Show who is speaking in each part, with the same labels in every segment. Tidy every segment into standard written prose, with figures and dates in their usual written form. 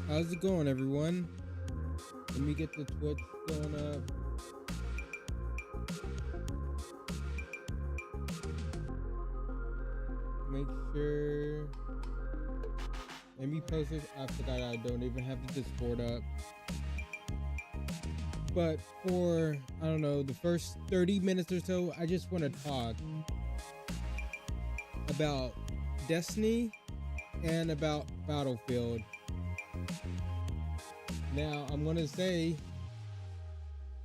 Speaker 1: How's it going, everyone? Let me get the Twitch going up. Make sure. Let me post this. I forgot I don't even have the Discord up. But for, I don't know, the first 30 minutes or so, I just want to talk about Destiny and about Battlefield. Now, I'm going to say,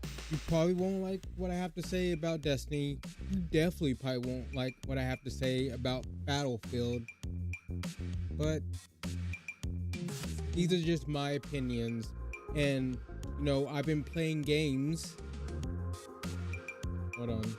Speaker 1: you probably won't like what I have to say about Destiny. You definitely probably won't like what I have to say about Battlefield. But these are just my opinions. And, you know, I've been playing games. Hold on.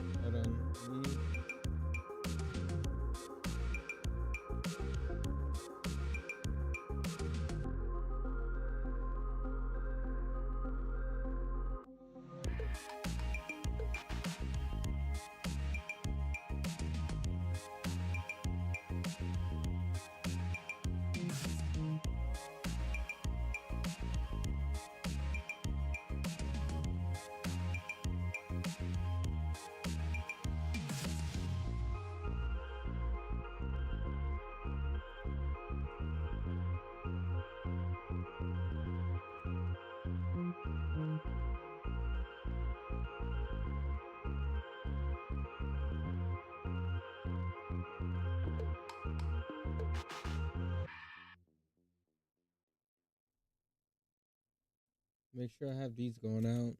Speaker 1: Make sure I have these going out.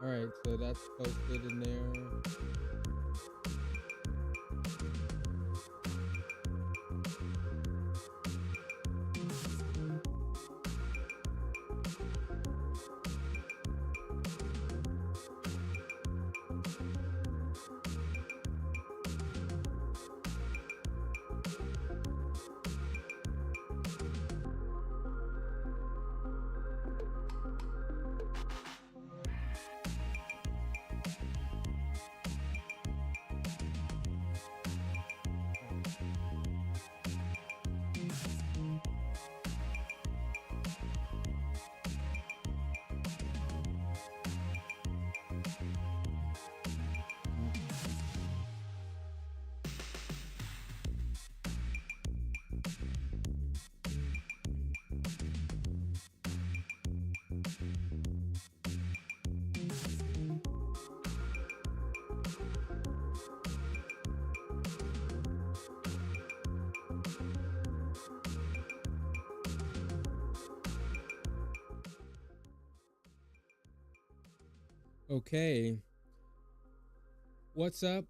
Speaker 1: Alright, so that's posted in there. Okay. What's up?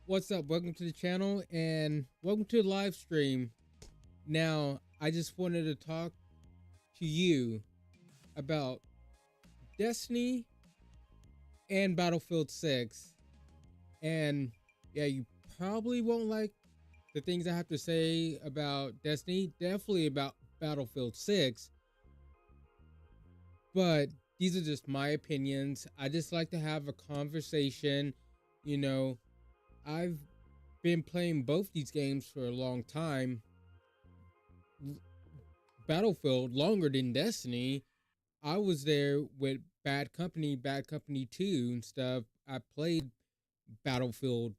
Speaker 1: Welcome to the channel and welcome to the live stream. Now, I just wanted to talk to you about Destiny and Battlefield 6. And yeah, you probably won't like the things I have to say about Destiny, definitely about Battlefield 6. But these are just my opinions. I just like to have a conversation. You know, I've been playing both these games for a long time. Battlefield longer than Destiny. I was there with Bad Company 2 and stuff. I played Battlefield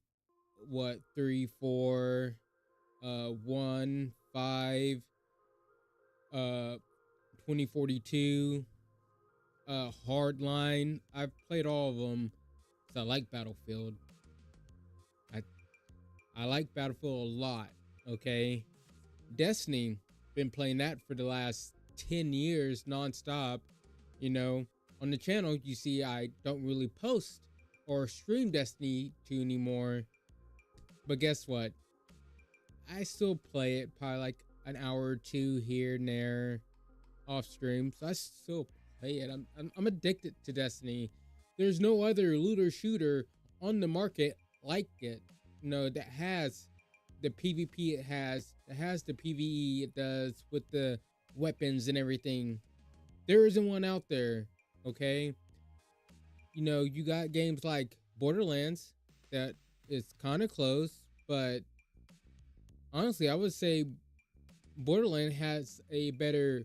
Speaker 1: 3, 4, 1, 5, 2042, Hardline. I've played all of them. So I like Battlefield. I like Battlefield a lot. Okay, Destiny, been playing that for the last 10 years nonstop. You know, on the channel you see I don't really post or stream Destiny 2 anymore. But guess what? I still play it probably like an hour or two here and there off stream. So I still play it. I'm addicted to Destiny. There's no other looter shooter on the market like it. That has the PvP it has the PvE it does with the weapons and everything. There isn't one out there. Okay. You got games like Borderlands that is kind of close, but honestly, I would say Borderlands has a better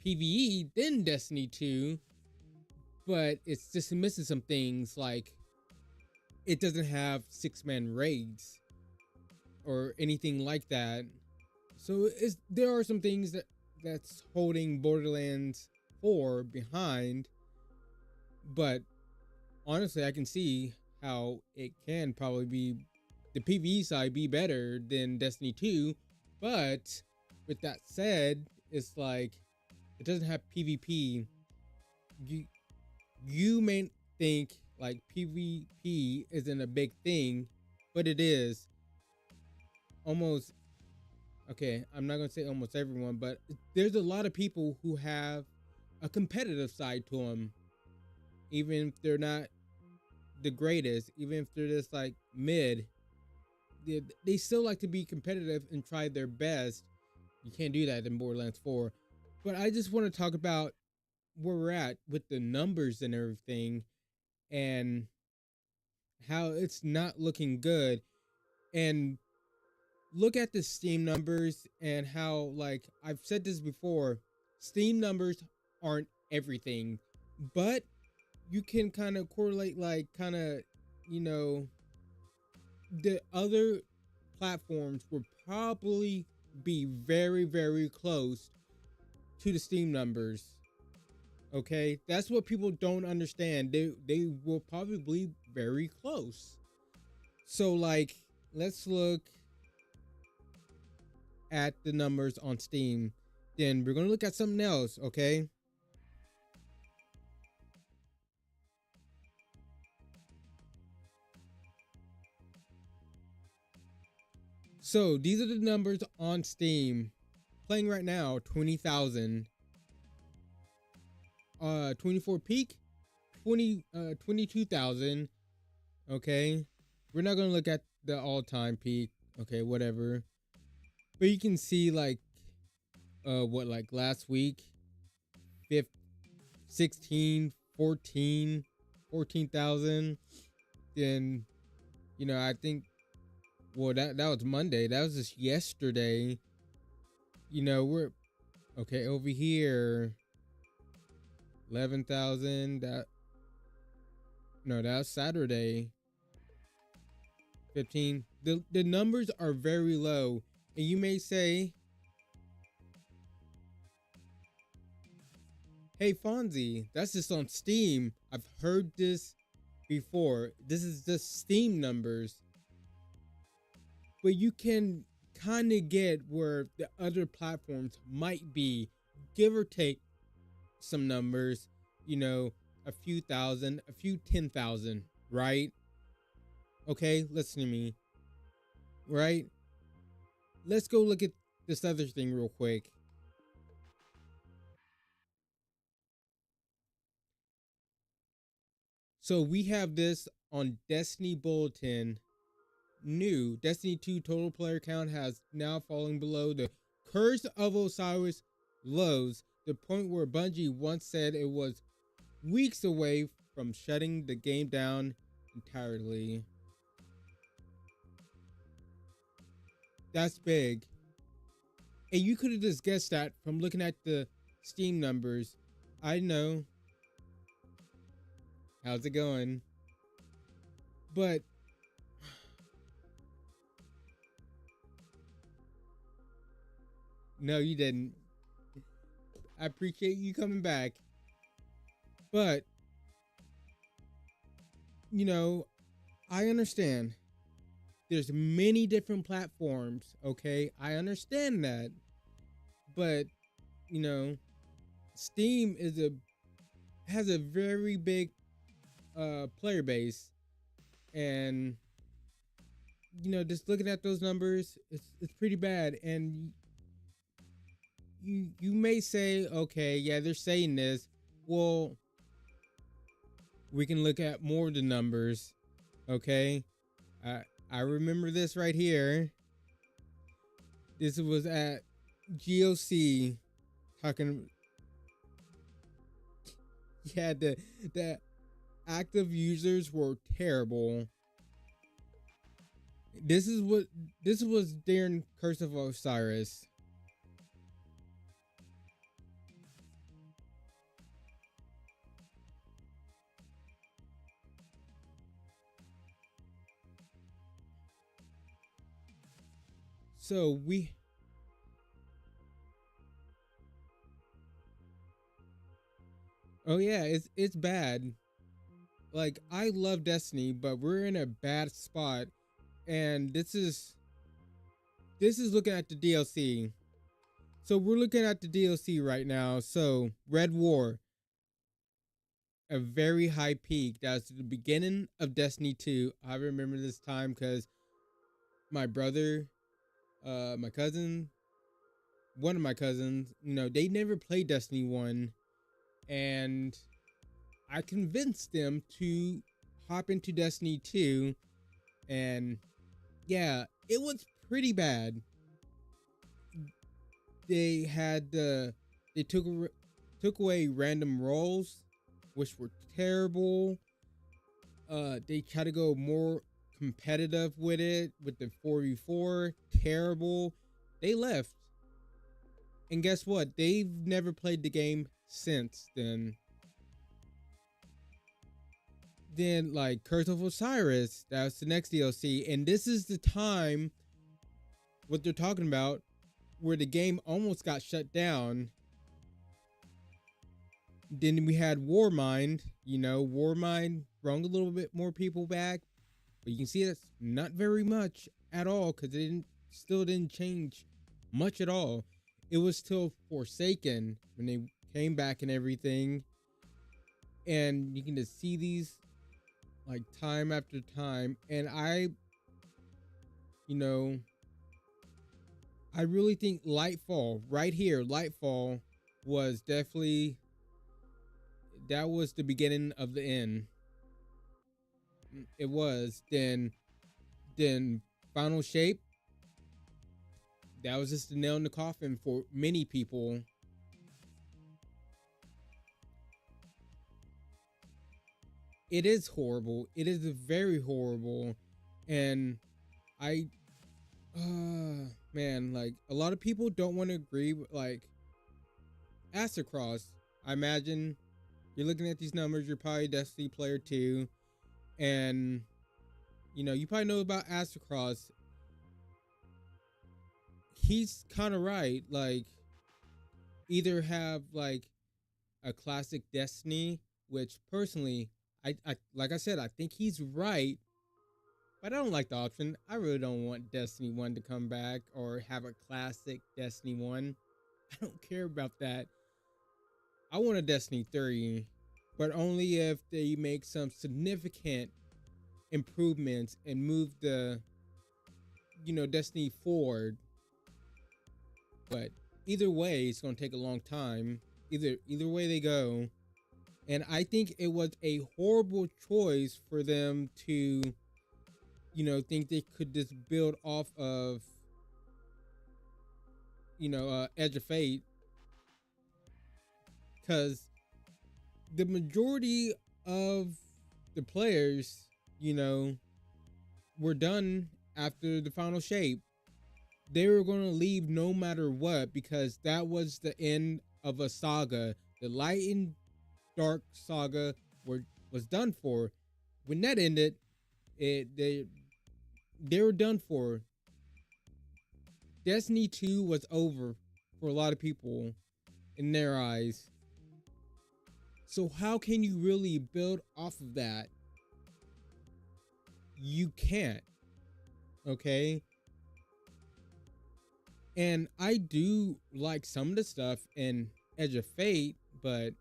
Speaker 1: PvE than Destiny 2, but it's just missing some things like it doesn't have 6-man raids or anything like that. So there are some things that's holding Borderlands 4 behind, but honestly, I can see how it can probably be the PvE side be better than Destiny 2, but with that said, it's like it doesn't have PvP. You may think like PvP isn't a big thing, but it is. Almost okay, I'm not gonna say almost everyone, but there's a lot of people who have a competitive side to them, even if they're not the greatest, even if they're just like mid. They still like to be competitive and try their best. You can't do that in Borderlands 4. But I just want to talk about where we're at with the numbers and everything and how it's not looking good. And look at the Steam numbers and how, like, I've said this before, Steam numbers aren't everything, but you can kind of correlate, like, kind of, the other platforms will probably be very, very close to the Steam numbers. Okay, that's what people don't understand. They will probably be very close. So, like, let's look at the numbers on Steam. Then we're gonna look at something else. Okay. So these are the numbers on Steam. Playing right now, 20,000. 24 peak, 22,000. Okay. We're not gonna look at the all-time peak. Okay, whatever. But you can see like like last week, 15, 16, 14, 14,000. Then I think that was Monday. That was just yesterday. We're okay over here. 11,000. That was Saturday. 15. The numbers are very low, and you may say, "Hey Fonzie, that's just on Steam. I've heard this before. This is just Steam numbers." But you can kind of get where the other platforms might be, give or take some numbers, a few thousand, a few 10,000, right? Okay, listen to me, right? Let's go look at this other thing real quick. So we have this on Destiny Bulletin. New Destiny 2 total player count has now fallen below the Curse of Osiris lows, the point where Bungie once said it was weeks away from shutting the game down entirely. That's big. And you could have just guessed that from looking at the Steam numbers. I know. How's it going? But no, you didn't. I appreciate you coming back. But, I understand. There's many different platforms, okay? I understand that. But, Steam has a very big player base, and just looking at those numbers, it's pretty bad. And you may say, okay, yeah, they're saying this. Well, we can look at more of the numbers. Okay, I remember this right here. This was at GOC talking. Yeah, the active users were terrible. This was during Curse of Osiris. So we Oh yeah, it's bad. Like I love Destiny, but we're in a bad spot, and this is looking at the DLC. So we're looking at the DLC right now. So Red War, a very high peak. That's the beginning of Destiny 2. I remember this time because my brother, my cousin, one of my cousins, they never played Destiny 1, and I convinced them to hop into Destiny 2, and yeah, it was pretty bad. They had they took away random roles, which were terrible. They tried to go more competitive with it with the 4v4, terrible. They left. And guess what? They've never played the game since then. Then like Curse of Osiris, that's the next DLC, and this is the time what they're talking about where the game almost got shut down. Then we had Warmind. Warmind brought a little bit more people back, but you can see that's not very much at all because it still didn't change much at all. It was still Forsaken when they came back and everything, and you can just see these like time after time. And you know, I really think Lightfall right here, Lightfall was definitely that was the beginning of the end. It was. Then Final Shape, that was just the nail in the coffin for many people. It is horrible. It is very horrible. And I man, like a lot of people don't want to agree with like Astrocross. I imagine you're looking at these numbers, you're probably a Destiny player too. And you probably know about Astrocross. He's kind of right. Like, either have like a classic Destiny, which personally, I like I said, I think he's right, but I don't like the option. I really don't want Destiny 1 to come back or have a classic Destiny 1. I don't care about that. I want a Destiny 3, but only if they make some significant improvements and move the Destiny forward. But either way, it's going to take a long time. Either way they go. And I think it was a horrible choice for them to think they could just build off of Edge of Fate, because the majority of the players were done after the Final Shape. They were going to leave no matter what, because that was the end of a saga. The Light and Dark saga was done for. When that ended, they were done for. Destiny 2 was over for a lot of people in their eyes. So how can you really build off of that? You can't. Okay? And I do like some of the stuff in Edge of Fate, but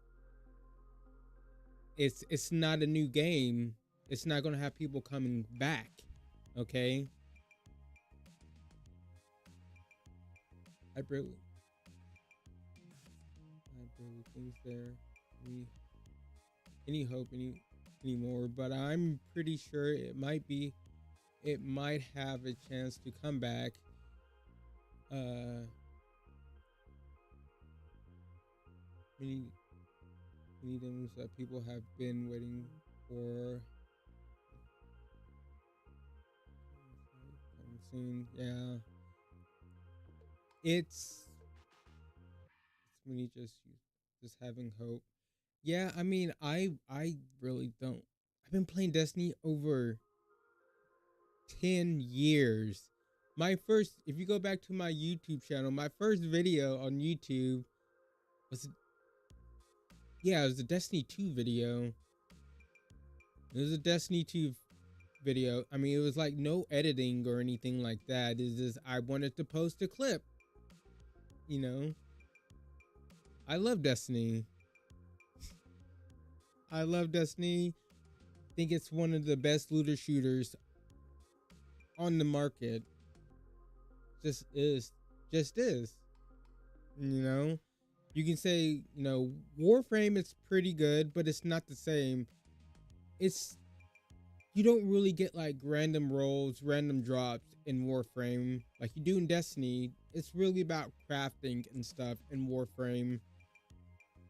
Speaker 1: it's not a new game. It's not going to have people coming back. Okay? I barely things there. Any hope? anymore, but I'm pretty sure it might have a chance to come back. Many many things that people have been waiting for. Soon, yeah. It's many just having hope. Yeah, I mean, I really don't. I've been playing Destiny over 10 years. My first, if you go back to my YouTube channel, my first video on YouTube was, yeah, it was a Destiny 2 video. It was a Destiny 2 video. I mean, it was like no editing or anything like that. It's just I wanted to post a clip, you know. I love Destiny. I love Destiny. I think it's one of the best looter shooters on the market. Just is. Just is. You know? You can say, you know, Warframe is pretty good, but it's not the same. It's you don't really get like random rolls, random drops in Warframe like you do in Destiny. It's really about crafting and stuff in Warframe.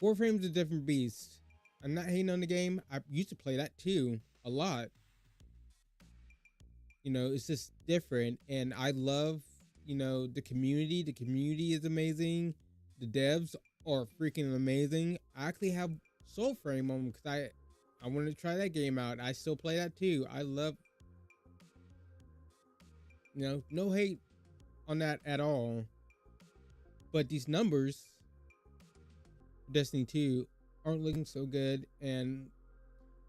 Speaker 1: Warframe's a different beast. I'm not hating on the game. I used to play that too a lot. You know, it's just different, and I love, you know, the community. The community is amazing. The devs are freaking amazing. I actually have Soulframe on because I wanted to try that game out. I still play that too. I love, you know, no hate on that at all. But these numbers, Destiny 2, aren't looking so good, and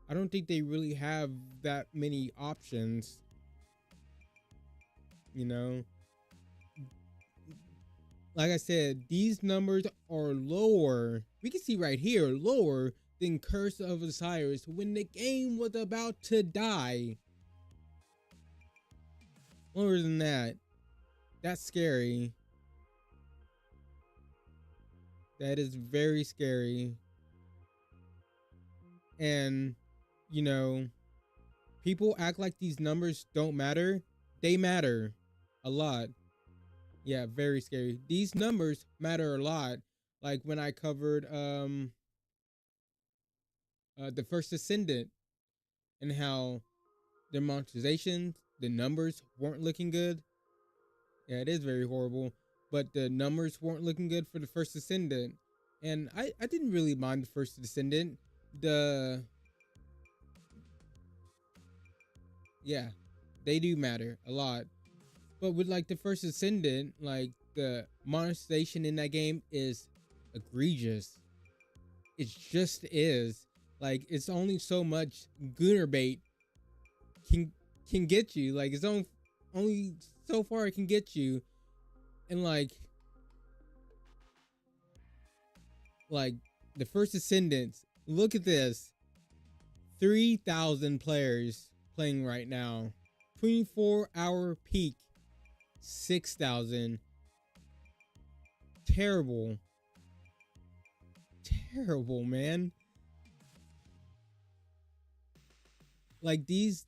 Speaker 1: I don't think they really have that many options. You know, like I said, these numbers are lower. We can see right here, lower than Curse of Osiris when the game was about to die. Lower than that. That's scary. That is very scary. And, you know, people act like these numbers don't matter. They matter a lot. Yeah, very scary. These numbers matter a lot. Like when I covered the first Ascendant and how their monetizations, the numbers weren't looking good. Yeah, it is very horrible. But the numbers weren't looking good for the first Ascendant. And I didn't really mind the first Descendant. Yeah, they do matter a lot. But with like the first Ascendant, like the monetization in that game is egregious. It just is. Like it's only so much Gunner bait can can get you. Like it's only so far it can get you. And like the first Ascendants, look at this. 3,000 players playing right now. 24-hour peak, 6,000. Terrible. Terrible, man. Like these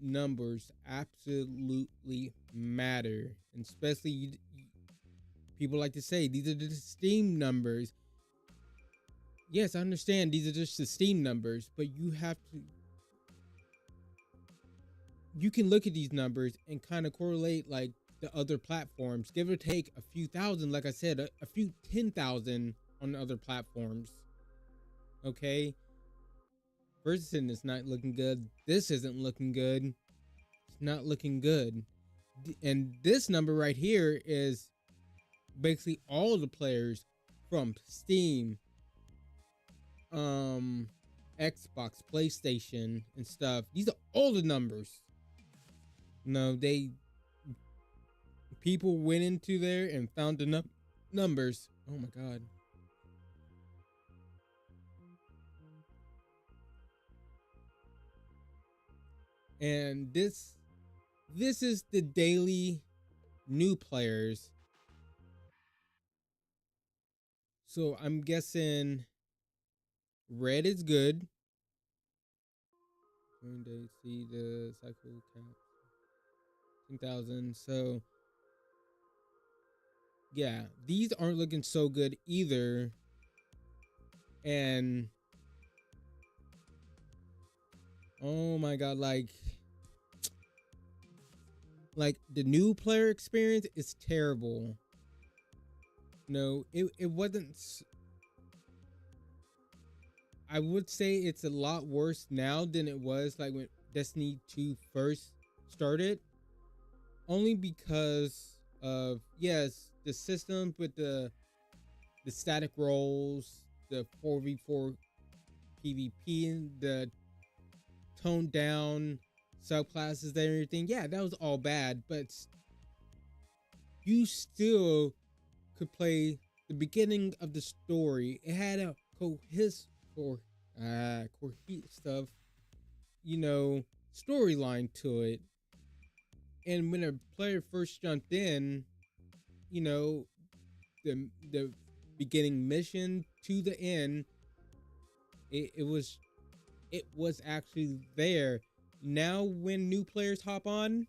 Speaker 1: numbers absolutely matter. And especially people like to say these are the Steam numbers. Yes, I understand these are just the Steam numbers, but you can look at these numbers and kind of correlate like the other platforms, give or take a few thousand, like I said, a few 10,000 on other platforms. Okay, Ferguson is not looking good. This isn't looking good. It's not looking good. And this number right here is basically all the players from Steam, Xbox, PlayStation, and stuff. These are all the numbers. No, people went into there and found enough numbers. Oh my god. And this is the daily new players. So I'm guessing red is good. When they see the cycle cap 10,000. So yeah, these aren't looking so good either. And oh my god, like the new player experience is terrible. No, it wasn't. I would say it's a lot worse now than it was like when Destiny 2 first started. Only because of, yes, the systems with the static roles, the 4v4 PvP, and the toned down subclasses and everything. Yeah, that was all bad, but you still could play the beginning of the story. It had a cohesive, storyline to it. And when a player first jumped in, you know, the beginning mission to the end, it was actually there. Now when new players hop on,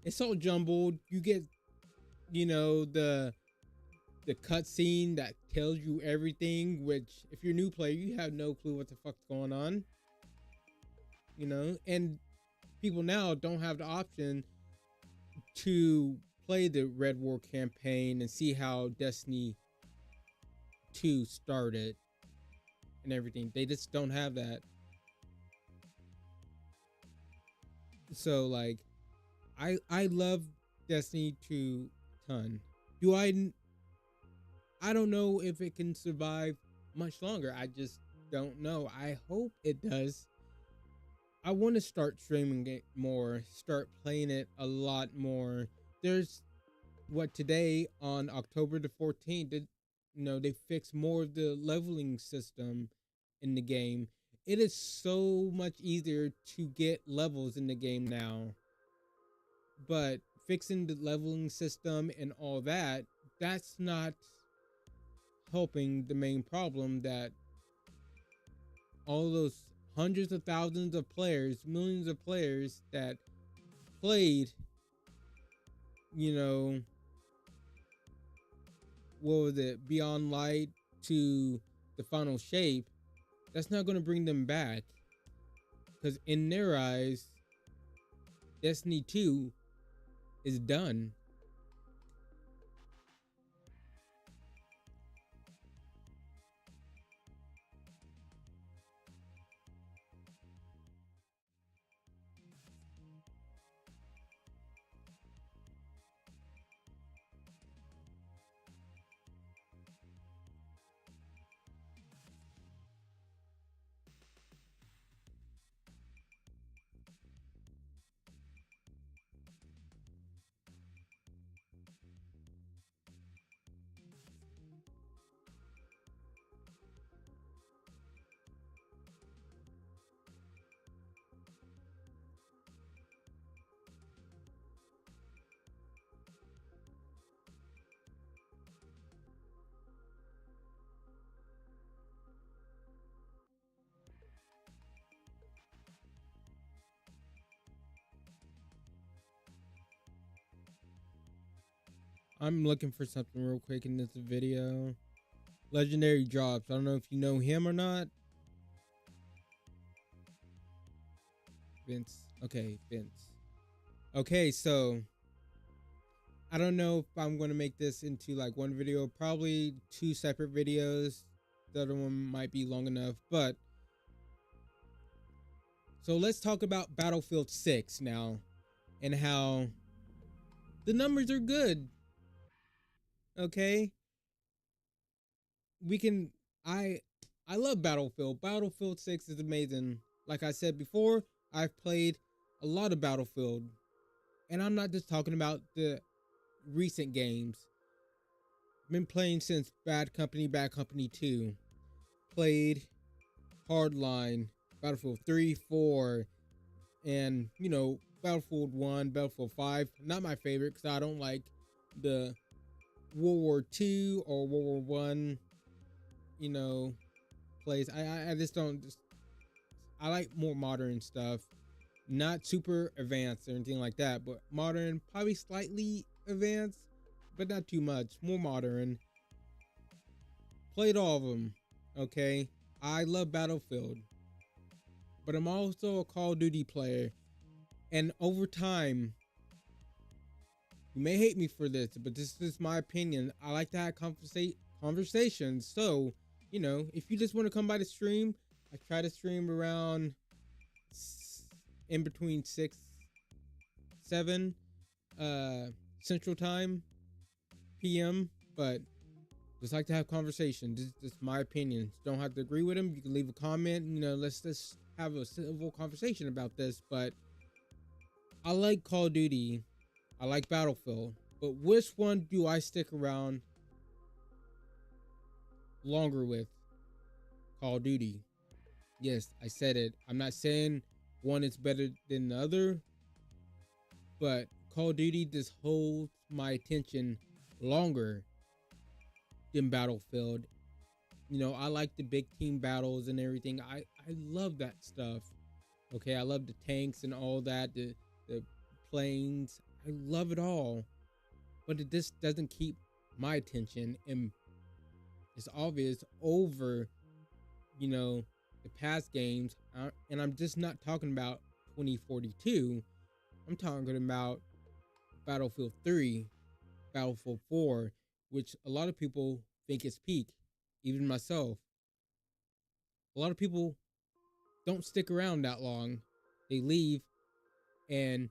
Speaker 1: it's all jumbled. You get, the cutscene that tells you everything, which if you're a new player, you have no clue what the fuck's going on. And people now don't have the option to play the Red War campaign and see how Destiny 2 started and everything. They just don't have that. So like I love Destiny 2 ton. Do I don't know if it can survive much longer. I just don't know. I hope it does. I want to start streaming it more, start playing it a lot more. There's today on October the 14th, they fixed more of the leveling system in the game. It is so much easier to get levels in the game now. But fixing the leveling system and all that, that's not helping the main problem that all those hundreds of thousands of players, millions of players that played, what was it, Beyond Light to the final shape, that's not going to bring them back. Because in their eyes, Destiny 2 is done. I'm looking for something real quick in this video. Legendary Drops. I don't know if you know him or not. Vince. Okay, Vince. Okay, so I don't know if I'm going to make this into like one video, probably two separate videos. The other one might be long enough, but so let's talk about Battlefield 6 now and how the numbers are good. Okay? I love Battlefield. Battlefield 6 is amazing. Like I said before, I've played a lot of Battlefield. And I'm not just talking about the recent games. I've been playing since Bad Company 2. Played Hardline, Battlefield 3, 4, and, Battlefield 1, Battlefield 5. Not my favorite because I don't like the World War 2 or World War 1, plays. I just don't. I like more modern stuff, not super advanced or anything like that, but modern, probably slightly advanced, but not too much. More modern. Played all of them. Okay, I love Battlefield, but I'm also a Call of Duty player, and over time, you may hate me for this, but this is my opinion. I like to have conversations. So, if you just want to come by the stream, I try to stream around in between 6, 7 Central Time PM, but just like to have conversations. This is my opinion. Don't have to agree with them. You can leave a comment. Let's just have a civil conversation about this. But I like Call of Duty. I like Battlefield. But which one do I stick around longer with? Call of Duty. Yes, I said it. I'm not saying one is better than the other, but Call of Duty just holds my attention longer than Battlefield. I like the big team battles and everything. I love that stuff. Okay, I love the tanks and all that, the planes. I love it all. But it just doesn't keep my attention, and it's obvious over, the past games. And I'm just not talking about 2042. I'm talking about Battlefield 3, Battlefield 4, which a lot of people think is peak, even myself. A lot of people don't stick around that long. They leave and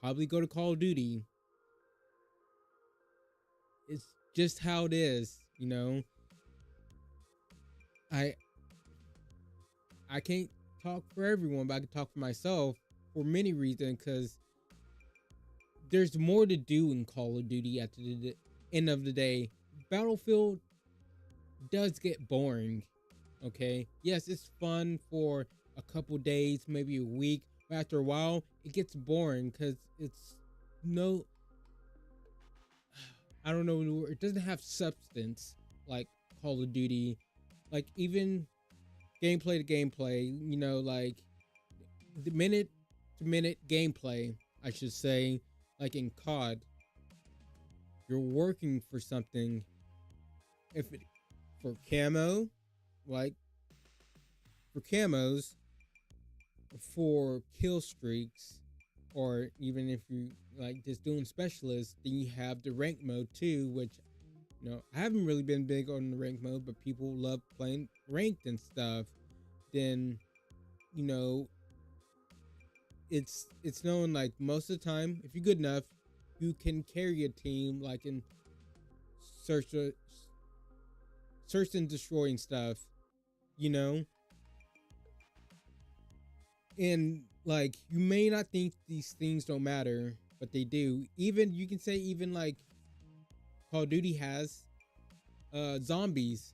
Speaker 1: probably go to Call of Duty. It's just how it is, I can't talk for everyone, but I can talk for myself for many reasons, because there's more to do in Call of Duty at the end of the day. Battlefield does get boring, okay? Yes, it's fun for a couple days, maybe a week, but after a while, it gets boring because it's I don't know, it doesn't have substance like Call of Duty. Like, even gameplay to gameplay, like the minute to minute gameplay, I should say, like in COD, you're working for something. If it for camo, like for camos, for kill streaks, or even if you like just doing specialists, then you have the rank mode too, which I haven't really been big on the rank mode, but people love playing ranked and stuff. Then it's known, like, most of the time, if you're good enough, you can carry a team, like in search and destroying stuff, and like, you may not think these things don't matter, but they do. Even, you can say, even like Call of Duty has zombies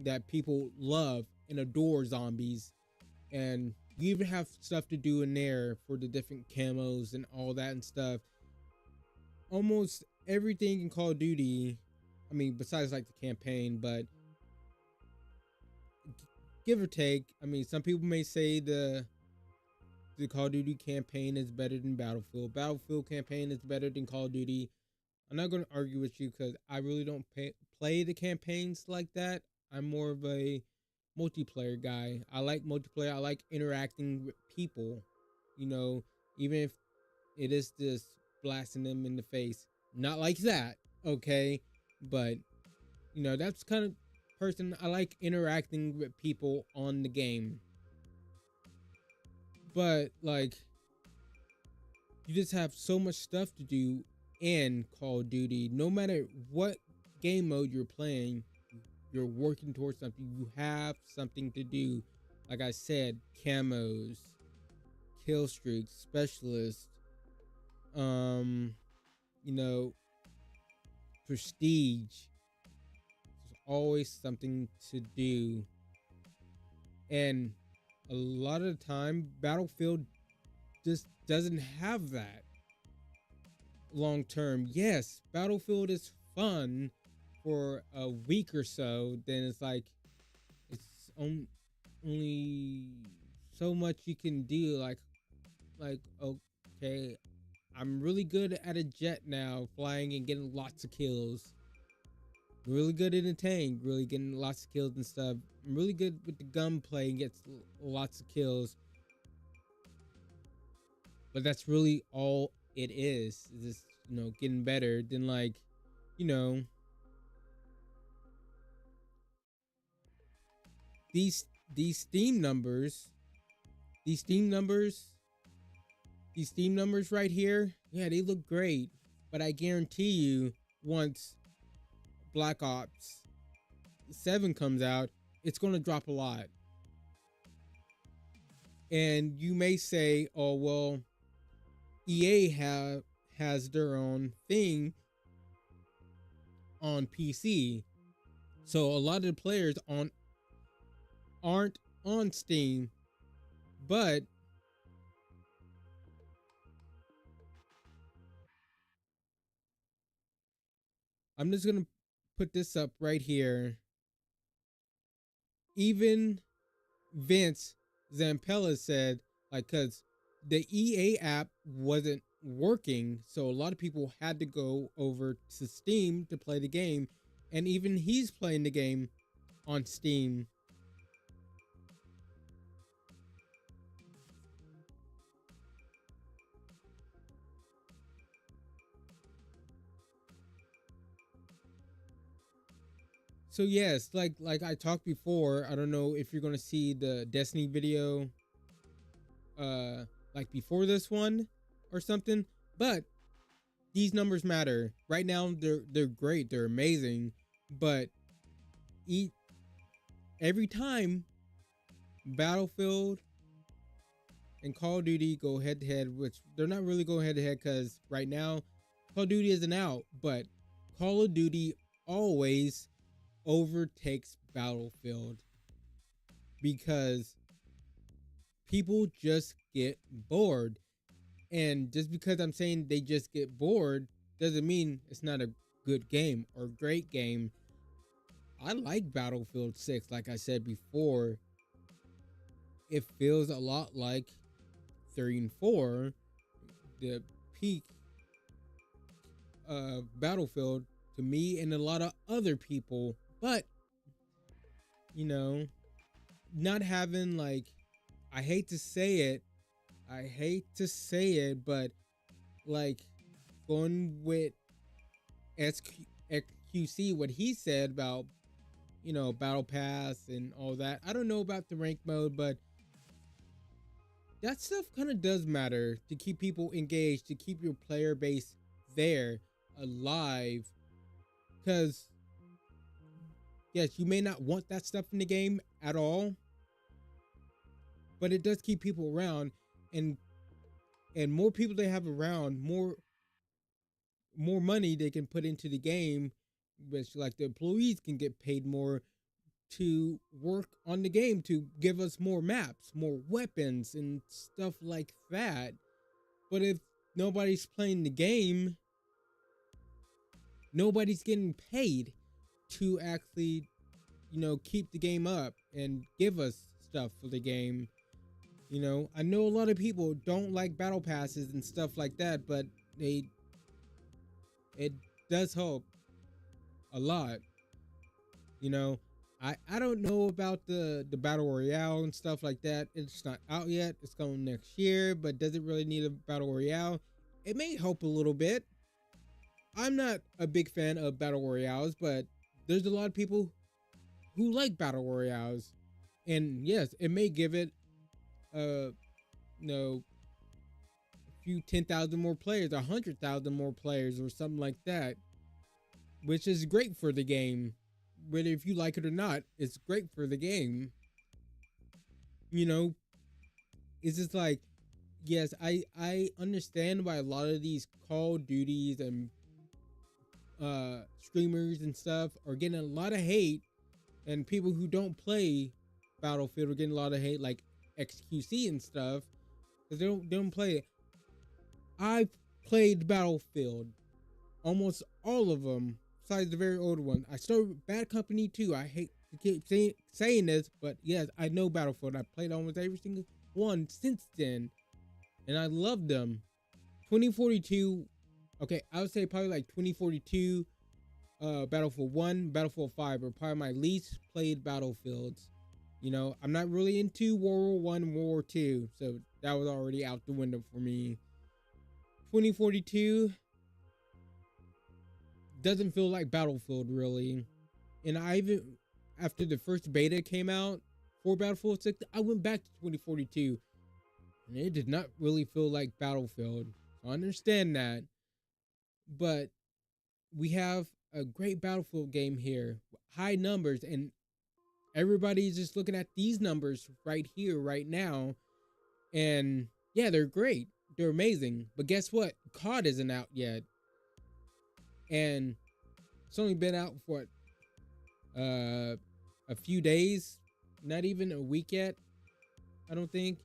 Speaker 1: that people love and adore, zombies, and you even have stuff to do in there for the different camos and all that and stuff. Almost everything in Call of Duty, I mean, besides like the campaign, but give or take, I mean, some people may say the Call of Duty campaign is better than Battlefield. Battlefield campaign is better than Call of Duty. I'm not going to argue with you because I really don't play the campaigns like that. I'm more of a multiplayer guy. I like multiplayer. I like interacting with people, even if it is just blasting them in the face. Not like that, okay? But, that's kind of person. I like interacting with people on the game. But, like, you just have so much stuff to do in Call of Duty. No matter what game mode you're playing, you're working towards something. You have something to do. Like I said, camos, kill streaks, specialists, prestige. There's always something to do. And a lot of the time, Battlefield just doesn't have that long term. Yes, Battlefield is fun for a week or so. Then it's like, it's only so much you can do. Like okay, I'm really good at a jet now, flying and getting lots of kills. Really good in a tank, really getting lots of kills and stuff. I'm really good with the gunplay and gets lots of kills. But that's really all it is. Just, getting better than, like, you know, these these Steam numbers, these Steam numbers, these Steam numbers right here. Yeah, they look great, but I guarantee you, once Black Ops 7 comes out, it's going to drop a lot. And you may say, "Oh, well, EA has their own thing on PC, so a lot of the players aren't on Steam." But I'm just gonna put this up right here. Even Vince Zampella said, like, because the EA app wasn't working, so a lot of people had to go over to Steam to play the game, and even he's playing the game on Steam. So yes, like I talked before, I don't know if you're gonna see the Destiny video like before this one or something, but these numbers matter. Right now they're great, they're amazing, but each every time Battlefield and Call of Duty go head to head, which they're not really going head to head because right now Call of Duty isn't out, but Call of Duty always overtakes Battlefield because people just get bored. And just because I'm saying they just get bored doesn't mean it's not a good game or great game. I like Battlefield 6, like I said before. It feels a lot like 3 and 4, the peak of Battlefield to me and a lot of other people. But, you know, not having, like, I hate to say it, but like going with XQC, what he said about, Battle Pass and all that. I don't know about the rank mode, but that stuff kind of does matter to keep people engaged, to keep your player base there, alive. Because, yes, you may not want that stuff in the game at all, but it does keep people around, and more people they have around, more money they can put into the game, which, like, the employees can get paid more to work on the game, to give us more maps, more weapons and stuff like that. But if nobody's playing the game, nobody's getting paid to actually, keep the game up and give us stuff for the game. I know a lot of people don't like battle passes and stuff like that, but it does help a lot. I don't know about the battle royale and stuff like that. It's not out yet. It's coming next year, but does it really need a battle royale? It may help a little bit. I'm not a big fan of battle royales, but there's a lot of people who like battle royales, and yes, it may give it a few 10,000 more players, 100,000 more players, or something like that, which is great for the game. Whether if you like it or not, it's great for the game. It's just like, yes, I understand why a lot of these Call of Duties and streamers and stuff are getting a lot of hate, and people who don't play Battlefield are getting a lot of hate, like XQC and stuff, because they don't play it. I've played Battlefield, almost all of them, besides the very old one. I started with Bad Company 2. I to keep saying this, but yes, I know Battlefield. I played almost every single one since then, and I love them. 2042, okay, I would say probably like 2042, Battlefield 1, Battlefield 5 are probably my least played Battlefields. You know, I'm not really into World War 1, World War 2, so that was already out the window for me. 2042 doesn't feel like Battlefield really. And I even, after the first beta came out for Battlefield 6, I went back to 2042 and it did not really feel like Battlefield. So I understand that. But we have a great Battlefield game here, high numbers, and everybody's just looking at these numbers right here, right now. And yeah, they're great. They're amazing. But guess what? COD isn't out yet. And it's only been out for a few days, not even a week yet, I don't think.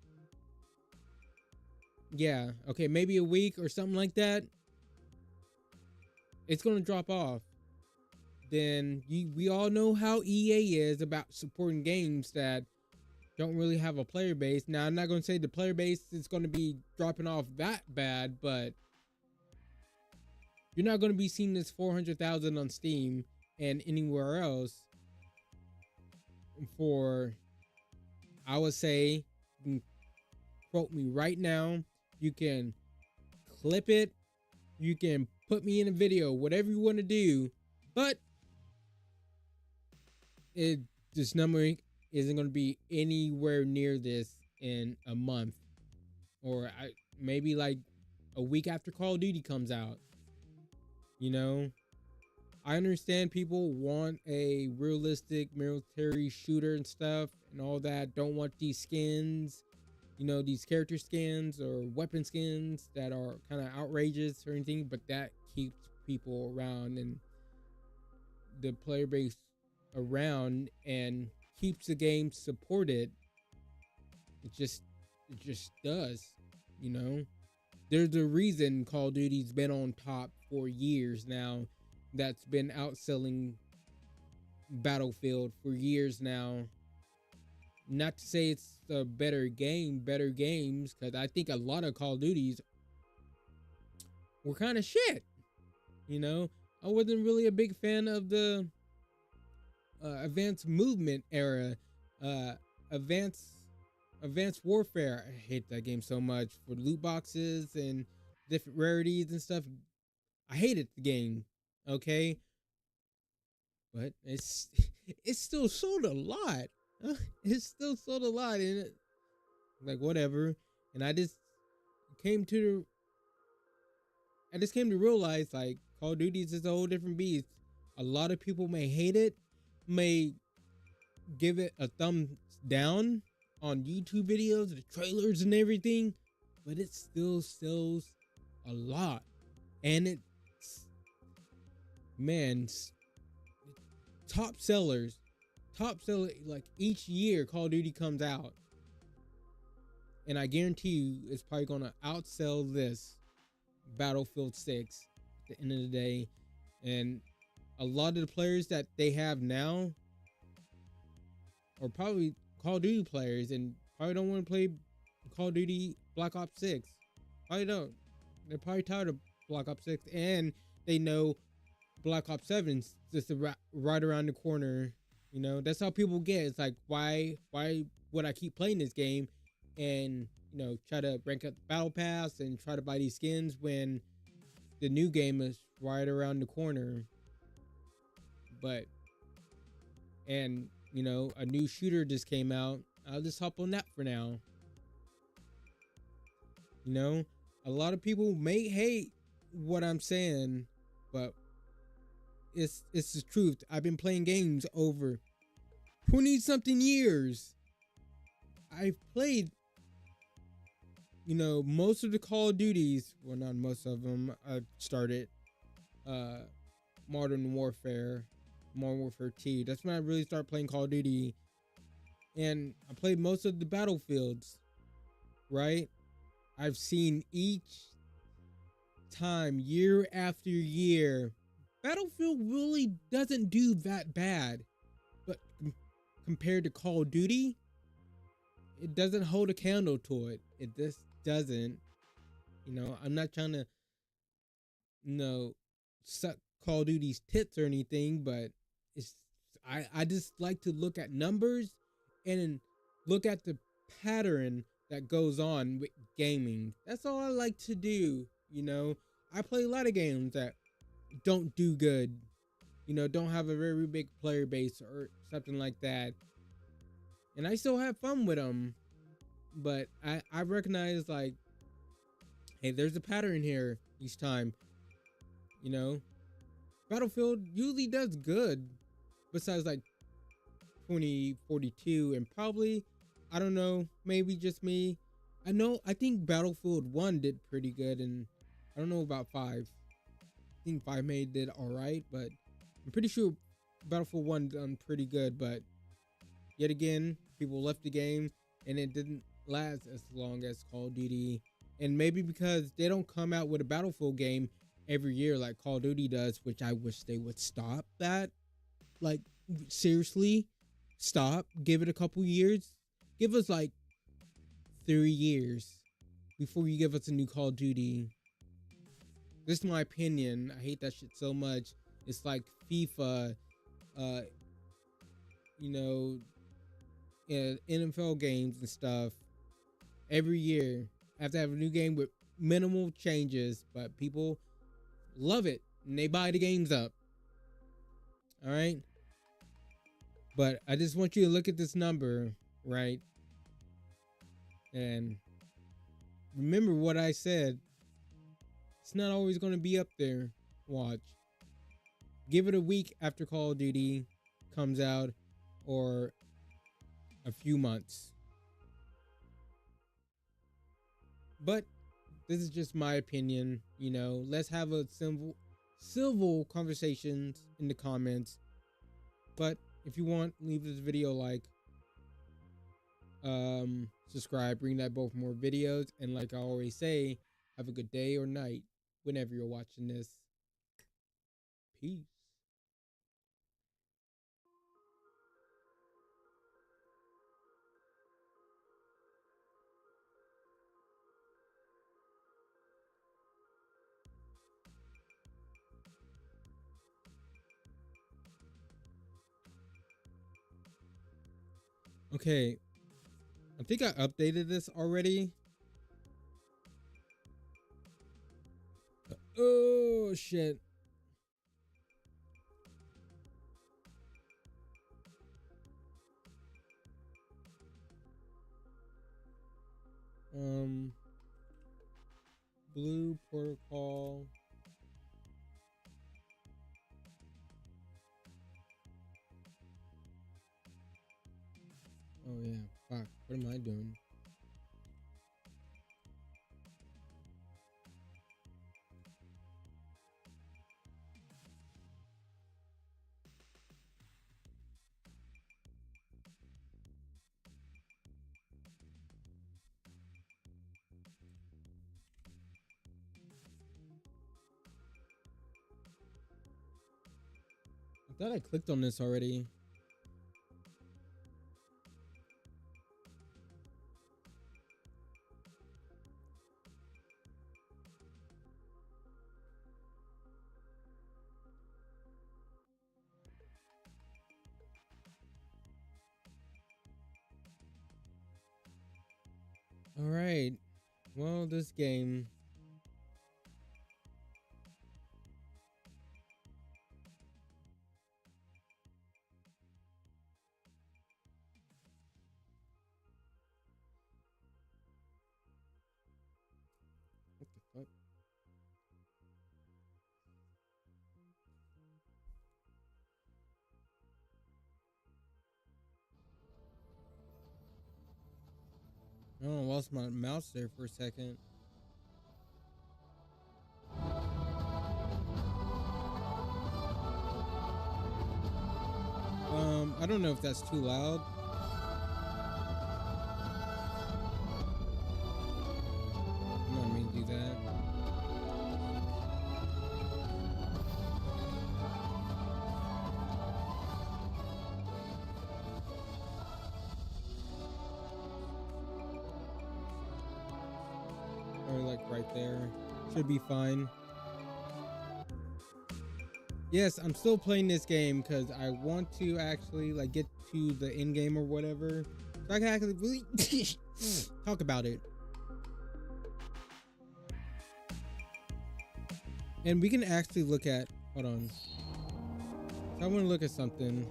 Speaker 1: Yeah, okay, maybe a week or something like that. It's gonna drop off. Then we all know how EA is about supporting games that don't really have a player base. Now, I'm not gonna say the player base is gonna be dropping off that bad, but you're not gonna be seeing this 400,000 on Steam and anywhere else for, I would say, you can quote me right now, you can clip it, you can put me in a video, whatever you want to do, but this number isn't going to be anywhere near this in a month, or maybe like a week after Call of Duty comes out. You know, I understand people want a realistic military shooter and stuff and all that, don't want these skins, you know, these character skins or weapon skins that are kind of outrageous or anything, but that keeps people around and the player base around and keeps the game supported. It just does, you know. There's a reason Call of Duty's been on top for years now. That's been outselling Battlefield for years now. Not to say it's a better games, because I think a lot of Call of Duties were kind of shit. You know, I wasn't really a big fan of the advanced movement era, advanced warfare. I hate that game so much for loot boxes and different rarities and stuff. I hated the game. Okay, but it's still sold a lot. It's still sold a lot, and it, like, whatever. And I just came to realize, like, Call of Duty is a whole different beast. A lot of people may hate it, may give it a thumbs down on YouTube videos, the trailers and everything, but it still sells a lot. And it's, man, top seller, like each year Call of Duty comes out, and I guarantee you it's probably gonna outsell this Battlefield 6 at the end of the day. And a lot of the players that they have now are probably Call of Duty players and probably don't want to play Call of Duty Black Ops 6. Probably don't. They're probably tired of Black Ops 6, and they know Black Ops 7's just right around the corner. You know, that's how people get. It's like, why would I keep playing this game and, you know, try to rank up the battle pass and try to buy these skins when the new game is right around the corner? But, and, you know, a new shooter just came out. I'll just hop on that for now. You know, a lot of people may hate what I'm saying, but it's the truth. I've been playing games over 20 something years. I've played, you know, most of the Call of Duties. Well, not most of them. I started Modern Warfare 2. That's when I really started playing Call of Duty. And I played most of the Battlefields, right? I've seen each time, year after year, Battlefield really doesn't do that bad. But compared to Call of Duty, it doesn't hold a candle to it. It just doesn't. You know, I'm not trying to, you know, suck Call of Duty's tits or anything, but it's I just like to look at numbers and look at the pattern that goes on with gaming. That's all I like to do. You know, I play a lot of games that don't do good. You know, don't have a very big player base or something like that. And I still have fun with them. But I recognize, like, hey, there's a pattern here each time. You know, Battlefield usually does good, besides like 2042 and probably, I don't know, maybe just me. I think Battlefield 1 did pretty good, and I don't know about 5. I think 5 made did alright, but I'm pretty sure Battlefield 1 done pretty good, but yet again, people left the game and it didn't last as long as Call of Duty. And maybe because they don't come out with a Battlefield game every year like Call of Duty does, which I wish they would stop that. Like, seriously, stop. Give it a couple years. Give us like 3 years before you give us a new Call of Duty. This is my opinion. I hate that shit so much. It's like FIFA, you know, NFL games and stuff. Every year, I have to have a new game with minimal changes, but people love it and they buy the games up. All right. But I just want you to look at this number, right? And remember what I said. It's not always going to be up there. Watch. Give it a week after Call of Duty comes out, or a few months. But this is just my opinion. You know, let's have a civil conversations in the comments. But if you want, leave this video a like. Subscribe, bring that both more videos. And like I always say, have a good day or night whenever you're watching this. Peace. Okay, I think I updated this already. Oh shit. Blue protocol. Oh yeah, fuck. What am I doing? I thought I clicked on this already. All right. Well, this game. What the fuck? Oh, I lost my mouse there for a second. I don't know if that's too loud. I'm not mean to do that. Probably like right there. Should be fine. Yes, I'm still playing this game because I want to actually like get to the end game or whatever, so I can actually really talk about it. And we can actually look at, hold on. So I want to look at something.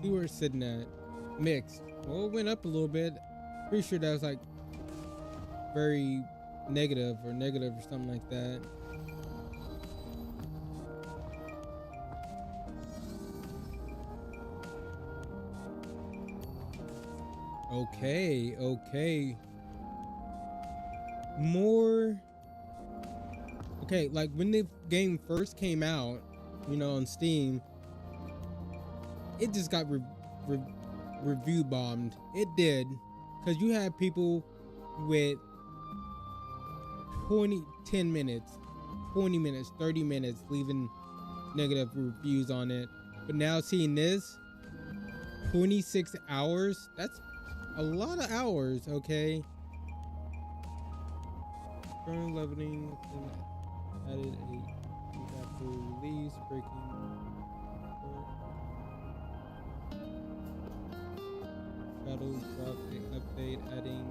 Speaker 1: See where it's sitting at. Mixed. Well, it went up a little bit. Pretty sure that was like very negative or something like that. Okay. More. Okay, like when the game first came out, you know, on Steam, it just got review bombed. It did, because you had people with 10 minutes, 20 minutes, 30 minutes leaving negative reviews on it. But now seeing this, 26 hours, that's a lot of hours, okay? Current leveling added a after release, breaking battle dropped an update adding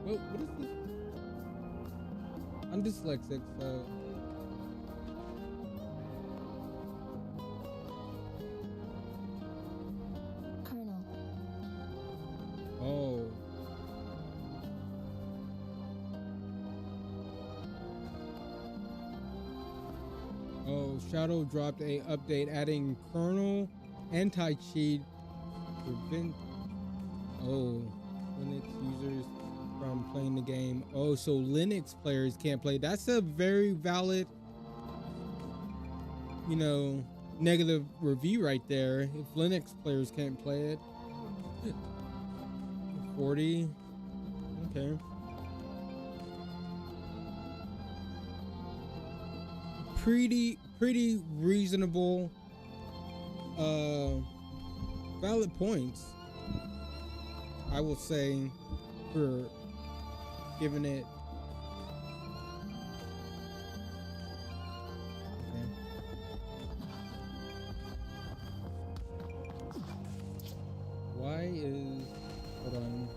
Speaker 1: what is this? I'm dyslexic, so
Speaker 2: Colonel.
Speaker 1: Shadow dropped a update adding kernel anti-cheat prevent Linux users from playing the game. Oh, so Linux players can't play. That's a very valid, you know, negative review right there. If Linux players can't play it. 40. Okay. Pretty reasonable valid points, I will say, for giving it. Okay. Why is, hold on.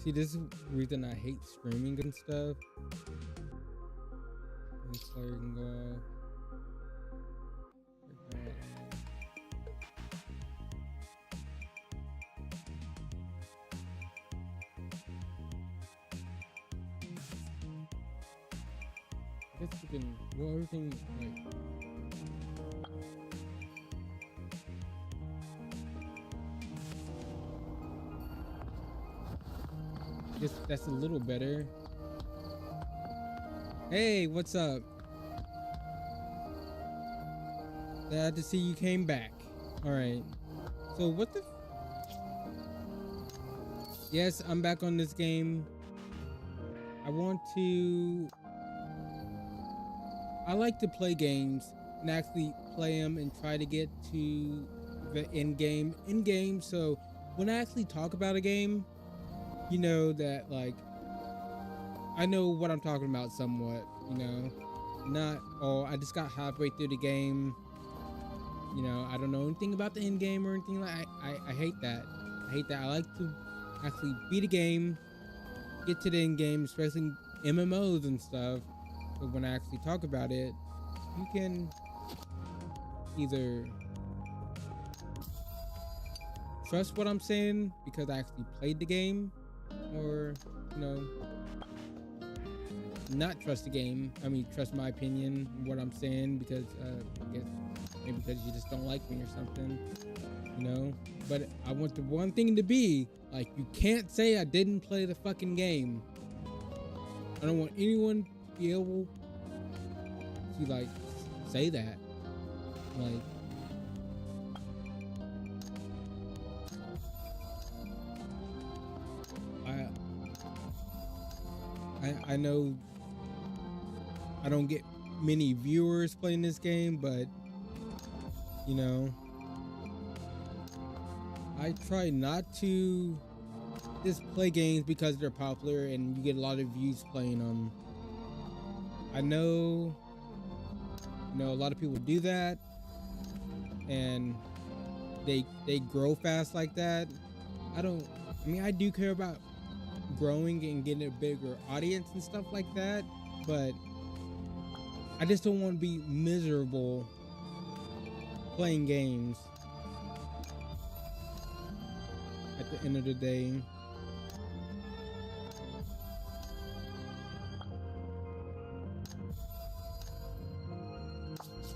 Speaker 1: See, this is the reason I hate streaming and stuff. This player can go off. I guess you can, well, everything, like, guess that's a little better. Hey, what's up? Glad to see you came back. All right. So what the? Yes, I'm back on this game. I like to play games and actually play them and try to get to the end game. So when I actually talk about a game, you know that, like, I know what I'm talking about somewhat, you know, not, oh, I just got halfway through the game, you know, I don't know anything about the end game or anything. Like, I hate that. I like to actually beat a game, get to the end game, especially MMOs and stuff. But when I actually talk about it, you can either trust what I'm saying because I actually played the game, or, you know, not trust the game. I mean, trust my opinion, what I'm saying, because I guess maybe because you just don't like me or something, you know. But I want the one thing to be like, you can't say I didn't play the fucking game. I don't want anyone to be able to like say that. Like, I know I don't get many viewers playing this game, but you know, I try not to just play games because they're popular and you get a lot of views playing them. I know, a lot of people do that and they grow fast like that. I mean, I do care about growing and getting a bigger audience and stuff like that, but I just don't want to be miserable playing games at the end of the day.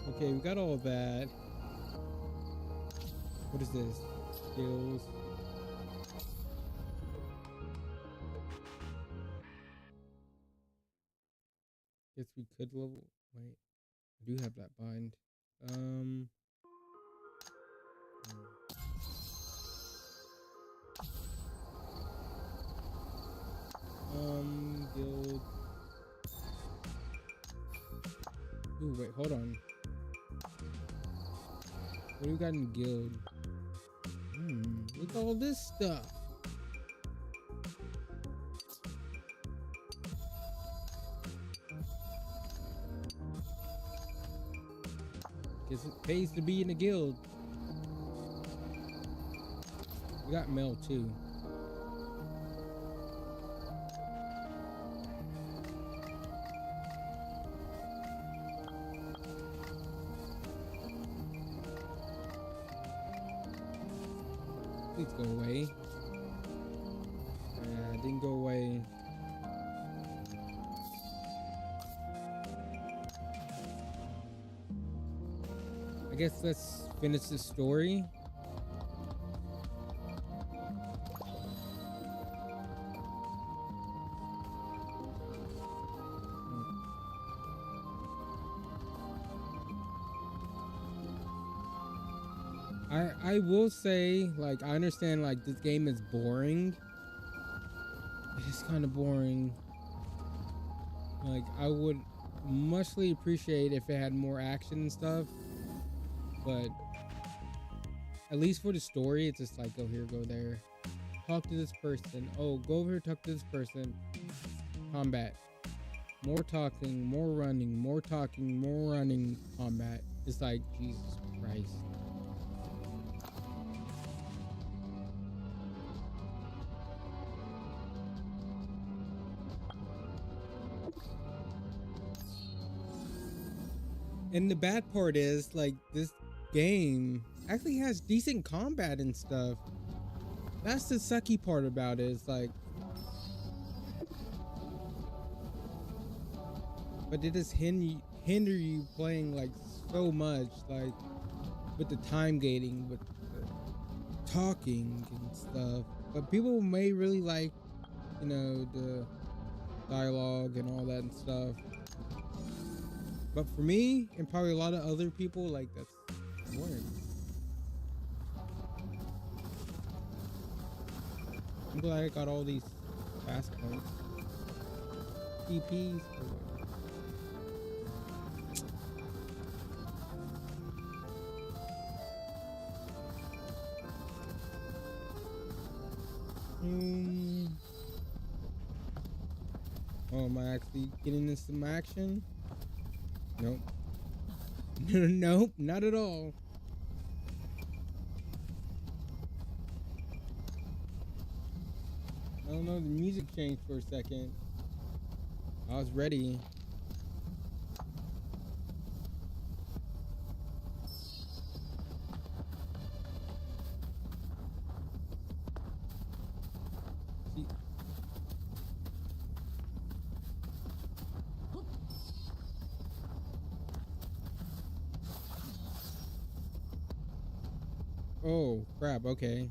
Speaker 1: Okay, we got all that. What is this? Skills. Guess we could level. Wait, I do have that bind. Guild. Ooh, wait, hold on. What do we got in guild? Look at all this stuff. Guess it pays to be in a guild. We got mail too. Please go away. Yeah, it didn't go away. I guess let's finish the story. I will say, like, I understand, like, this game is boring. It's kind of boring. Like, I would muchly appreciate if it had more action and stuff. But at least for the story, it's just like, go here, go there. Talk to this person. Oh, go over here, talk to this person. Combat. More talking, more running, more talking, more running, combat. It's like, Jesus Christ. And the bad part is, like, this game actually has decent combat and stuff. That's the sucky part about it. It's like, but it just hinder you playing like so much, like with the time gating, with the talking and stuff. But people may really like, you know, the dialogue and all that and stuff. But for me, and probably a lot of other people, like, that's boring. I'm glad I got all these fast points. TPs. Oh, am I actually getting into some action? Nope. Nope, not at all. I don't know, the music changed for a second. I was ready. See. Oh, crap, okay.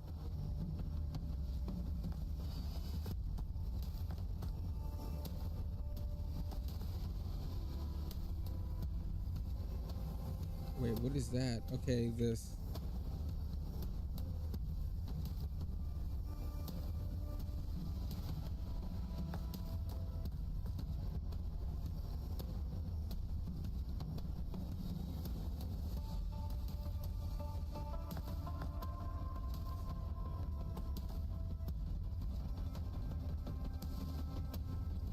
Speaker 1: Wait, what is that? Okay, this.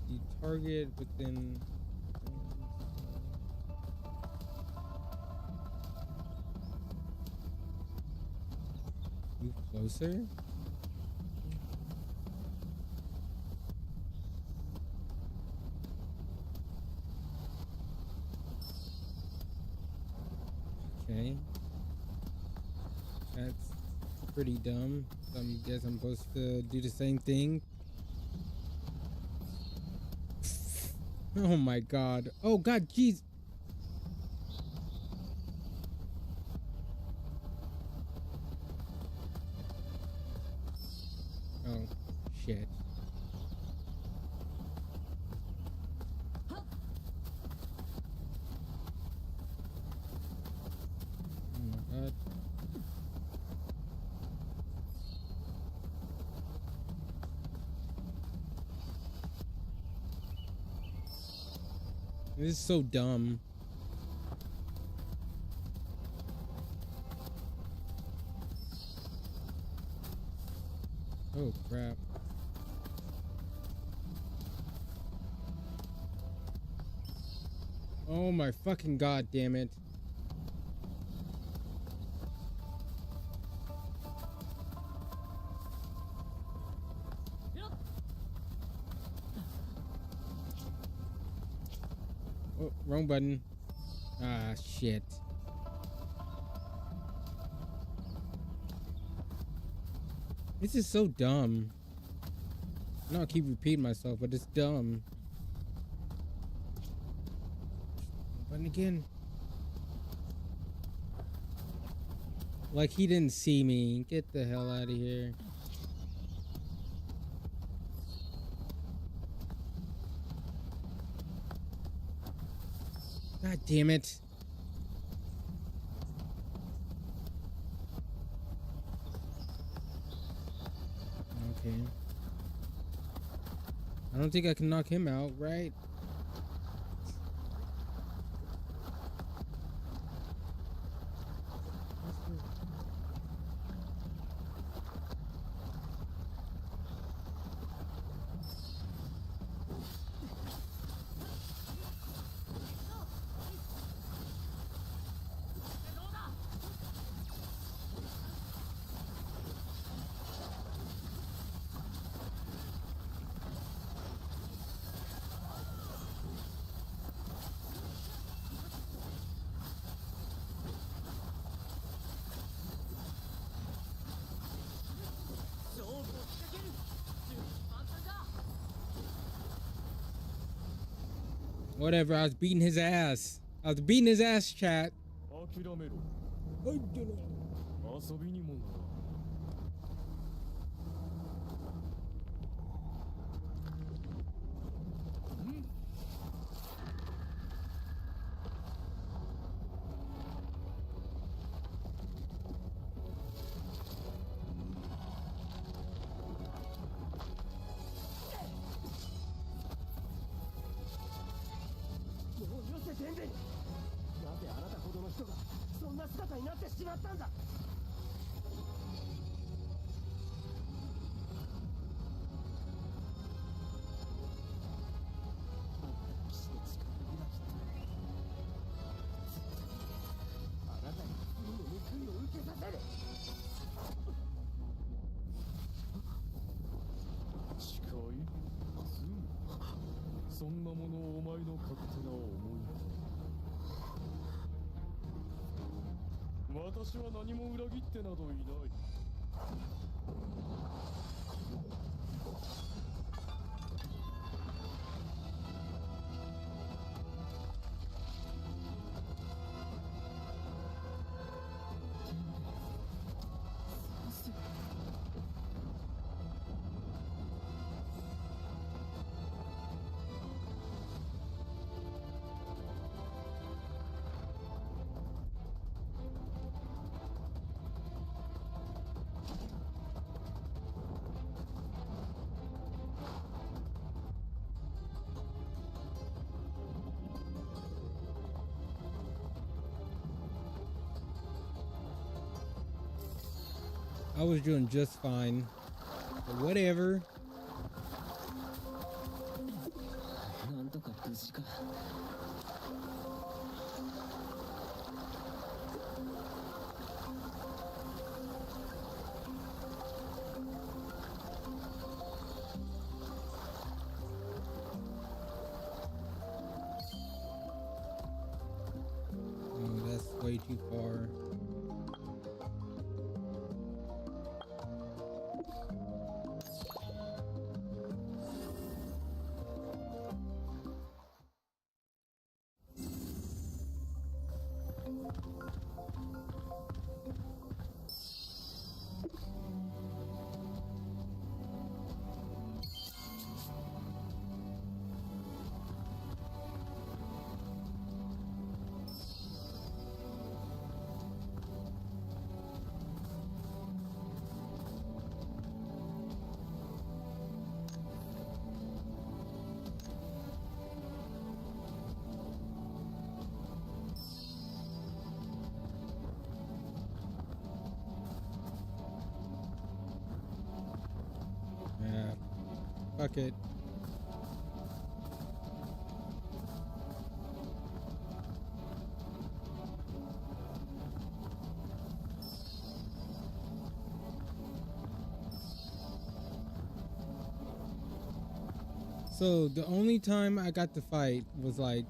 Speaker 1: The target within. Move closer. Okay. That's pretty dumb. I guess I'm supposed to do the same thing. Oh my god. Oh god, jeez. Oh, shit. Oh my god. This is so dumb. Oh crap. Oh my fucking god damn it. Oh, wrong button. Ah, shit. This is so dumb. I know I keep repeating myself, but it's dumb. Button again. Like he didn't see me. Get the hell out of here. God damn it. Okay. I don't think I can knock him out, right? Whatever, I was beating his ass. I was beating his ass, chat.
Speaker 2: 諦めろ。遊びにもならん。
Speaker 3: 全然なぜあなたほどの人がそんな姿になってしまったんだ。あなたの騎士の力裏切ったあなたに罪の報いを受けさせる。
Speaker 2: 誓い？罪？そんなものをお前の勝手な思いだ。私は何も裏切ってなどいない。
Speaker 1: I was doing just fine. But whatever.
Speaker 3: なんとか無事か。
Speaker 1: Oh, that's way too far. Yeah. Fuck it. So the only time I got to fight was like,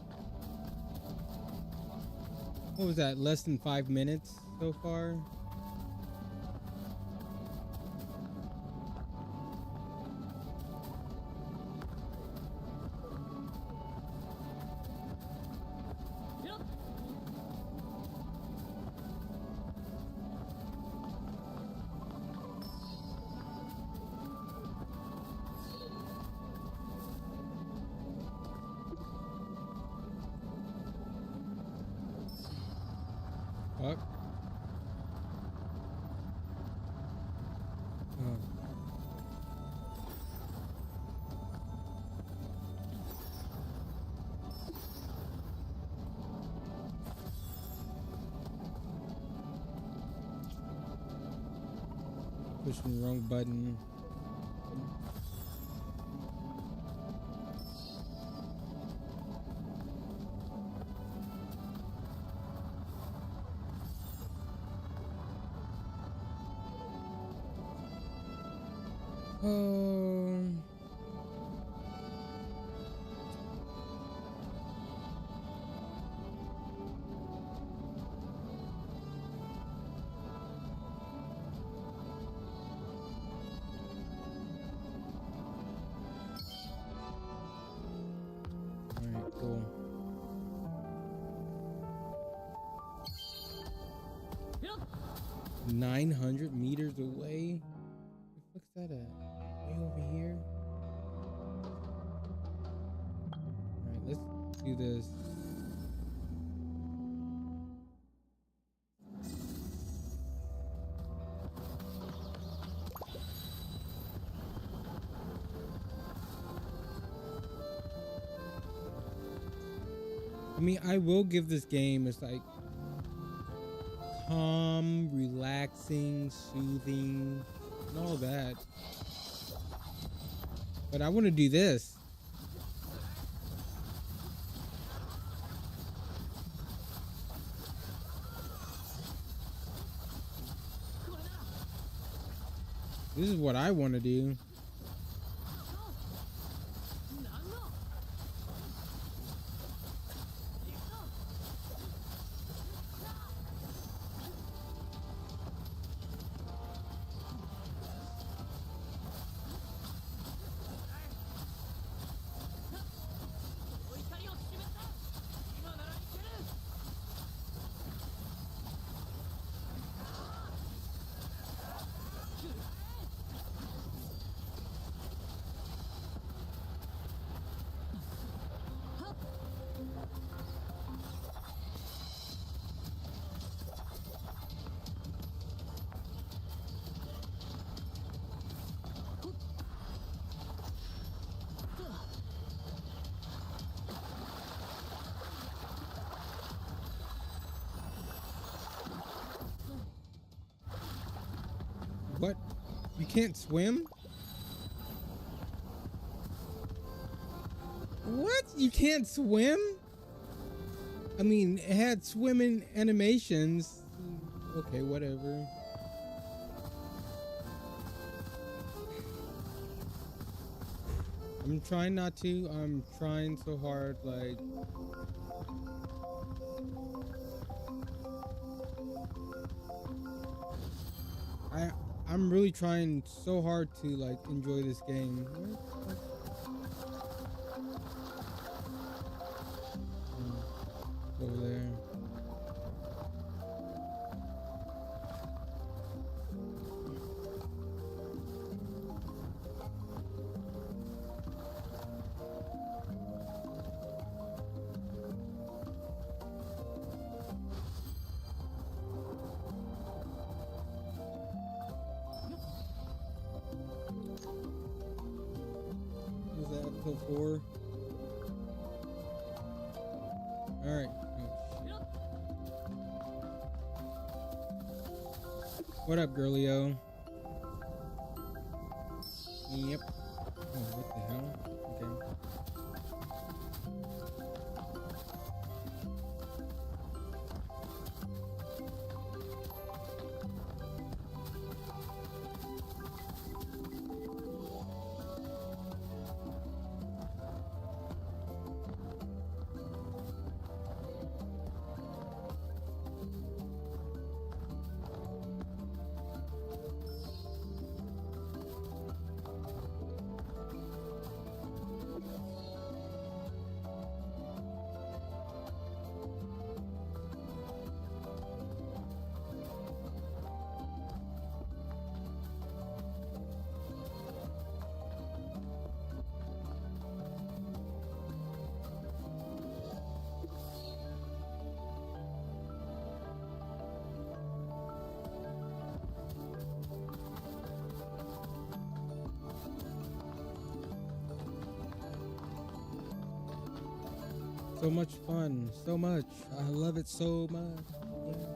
Speaker 1: what was that? Less than 5 minutes so far. Fuck. Oh. Pushing the wrong button. Oh. Alright, cool.
Speaker 3: Yup.
Speaker 1: 900 meters away? What's that at? Way over here? Alright, let's do this. I mean, I will give this game, it's like calm, relaxing, soothing, and all that. But I want to do this. This is what I want to do. You can't swim? What? You can't swim? I mean, it had swimming animations. Okay, whatever. I'm trying not to. I'm trying so hard, like... I'm really trying so hard to, like, enjoy this game. Over there. Was that episode 4? Alright. What up, girlio? Yep. Oh, what the hell? Okay. So much fun, so much. I love it so much. Yeah.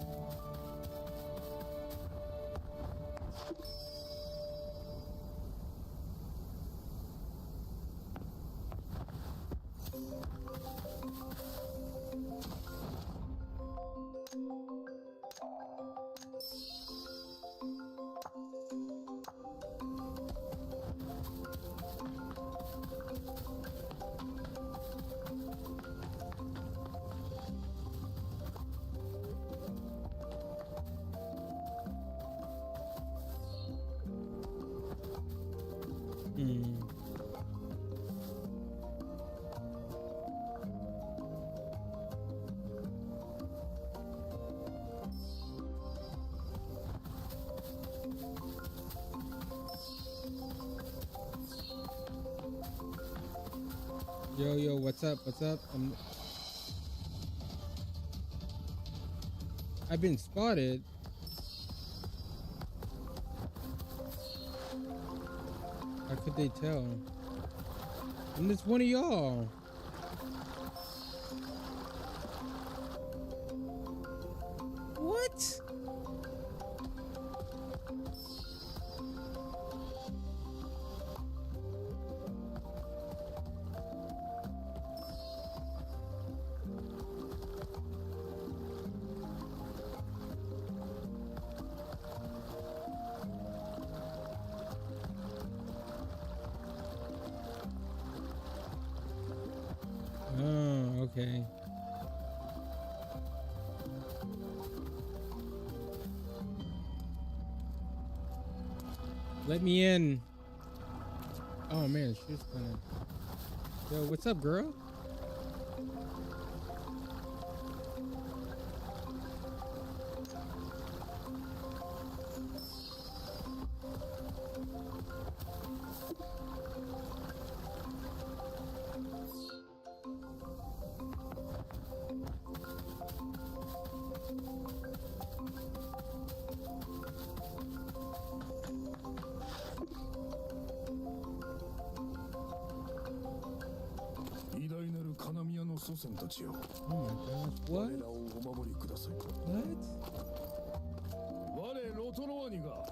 Speaker 1: Yo, what's up? What's up? I've been spotted. How could they tell? And it's one of y'all. What? Oh, okay. Let me in. Oh man, she's gonna. Yo, what's up, girl?
Speaker 2: 祖先たちよ。
Speaker 1: Oh my gosh,
Speaker 2: 我
Speaker 1: what?
Speaker 2: らをお守りください。
Speaker 1: What?
Speaker 2: 我ロトロワニが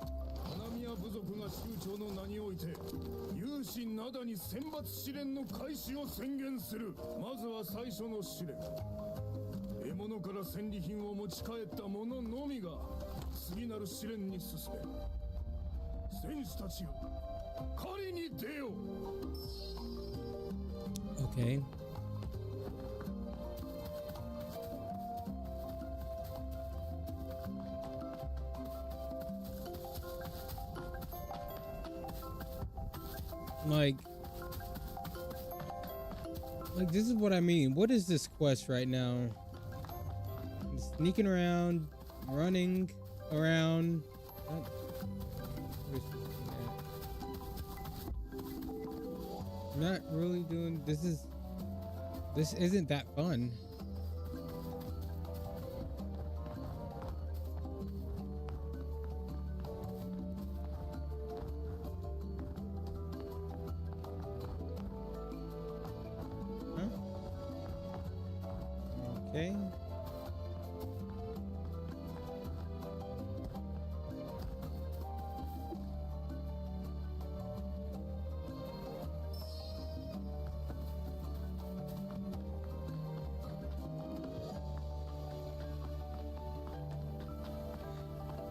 Speaker 2: 花宮部族のが酋長の名において有志灘に選抜試練の開始を宣言する。まずは最初の試練。獲物から戦利品を持ち帰った者のみが次なる試練に進め。戦士たちよ、狩りに出よう。
Speaker 1: Okay. Like this is what I mean. What is this quest right now? Sneaking around, running around. Not really doing this isn't that fun. Huh? Okay.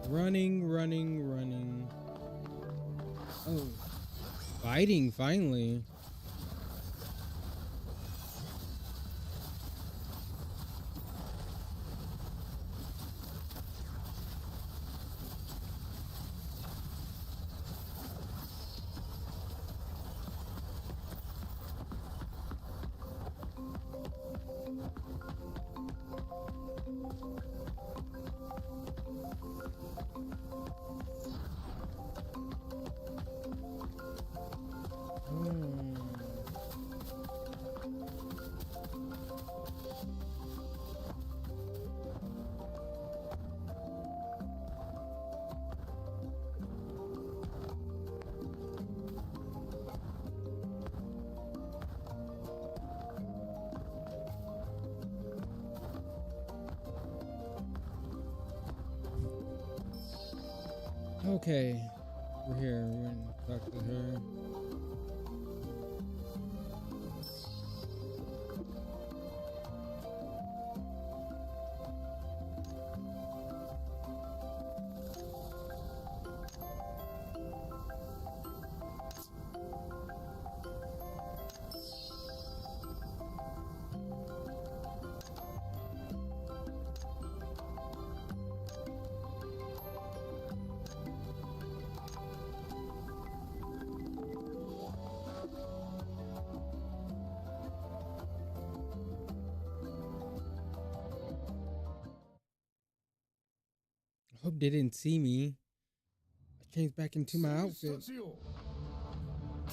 Speaker 1: Running. Oh, fighting finally. Okay, we're here. We're gonna talk to her. I hope they didn't see me. I changed back into my outfit.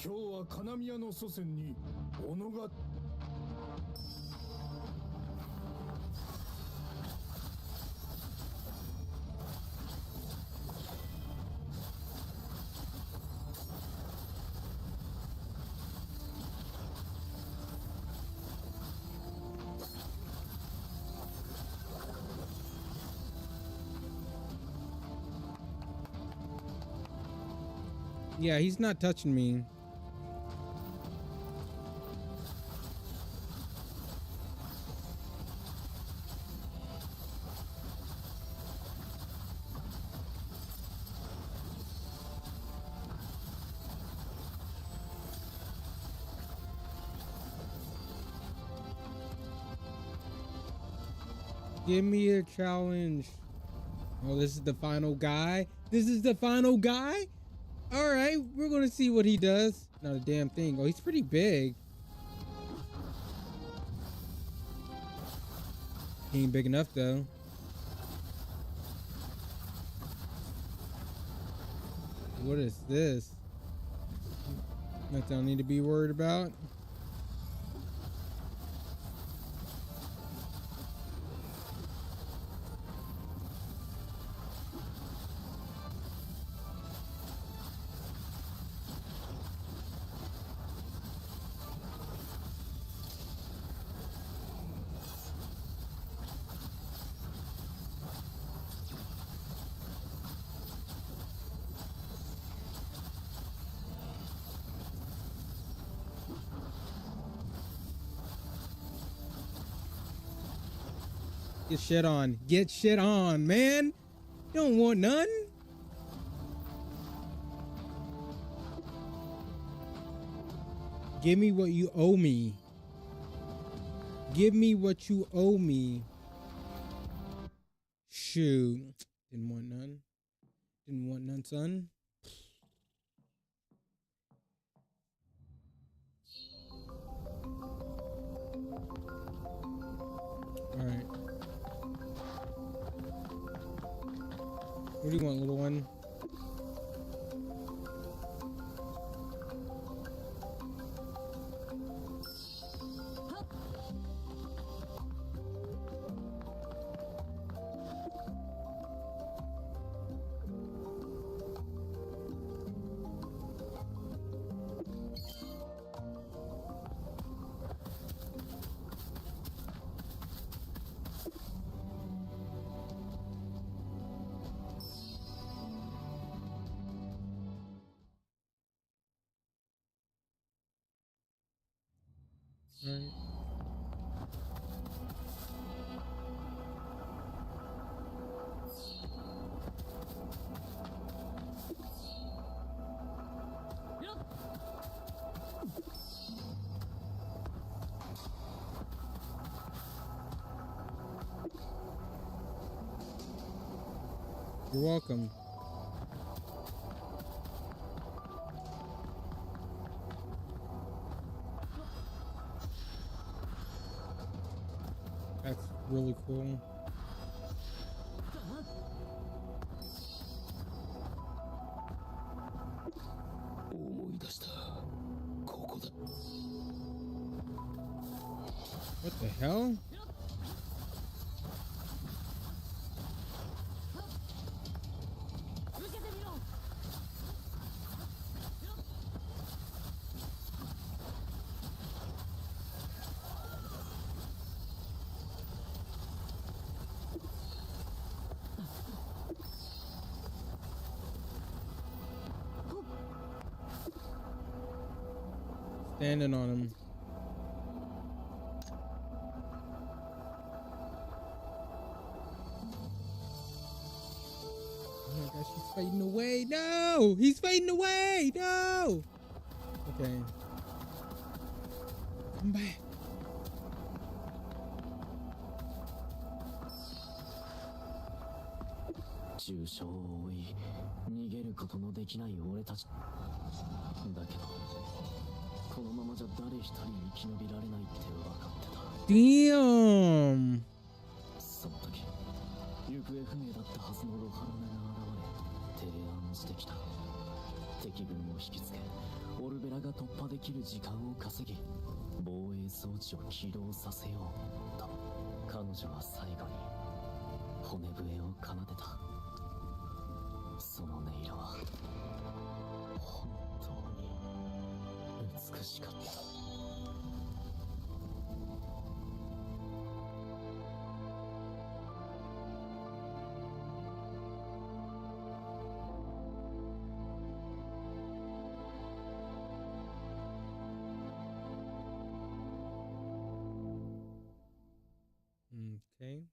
Speaker 2: 今日は金宮の祖先に斧が
Speaker 1: Yeah, he's not touching me. Give me a challenge. Oh, this is the final guy? This is the final guy? All right, we're going to see what he does. Not a damn thing. Oh, he's pretty big. He ain't big enough, though. What is this? Nothing I need to be worried about. Get shit on. Get shit on, man. You don't want none. Give me what you owe me. Give me what you owe me. Shoot. Didn't want none. Didn't want none, son. Alright. What do you want, little one? Right. You're welcome. That's really cool. What the hell? Standing on him. Oh my gosh, he's fading away. No! He's fading away! No! Okay. Come back. Damn.
Speaker 3: その時行方不明だったはずのロハルメが現れ提案してきた。敵軍を引きつけオルベラが突破できる時間を稼ぎ防衛装置を起動させようと。彼女は最後に骨笛を奏でた。その音色は本当に美しかった。
Speaker 1: Okay.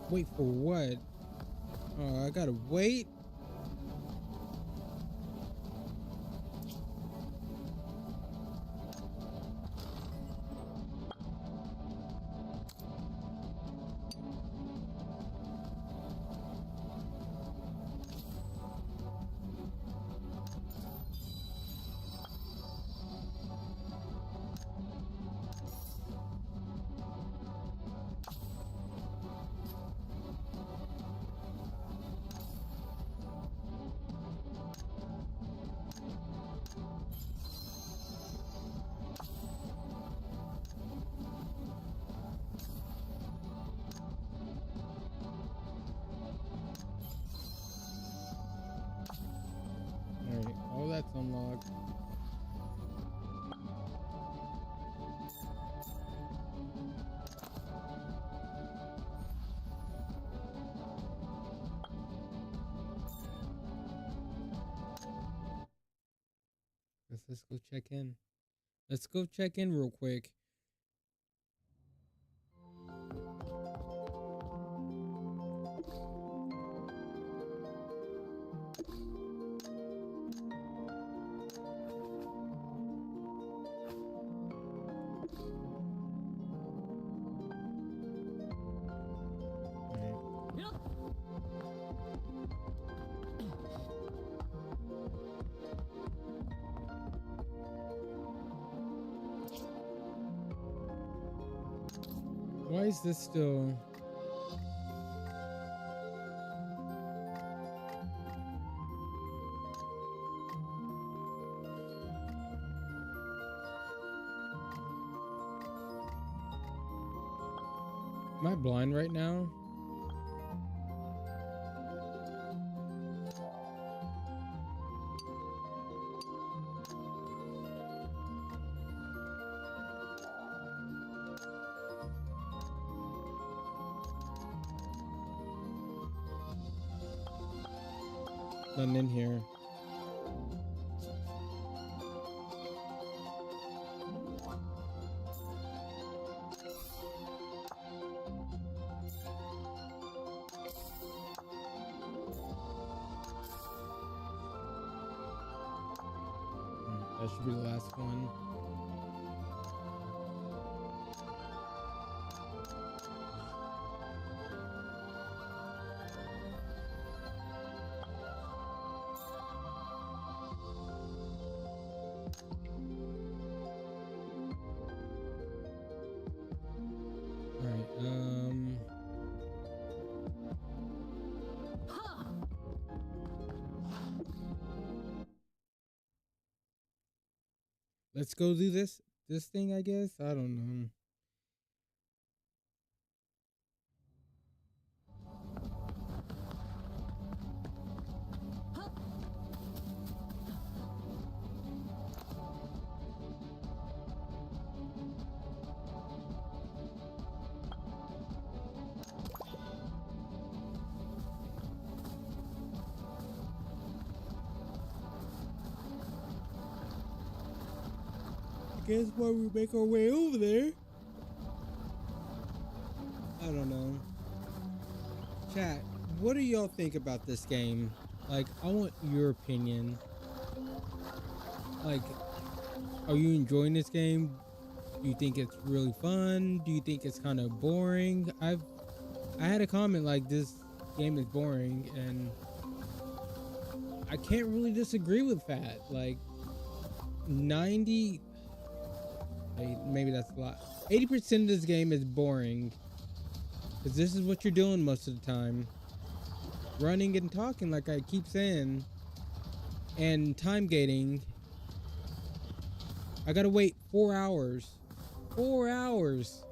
Speaker 1: Wait for what? Oh, I gotta wait. Let's go check in. Let's go check in real quick. Why is this still? Am I blind right now? Nothing in here. That should be the last one. Let's go do this thing, I guess. I don't know. Guess why we make our way over there. I don't know. Chat, what do y'all think about this game? Like, I want your opinion. Like, are you enjoying this game? Do you think it's really fun? Do you think it's kind of boring? I had a comment like, this game is boring, and I can't really disagree with that. Like, 90... maybe that's a lot. 80% of this game is boring, because this is what you're doing most of the time, running and talking, like I keep saying, and time gating. I gotta wait 4 hours. 4 hours.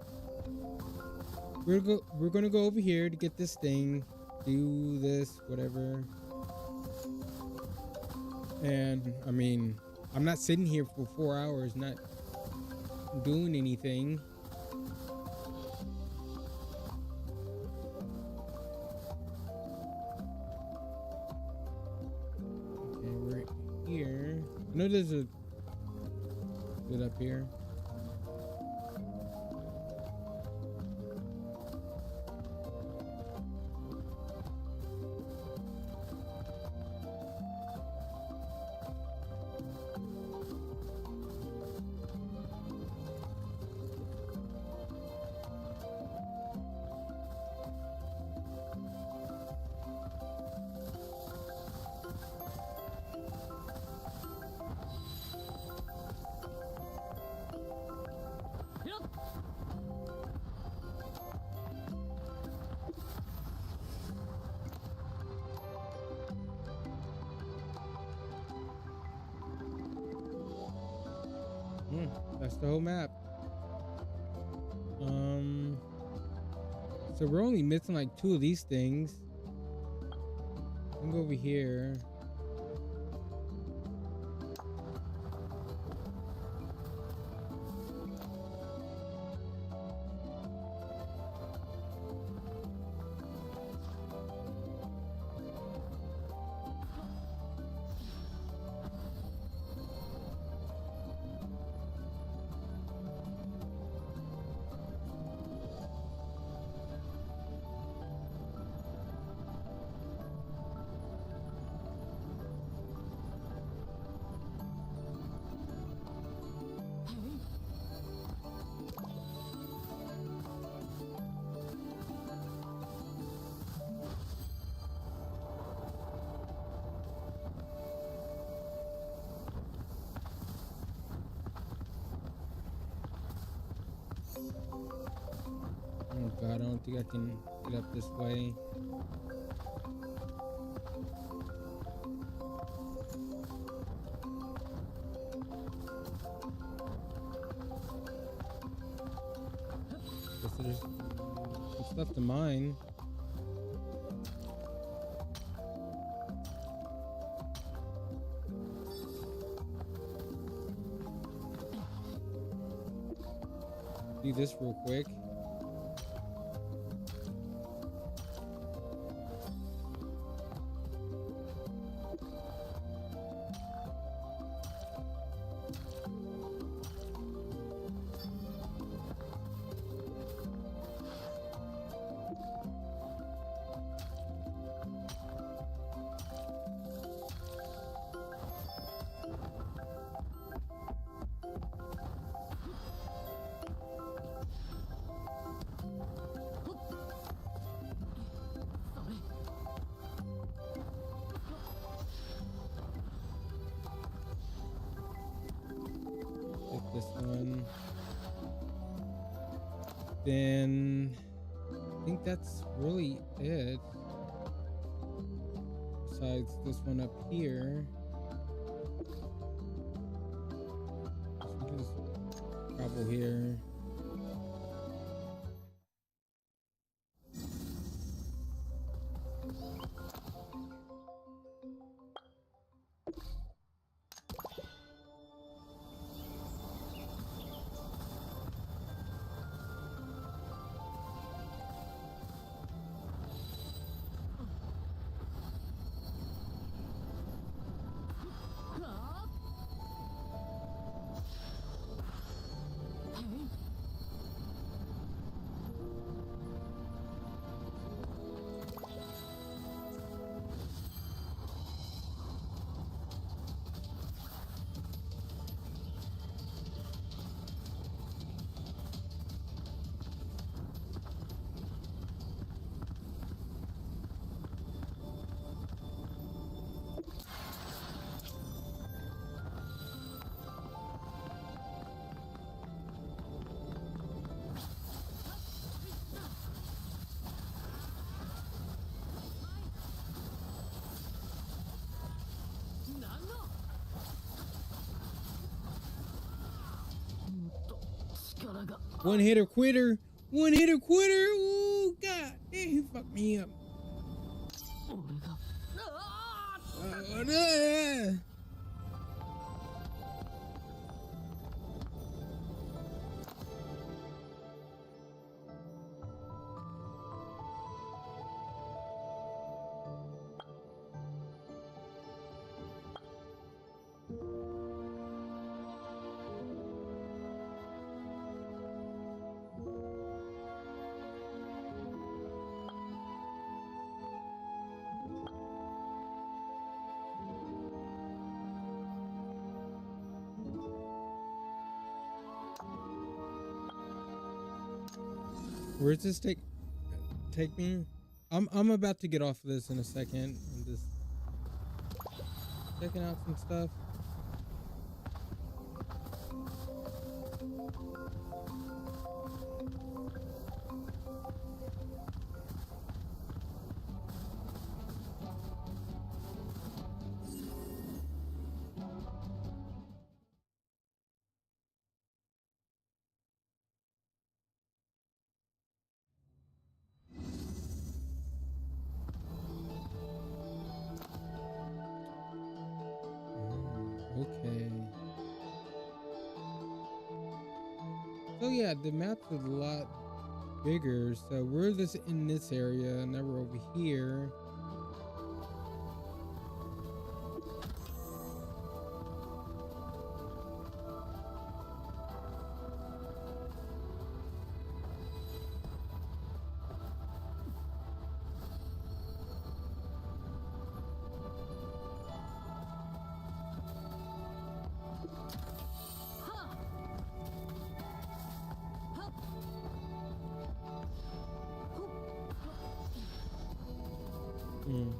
Speaker 1: We're gonna go over here to get this thing, do this, whatever. And I mean, I'm not sitting here for 4 hours, not doing anything. Okay, we're here. I know there's a bit up here. That's the whole map. So we're only missing like 2 of these things. I'm gonna go over here. Oh god, I don't think I can get up this way. Guess there's some stuff to mine. Do this real quick. Take this one. Then I think that's really it. Besides this one up here. So we can just travel here. One hitter quitter. One hitter quitter. Ooh, god damn, he fucked me up. Where's this take me? I'm about to get off of this in a second. I'm just checking out some stuff. Okay. So yeah, the map's a lot bigger. So we're this in this area, and now we're over here. Hmm.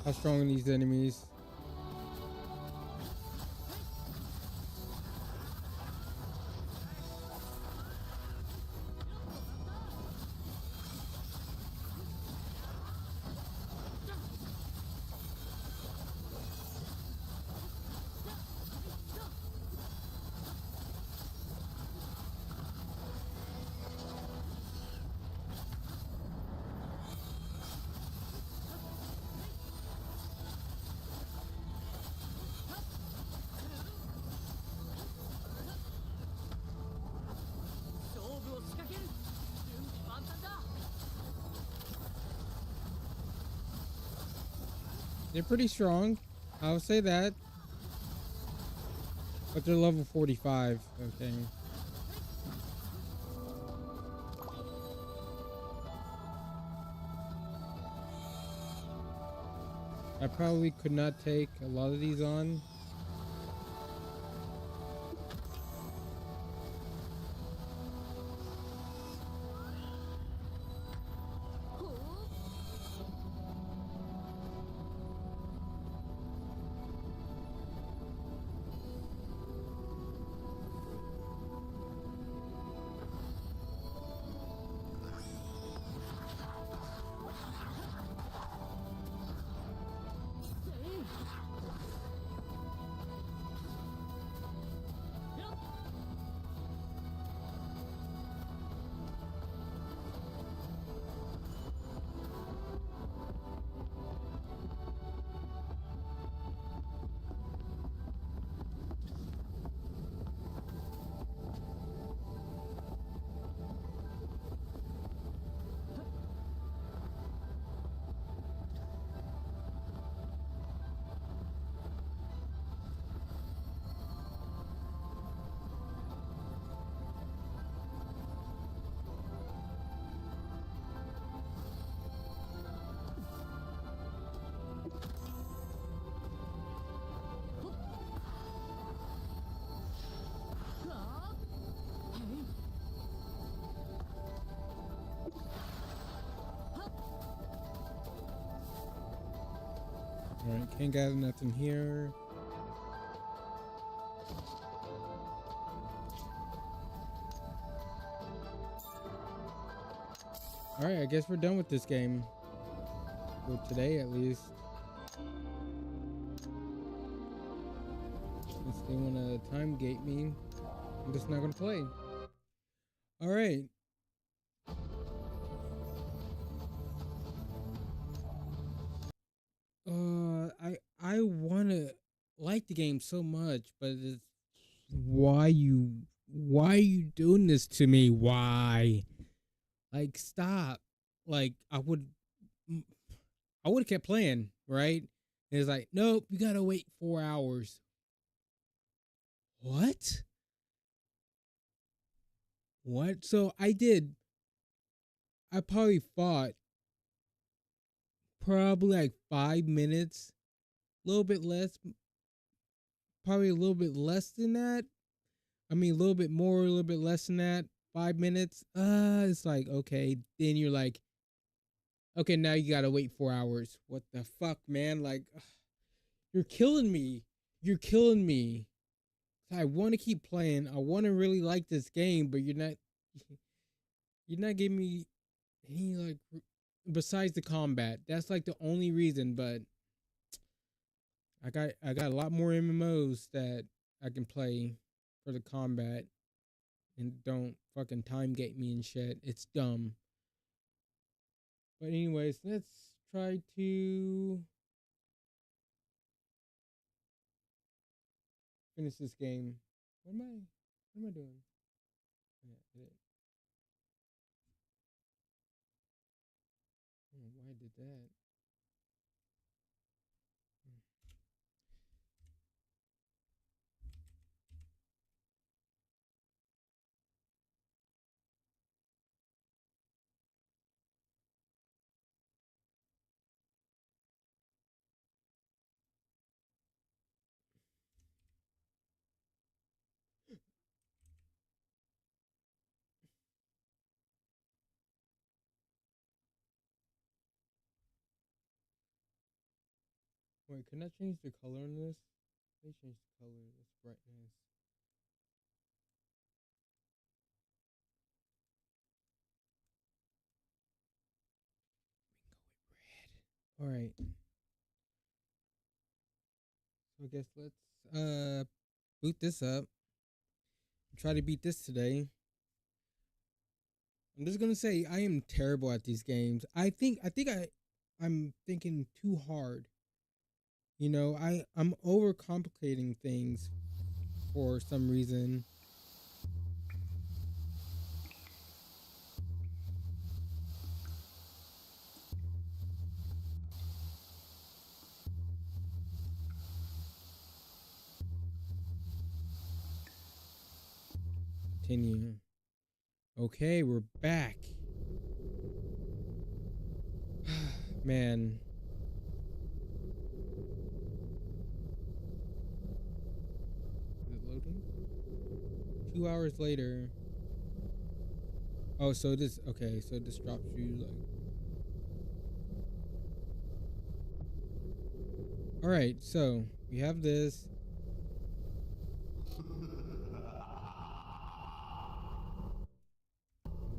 Speaker 1: How strong are these enemies? They're pretty strong. I would say that. But they're level 45. Okay. I probably could not take a lot of these on. Alright, can't gather nothing here. Alright, I guess we're done with this game. For today, at least. Since they want to time gate me, I'm just not going to play. Alright. I want to like the game so much, but it's why are you doing this to me? Why? Like, stop. Like, I would have kept playing, right? And it's like, nope, you gotta wait 4 hours. What? What? So I did. I probably fought probably like 5 minutes, a little bit less, probably a little bit less than that. I mean, a little bit more, a little bit less than that. 5 minutes. It's like, okay. Then you're like, okay, now you gotta wait 4 hours. What the fuck, man? Like, you're killing me. You're killing me. I want to keep playing. I want to really like this game, but you're not. You're not giving me any like. Besides the combat, that's like the only reason. But I got a lot more MMOs that I can play for the combat, and don't fucking time gate me and shit. It's dumb. But anyways, let's try to finish this game. What am I doing? Yeah, edit. I don't know why I did that. Wait, can I change the color on this? Let me change the color. It's brightness. All right. So I guess let's boot this up. Try to beat this today. I'm just gonna say I am terrible at these games. I'm thinking too hard. You know, I'm overcomplicating things for some reason. Continue. Okay, we're back. Man. Is it loading? 2 hours later. Oh, so this, okay, so this drops you like. All right, so we have this.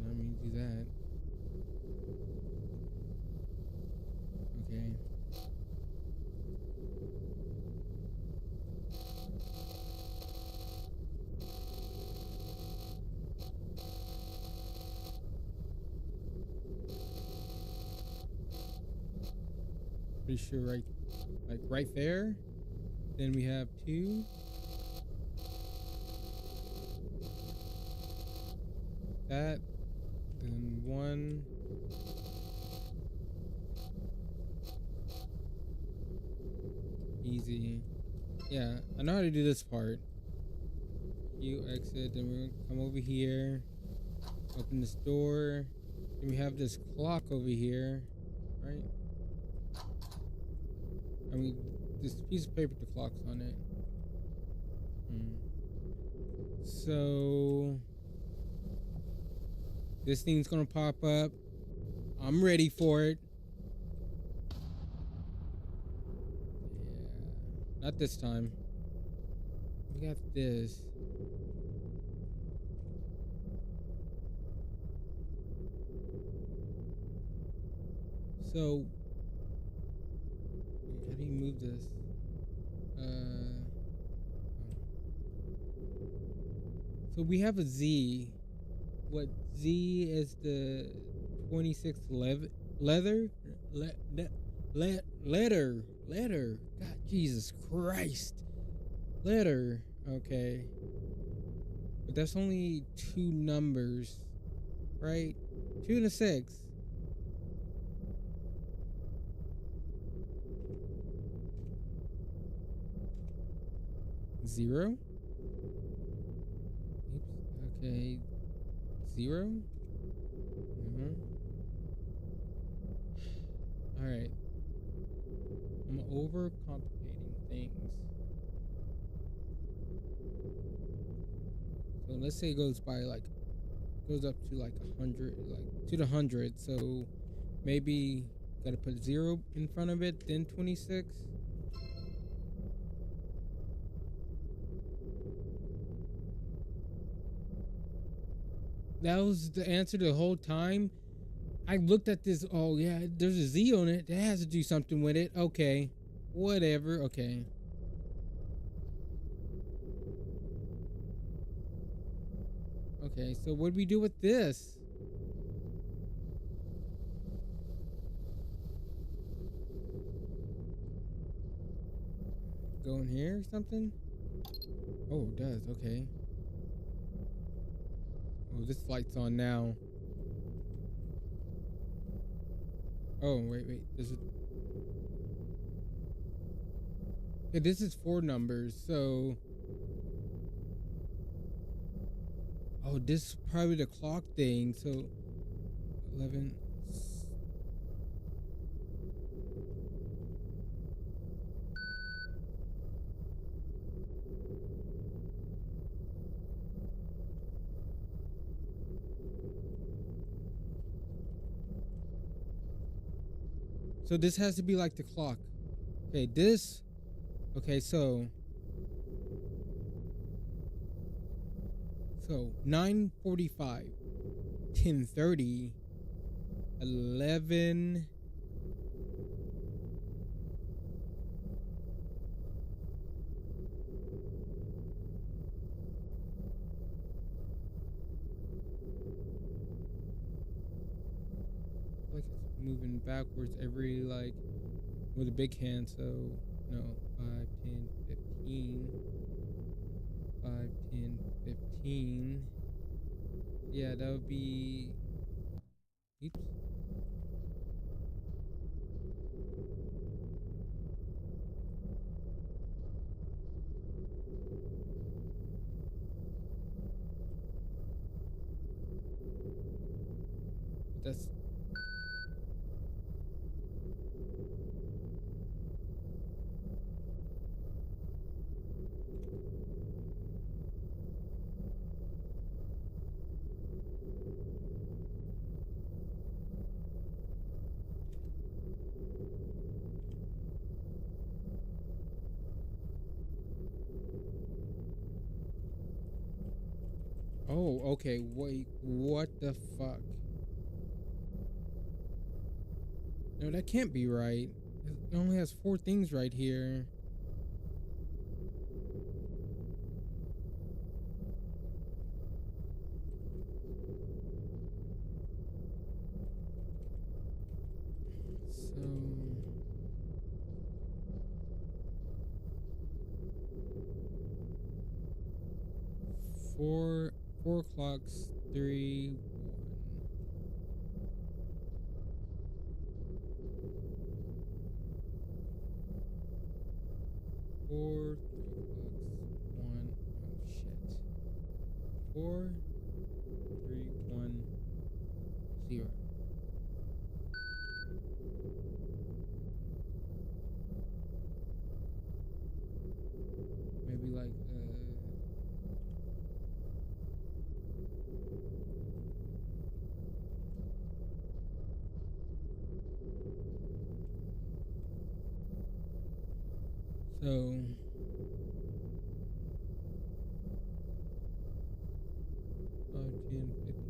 Speaker 1: Let me do that. Okay. Pretty sure right there. Then we have 2. That. Then 1. Easy. Yeah, I know how to do this part. You exit, then we're gonna come over here. Open this door. Then we have this clock over here, right? I mean, this piece of paper with the clock's on it. So this thing's gonna pop up. I'm ready for it. Yeah, not this time. We got this. So how do you move this? So we have a Z. What Z is the 26th letter? Letter. God, Jesus Christ. Letter. Okay. But that's only 2 numbers, right? 2 and a 6. Zero? Oops. Okay. 0? Alright. I'm overcomplicating things. So let's say it goes up to like 100, like to the 100. So maybe gotta put 0 in front of it, then 26. That was the answer the whole time. I looked at this. Oh yeah, there's a Z on it. That has to do something with it. Okay, whatever. Okay. Okay, so what do we do with this? Go in here or something? Oh, it does. Okay. Oh, this light's on now. Oh, wait. Okay, this is 4 numbers, so... Oh, this is probably the clock thing, so... 11... So this has to be like the clock. Okay, this. Okay, so 9:45, 10:30, 11. Like it's moving backwards every like with a big hand, so no, 5, 10, 15. 5, 10, 15. Yeah, that would be. Oops. That's. Oh, okay. Wait, what the fuck? No, that can't be right. It only has 4 things right here. So 4 o'clocks, 3, 1. 4, 3 o'clocks, 1. Oh shit. 4, 3, 1, 0. Maybe like so 5, 10, 15, 20,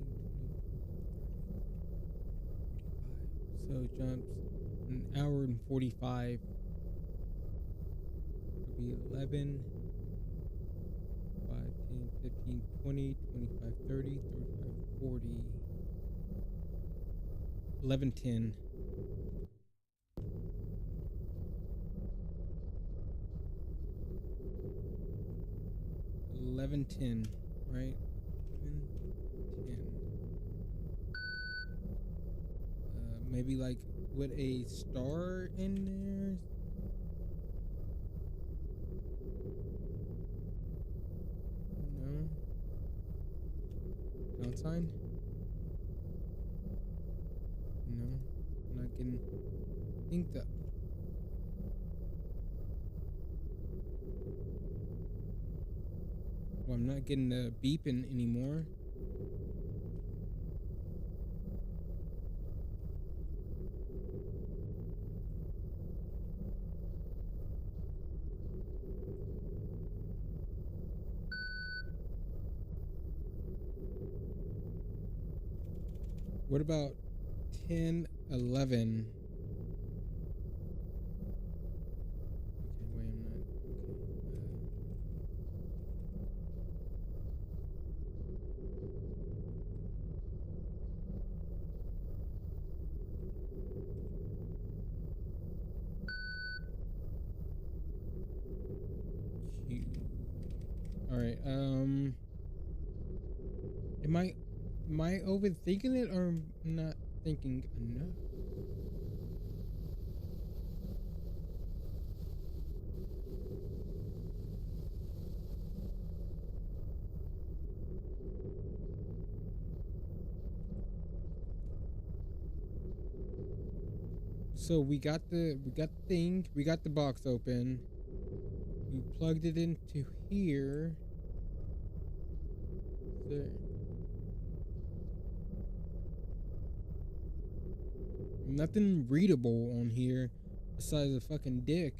Speaker 1: 25. So it jumps an hour and 45. It'll be 11, 5, 10, 15, 20, 25, 30, 35, 40. 11, 10. 11:10, right? 11:10. Maybe like with a star in there. No. Pound sign? No. I'm not getting. I think that. Well, I'm not getting the beeping anymore. What about 10, 11? Okay, wait, I'm not. Okay. All right. Am I overthinking it or not thinking enough? So we got the thing, we got the box open. We plugged it into here. There. Nothing readable on here besides a fucking dick.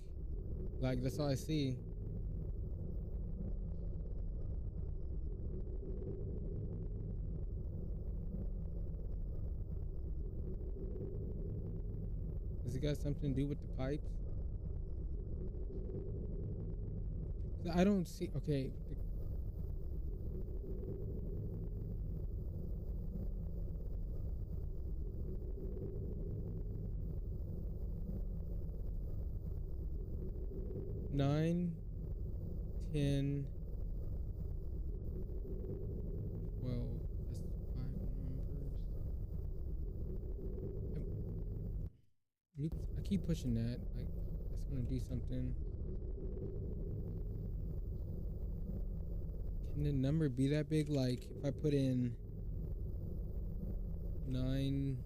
Speaker 1: Like, that's all I see. Does it got something to do with the pipes? I don't see. Okay. Nine, 10, 12. That's 5 numbers. Oops, I keep pushing that. Like, that's gonna do something. Can the number be that big? Like, if I put in 9,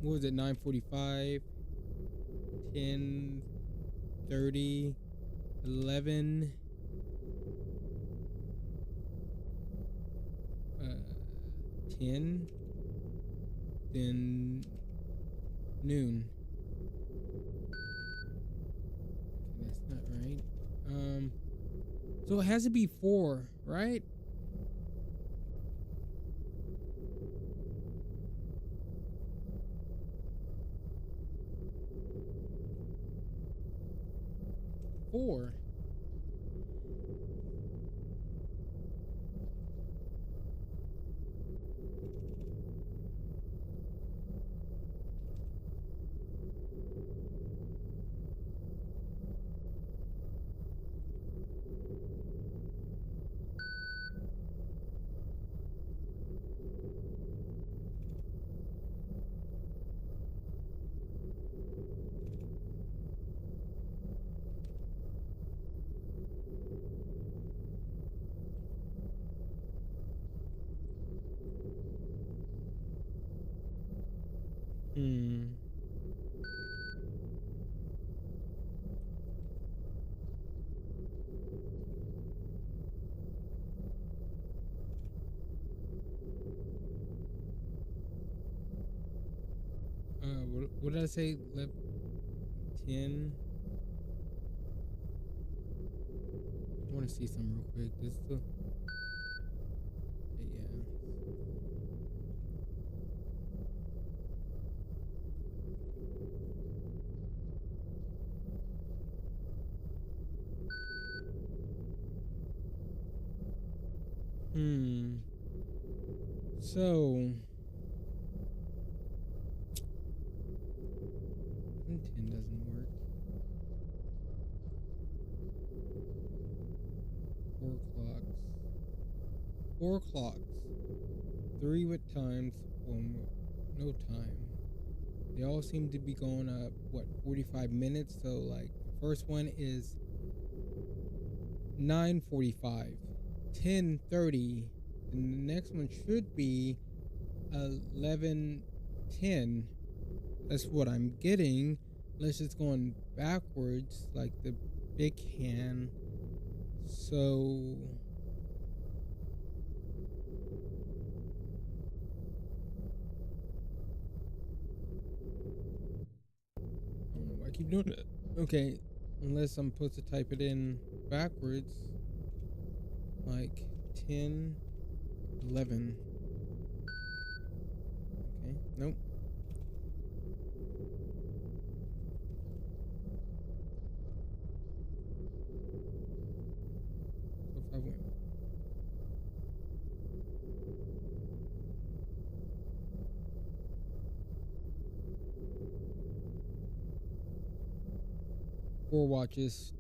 Speaker 1: what was it? 9:45, 10, 30, 11, 10, then noon. Okay, that's not right. So it has to be 4, right? Four. Hmm. What did I say? 10. I want to see something real quick. This the. Okay, yeah. So 10 doesn't work. 4 clocks. 4 clocks. 3 with times, 1 with no time. They all seem to be going up, what, 45 minutes? So, like, the first one is 9:45, 10:30, and the next one should be 11:10. That's what I'm getting, unless it's going backwards, like the big hand. So I don't know why I keep doing it. Okay, unless I'm supposed to type it in backwards, like 10, 11. Okay, nope. So if I went 4 watches,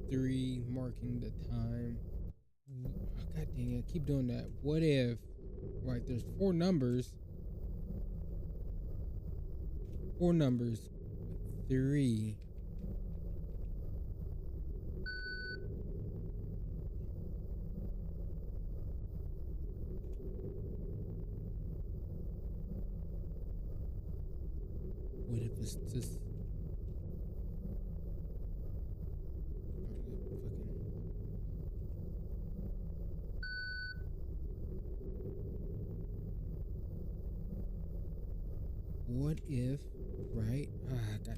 Speaker 1: 3 marking the time. Oh, God dang it, I keep doing that. What if, right, there's 4 numbers. 4 numbers. 3. What if it's just what if right? Ah, God.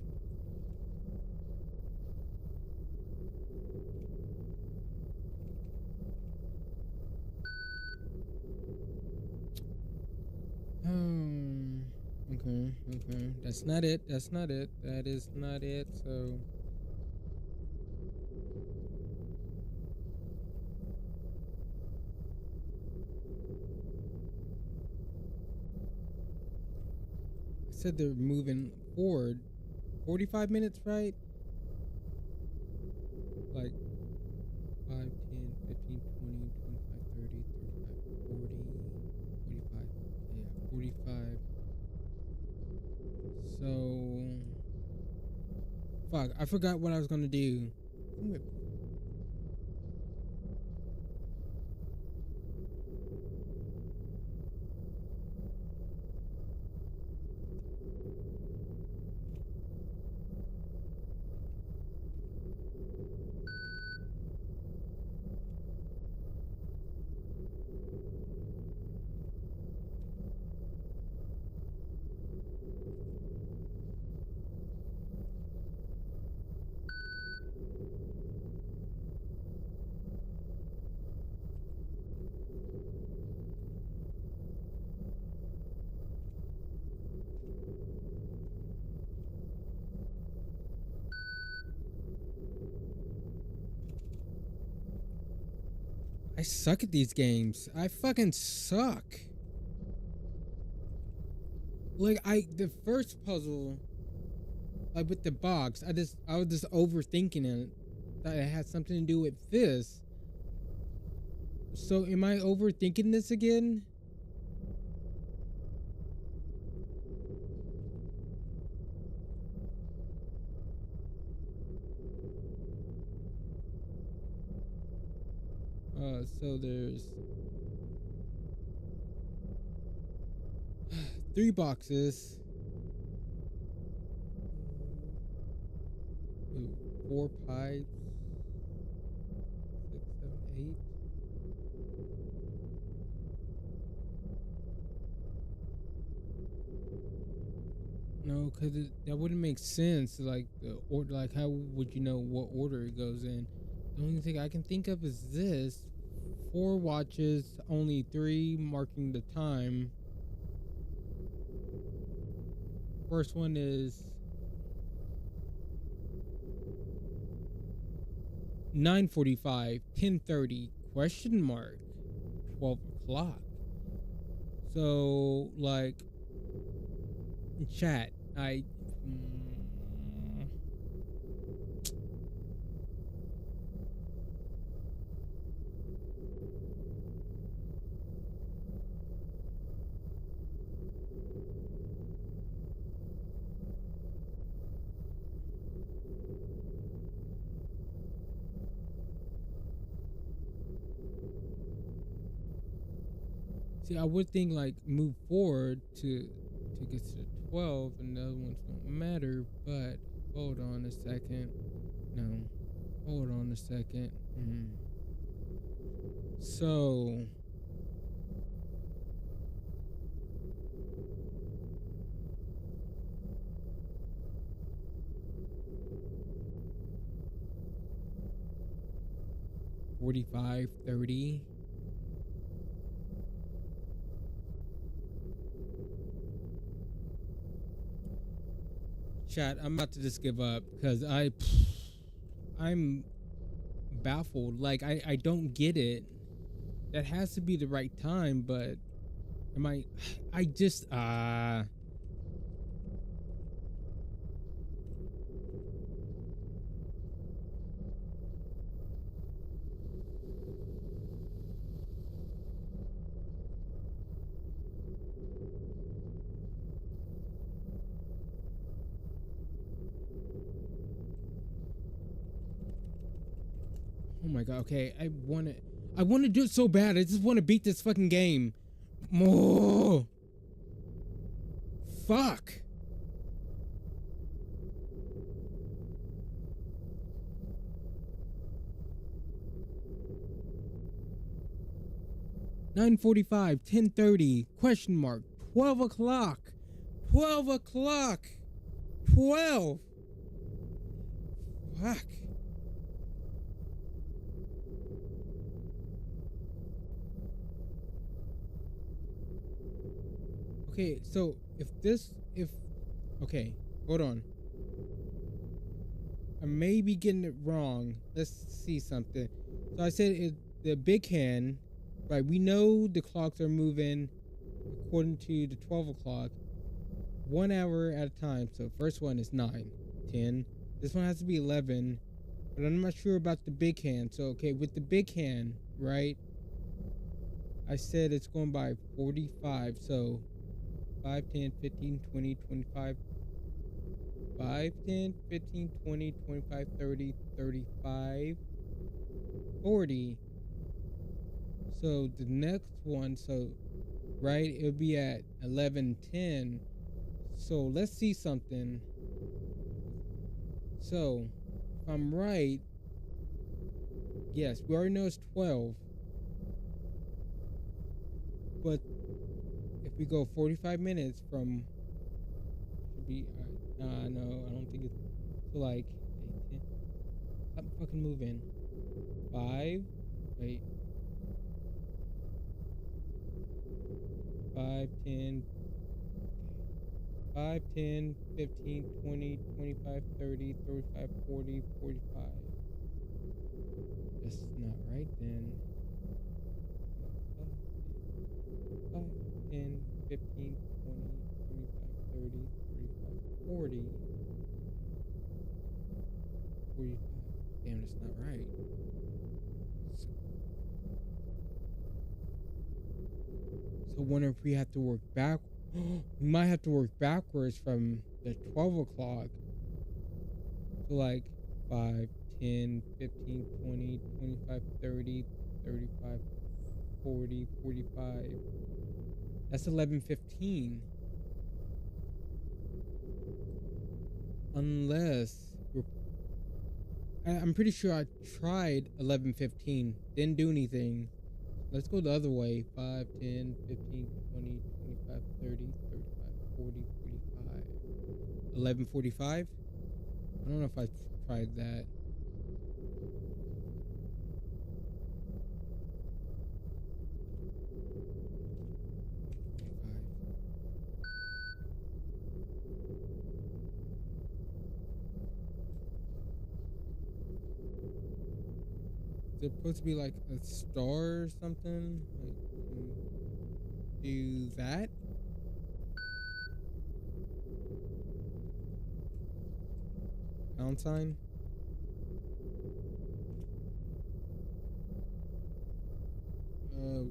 Speaker 1: Okay, okay. That's not it. That's not it. That is not it. So. I said they're moving forward 45 minutes, right? Like 5, 10, 15, 20, 25, 30, 35, 40, 45. Yeah, 45. So, fuck, I forgot what I was gonna do. I suck at these games. I fucking suck. Like the first puzzle, like with the box, I was just overthinking it. That it had something to do with this. So am I overthinking this again? So there's 3 boxes. Ooh, 4 pipes. 6, 7, 8. No, because that wouldn't make sense. Like like how would you know what order it goes in? The only thing I can think of is this: 4 watches, only 3 marking the time. First one is 9:45, 10:30, question mark, 12 o'clock. So like, chat, see, I would think like move forward to get to the 12 and the other ones don't matter, but hold on a second. No. Hold on a second. So $45, $30. Chat, I'm about to just give up because I'm baffled. Like I don't get it. That has to be the right time, but I just oh my god, okay. I want to do it so bad. I just want to beat this fucking game. More. Fuck. $9:45, 10:30, question mark, 12 o'clock. 12 o'clock. 12. Fuck. Okay, so okay, hold on. I may be getting it wrong. Let's see something. So I said the big hand, right? We know the clocks are moving according to the 12 o'clock, 1 hour at a time. So first one is 9, 10. This one has to be 11, but I'm not sure about the big hand. So, okay, with the big hand, right? I said it's going by 45. So 5, 10, 15, 20, 25, 5, 10, 15, 20, 25, 30, 35, 40. So the next one, so, right, it'll be at 11:10. So let's see something. So, if I'm right, yes, we already know it's 12. But if we go 45 minutes from, should be, no, I don't think it's, so like, 8, 10, stop fucking moving. 5, wait. 5, 10, 5, 10, 15, 20, 25, 30, 35, 40, 45. That's not right then. 5, 10, 15, 20, 25, 30, 35, 40, 45. Damn, that's not right. So I wonder if we have to work back. We might have to work backwards from the 12 o'clock. So like 5, 10, 15, 20, 25, 30, 35, 40, 45. That's 11:15. Unless I'm pretty sure I tried 11:15, didn't do anything. Let's go the other way. 5, 10, 15, 20, 25, 30, 35, 40, 45. 11:45? I don't know if I tried that. Is it supposed to be like a star or something? Like, do that? Pound sign?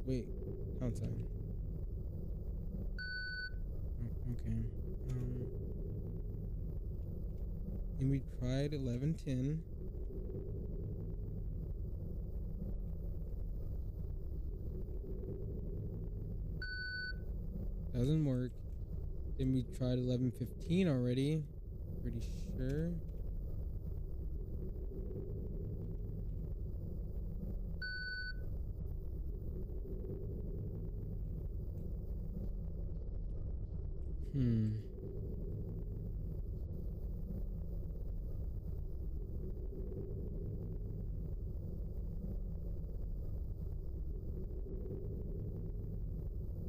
Speaker 1: Wait. Pound sign. Oh, okay. And we tried 11:10. Doesn't work. Then we tried 11:15 already. Pretty sure.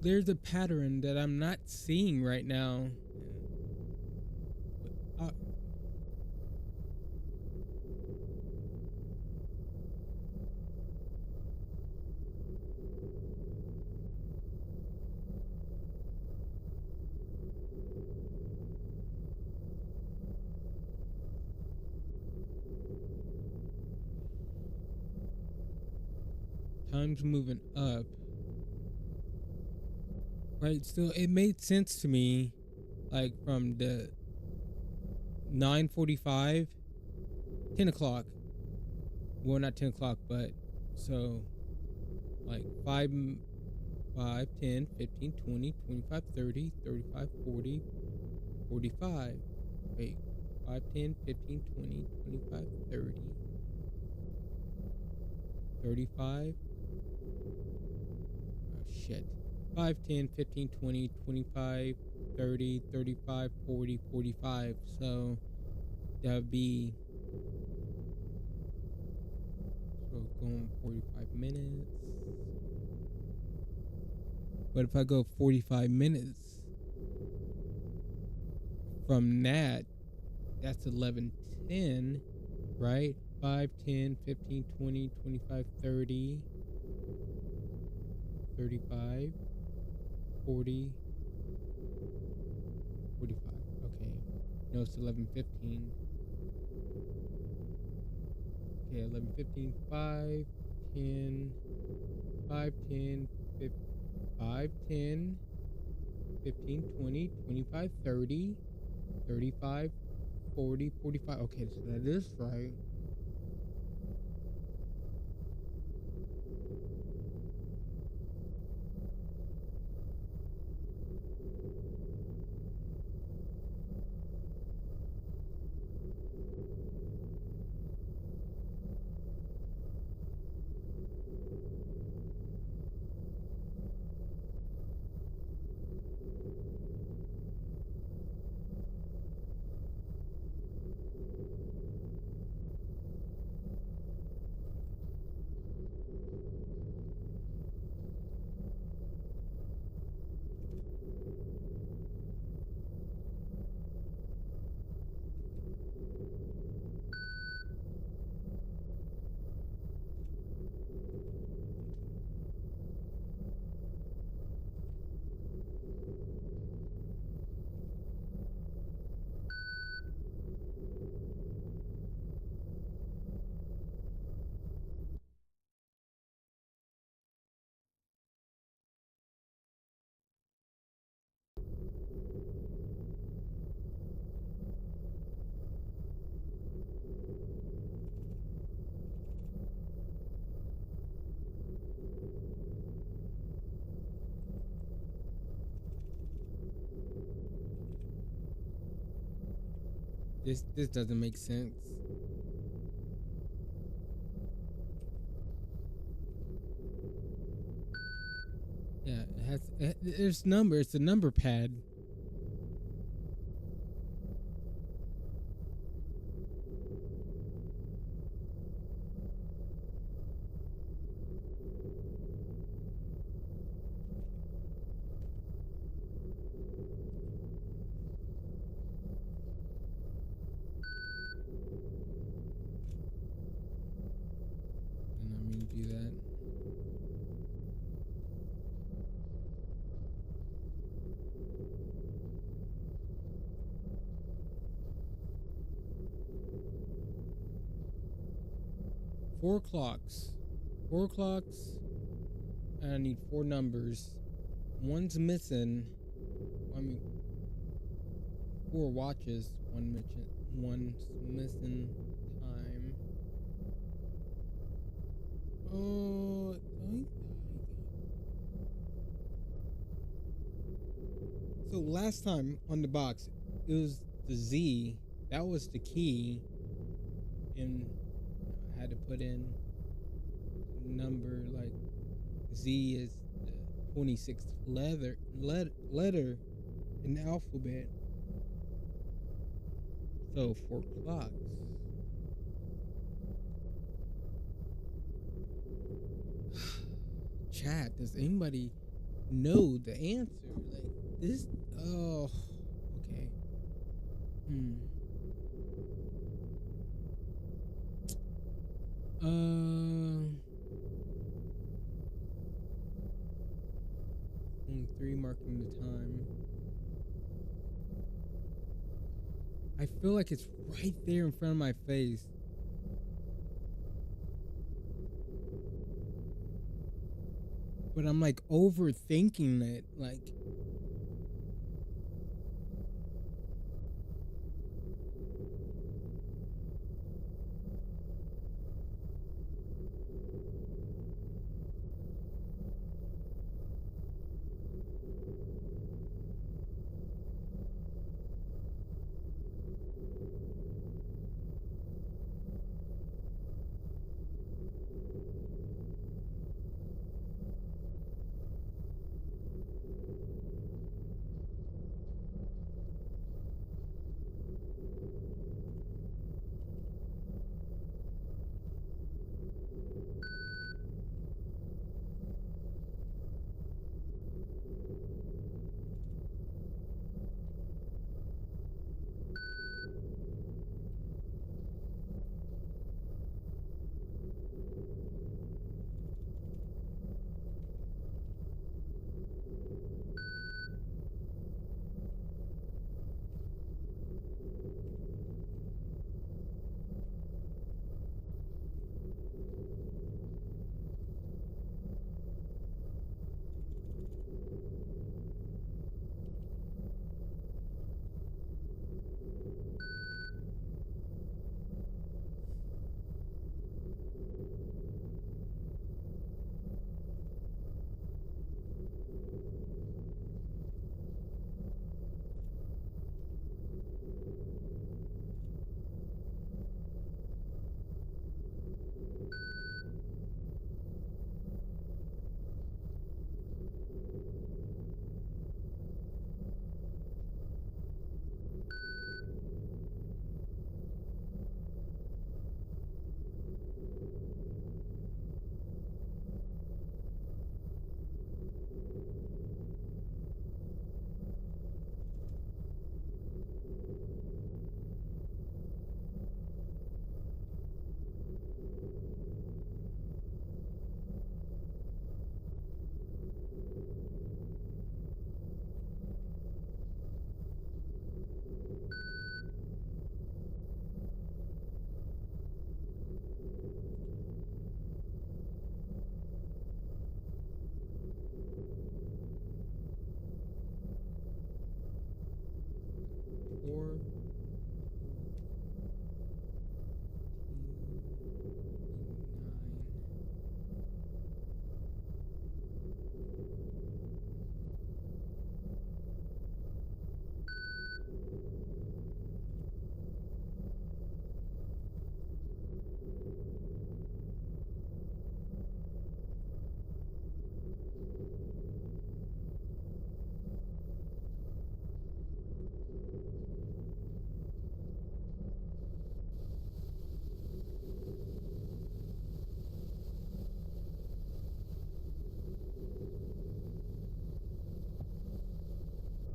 Speaker 1: There's a pattern that I'm not seeing right now. Time's moving up. Right, still, it made sense to me, like, from the 9:45, 10 o'clock. Well, not 10 o'clock, but, so, like, 5, 10, 15, 20, 25, 30, 35, 40, 45. Wait, 5, 10, 15, 20, 25, 30, 35. Oh, shit. 5, 10, 15, 20, 25, 30, 35, 40, 45. So that would be, so going 45 minutes. But if I go 45 minutes from that, that's 11:10, right? 5, 10, 15, 20, 25, 30, 35, 40, 45. Okay. No, it's 11:15. Okay, 11:15, 5, 10, 5, 10, 5, 10, 15, 20, 25, 30, 35, 40, 45. Okay, so that is right. This doesn't make sense. Yeah, there's number. It's a number pad. And I'm gonna do that. Four clocks. 4 clocks. And I need 4 numbers. One's missing. I mean, 4 watches. One's missing time. Oh, so last time on the box, it was the Z. That was the key. And I had to put in number like Z is the 26th letter in the alphabet. So 4 clocks. Chat, does anybody know the answer? Like this? Oh, okay. Only 3 marking the time. I feel like it's right there in front of my face. But I'm like overthinking it. Like,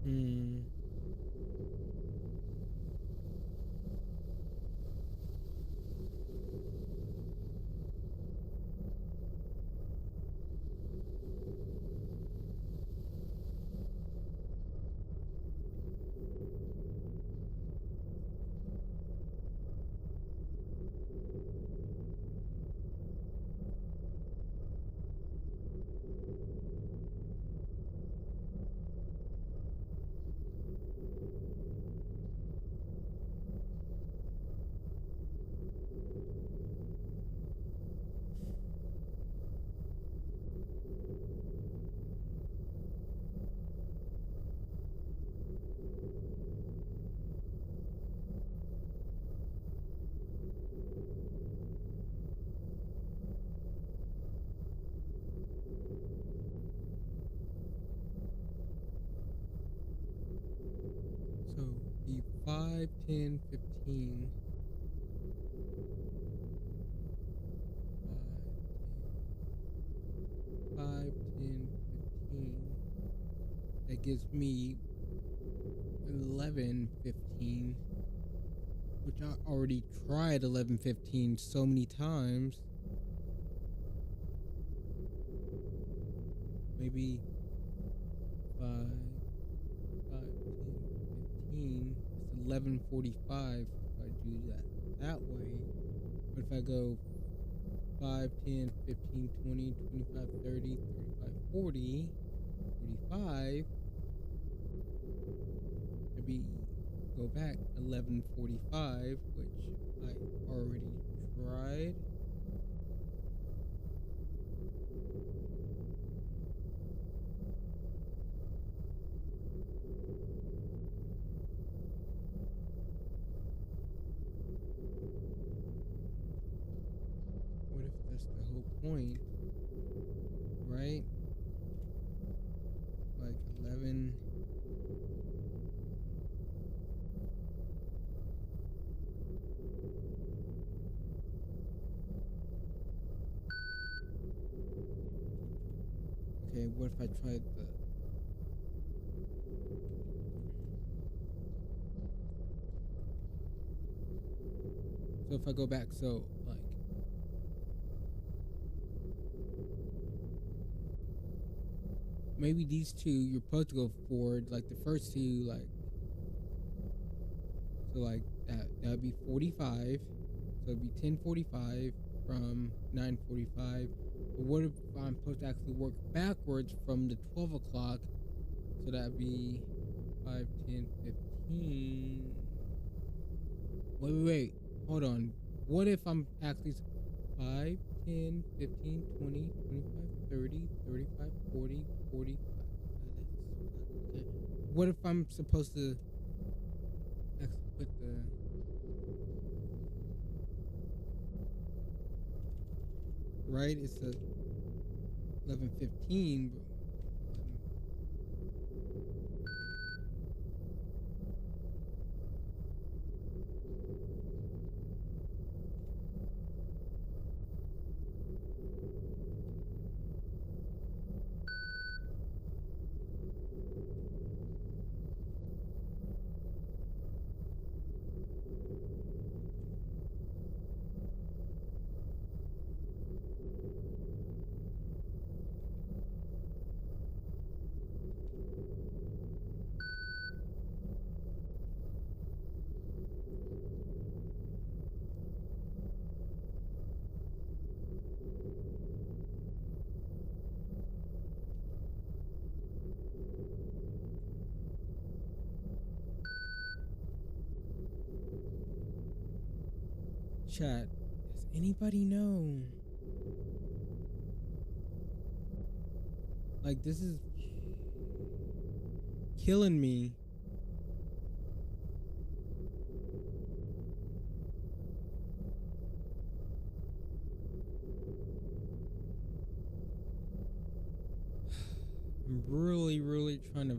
Speaker 1: Hmm. So be 5, 10, 15. 5, 10, 15. That gives me 11, 15. Which I already tried 11, 15 so many times. Maybe 5, 5, 10, 15. It's 11:45 if I do that way. But if I go 5, 10, 15, 20, 25, 30, 35, 40, 45, maybe go back 11:45, which I already tried. What if that's the whole point, right? Like 11. Okay, what if I tried the... So if I go back, so like... Maybe these two you're supposed to go forward, like the first two, like... So like that would be 45. So it'd be 10:45 from 9:45. But what if I'm supposed to actually work backwards from the 12 o'clock? So that'd be 5, 10, 15. Wait. Hold on. What if I'm actually 5, 10, 15, 20, 25, 30, 35, 40, 45? Okay. What if I'm supposed to actually put the... Right? It's a 11:15, but 11. Chat, does anybody know? Like, this is killing me. I'm really trying to...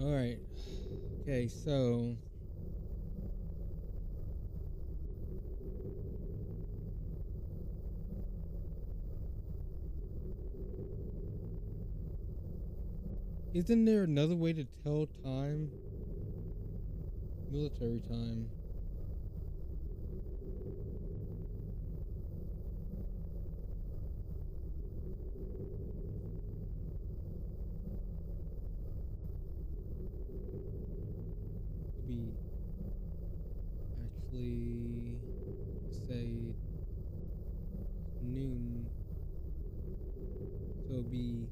Speaker 1: All right. Okay, so isn't there another way to tell time? Military time. Could be actually say noon. So it'd be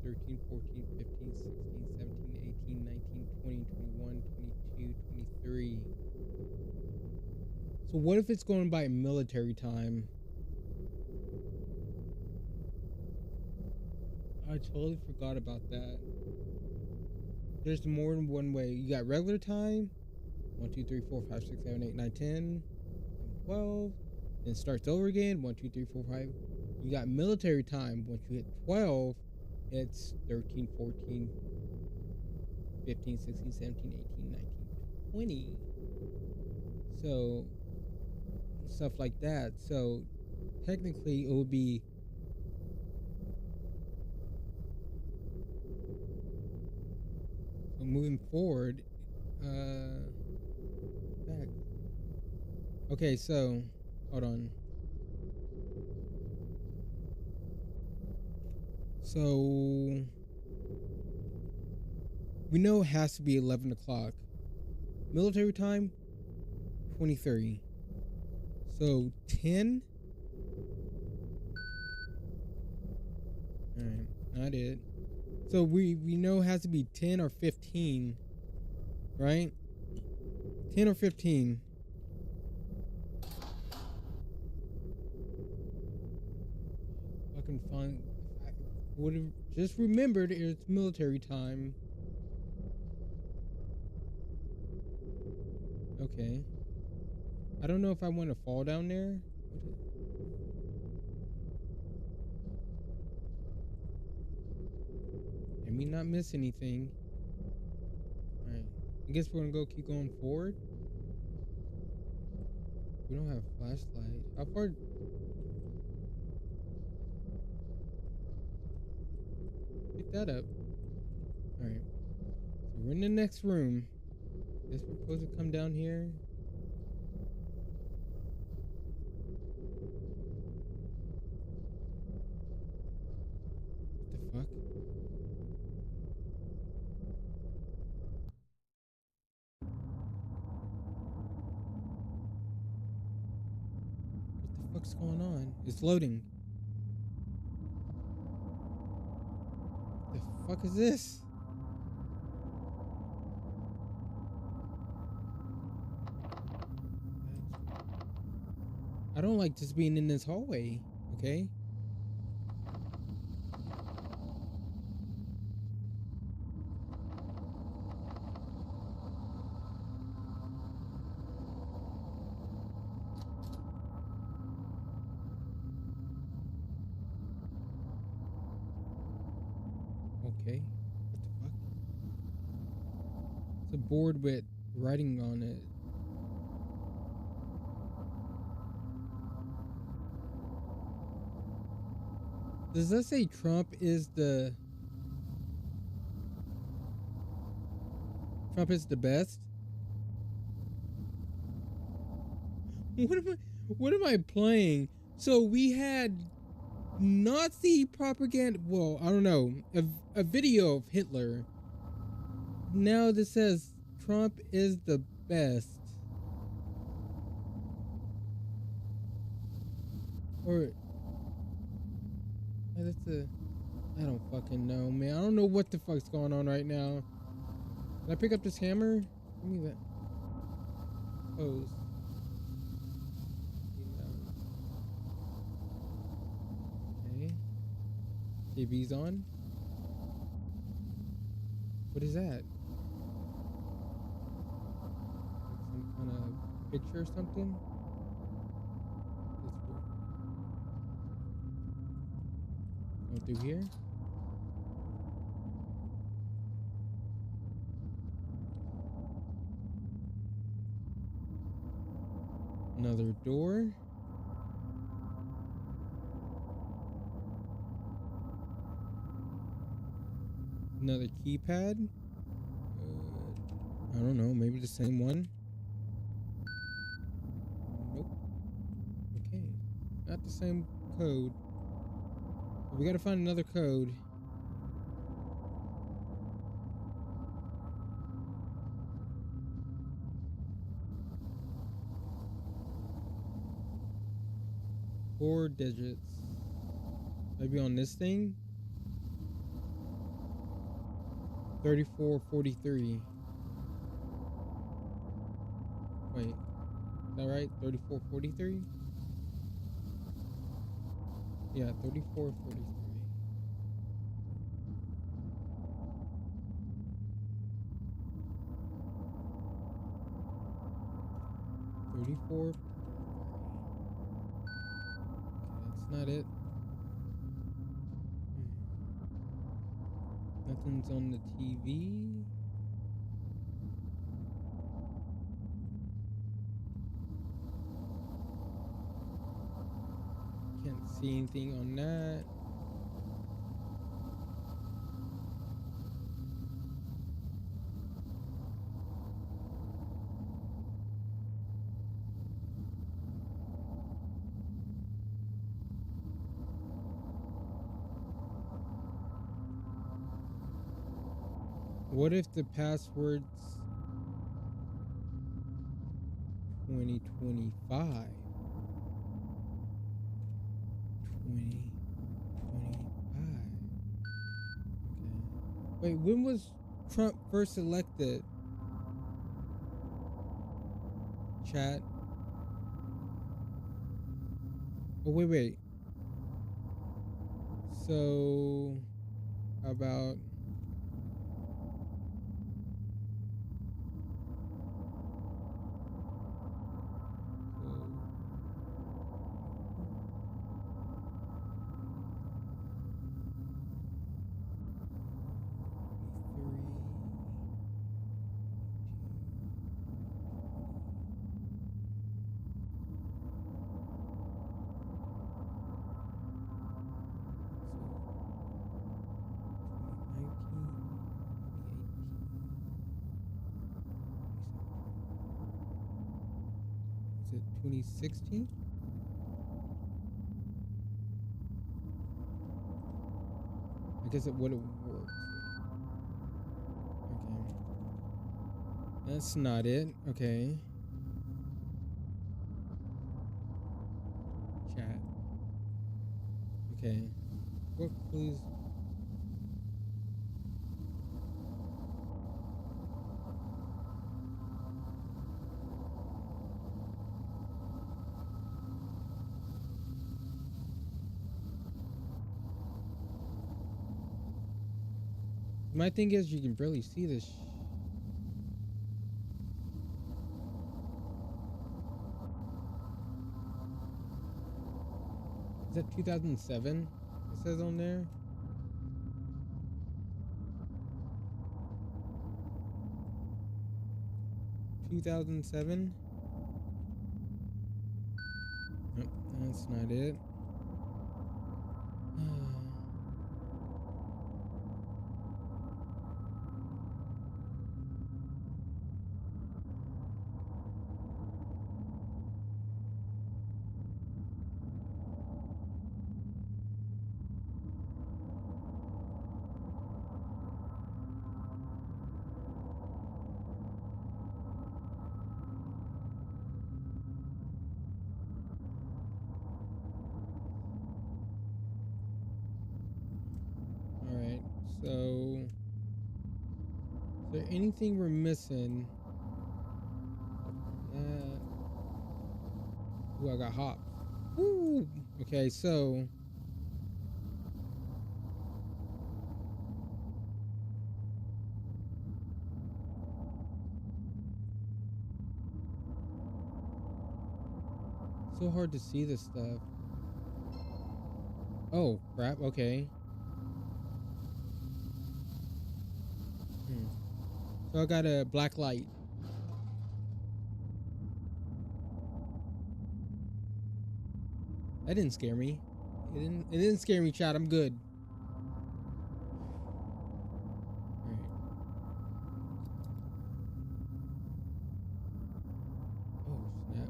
Speaker 1: 13, 14, 15, 16, 17, 18, 19, 20, 21, 22, 23. So what if it's going by military time? I totally forgot about that. There's more than one way. You got regular time. 1, 2, 3, 4, 5, 6, 7, 8, 9, 10, 12. Then it starts over again. 1, 2, 3, 4, 5. You got military time. Once you hit 12, it's 13, 14, 15, 16, 17, 18, 19, 20. So, stuff like that. So, technically, it would be moving forward. Back. Okay, so, hold on. So, we know it has to be 11 o'clock. Military time, 23. So, 10? Alright, not it. So, we know it has to be 10 or 15, right? 10 or 15. I can find... I would have just remembered it's military time. Okay. I don't know if I want to fall down there. Let me not miss anything. Alright. I guess we're gonna keep going forward. We don't have a flashlight. How far? Pick that up. Alright. So we're in the next room. Guess we're supposed to come down here. What the fuck? What the fuck's going on? It's loading. The fuck is this? I don't like just being in this hallway, okay? Okay. What the fuck? It's a board with writing on it. Does that say Trump is the best? What am I playing? So we had Nazi propaganda. Well, I don't know. A video of Hitler. Now this says Trump is the best. Or that's a... I don't fucking know, man. I don't know what the fuck's going on right now. Can I pick up this hammer? Give me that. Pose. Okay. TV's on. What is that? Like some kind of picture or something? Go through here. Another door. Another keypad. I don't know, maybe the same one. Nope. Okay, not the same code. We gotta find another code. Four digits. Maybe on this thing? 3443. Wait, is that right? 3443? Yeah, 3443. 34. Okay, that's not it. Nothing's on the TV. Can't see anything on that. What if the password's 2025? 2025. Okay. Wait, when was Trump first elected? Chat. Oh, wait. So, how about... Is it 2016? I guess it would have worked. Okay. That's not it. Okay. Chat. Okay. What clues? My thing is, you can barely see this. Is that 2007? It says on there. $2007? Nope, that's not it. Alright, so is there anything we're missing? Ooh, I got hops. Woo! Okay, so so hard to see this stuff. Oh, crap, okay. So I got a black light. That didn't scare me. It didn't scare me, chat. I'm good. Alright. Oh, snap.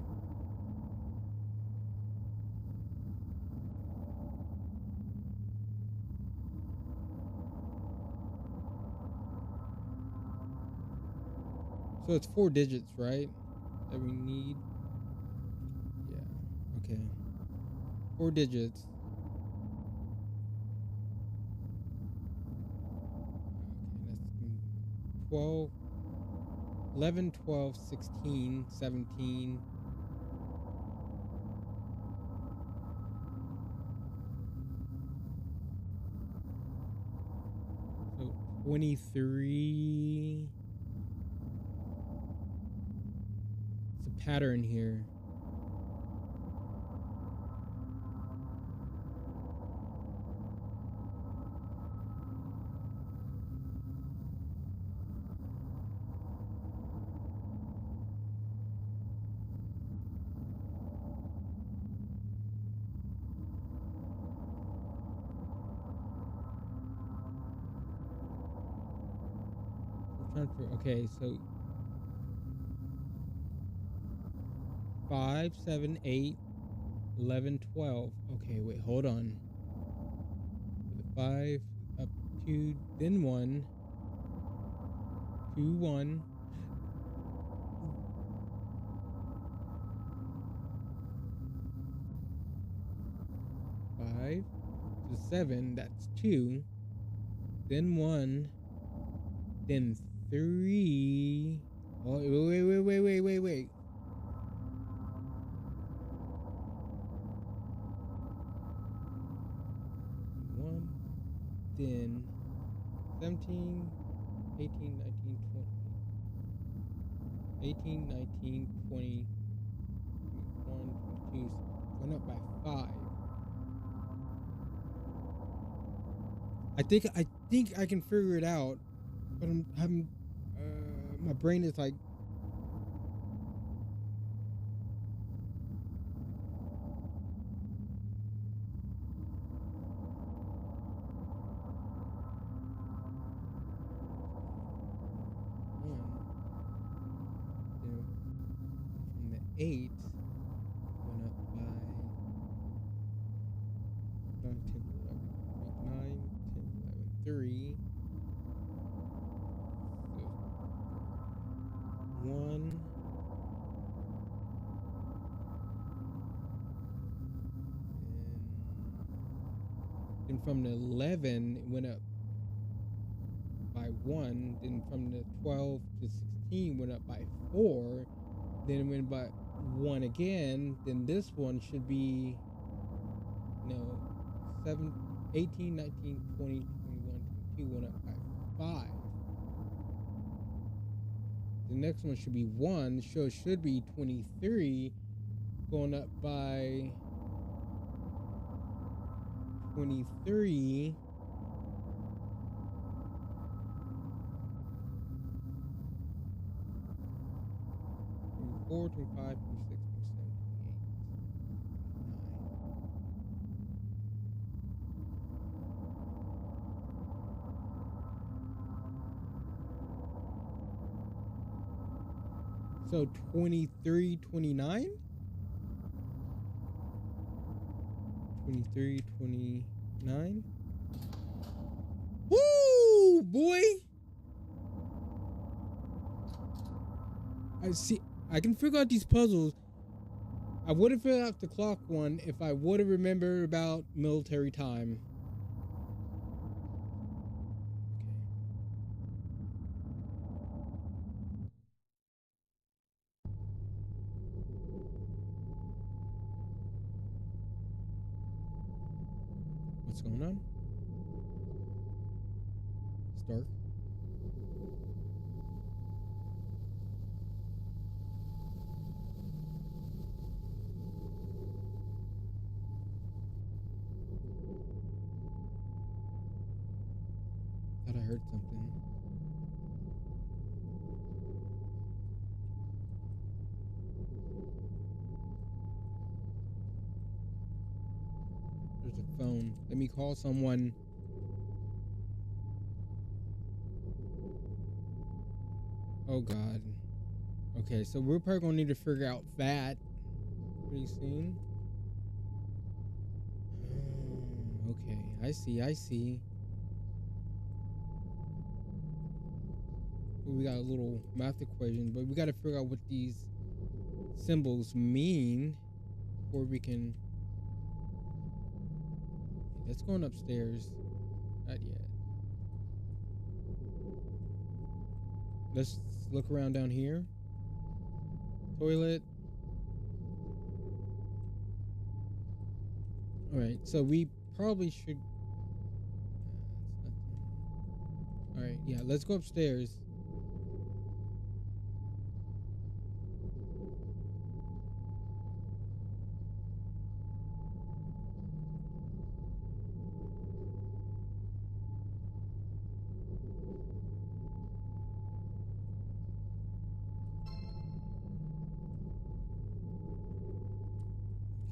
Speaker 1: So it's 4 digits, right? That we need. Yeah. Okay. 4 digits. Okay, that's 12, 11, 12, 16, 17. So 23. It's a pattern here. Okay, so 5, 7, 8, 11, 12. Okay, wait, hold on. 5 up 2, then 1, 2, 1. 5 to 7, that's 2, then 1, then 3. Oh, wait. 1, then 17, 18, 19, 20. 18, 19, 20, 21, 22. Went up by 5. I think I can figure it out, but I'm my brain is like. From the 8 went up by 9, 10, 11, 3. So 1. And from the 11 it went up by 1. Then from the 12 to 16 went up by 4. Then it went by 1 again. Then this one should be 7, 18, 19, 20, 21, 22 went up by 5. The next one should be 1, so it should be 23 going up by 23. 24, 25, 26, 27, 28, 29. So 23, 29? 23, 29? Woo, boy! I see. I can figure out these puzzles. I would have figured out the clock one if I would have remembered about military time. What's going on? It's dark. Thought I heard something. phone. Let me call someone. Oh God. Okay, so we're probably gonna need to figure out that pretty soon. Okay, I see. We got a little math equation, but we got to figure out what these symbols mean before we can. Okay, that's going upstairs. Not yet. Let's look around down here. Toilet. All right, so we probably should. All right, yeah, let's go upstairs.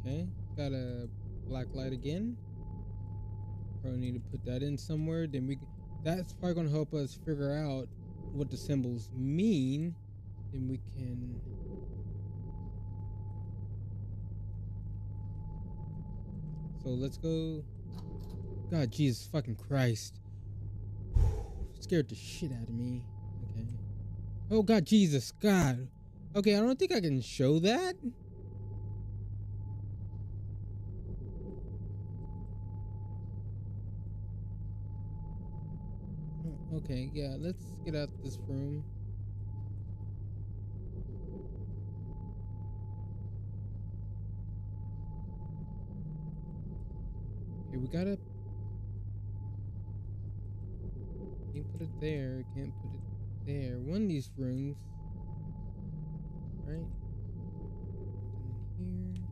Speaker 1: Okay, got a black light again. Probably need to put that in somewhere. Then that's probably gonna help us figure out what the symbols mean. Then we can. So let's go. God, Jesus fucking Christ! Scared the shit out of me. Okay. Oh God, Jesus, God. Okay, I don't think I can show that. Okay, yeah, let's get out this room. Okay, we gotta. Can't put it there. Can't put it there. One of these rooms. Right? In here.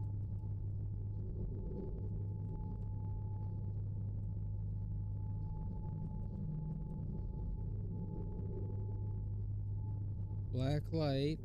Speaker 1: Black light.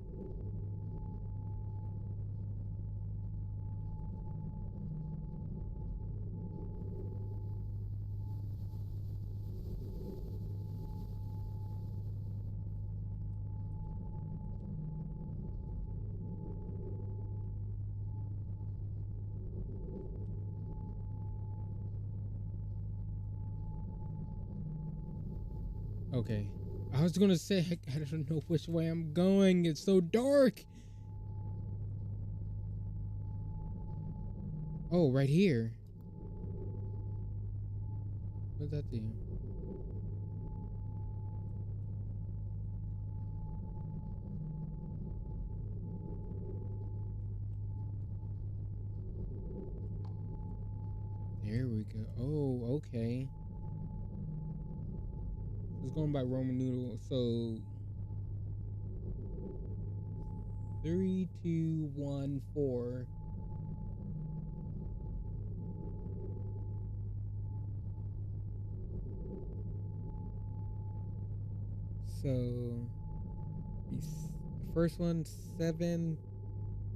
Speaker 1: Okay. I was gonna say, I don't know which way I'm going. It's so dark. Oh, right here. What does that do? There we go. Oh, okay. It's going by Roman numeral. So 3, 2, 1, 4. So the first one, 7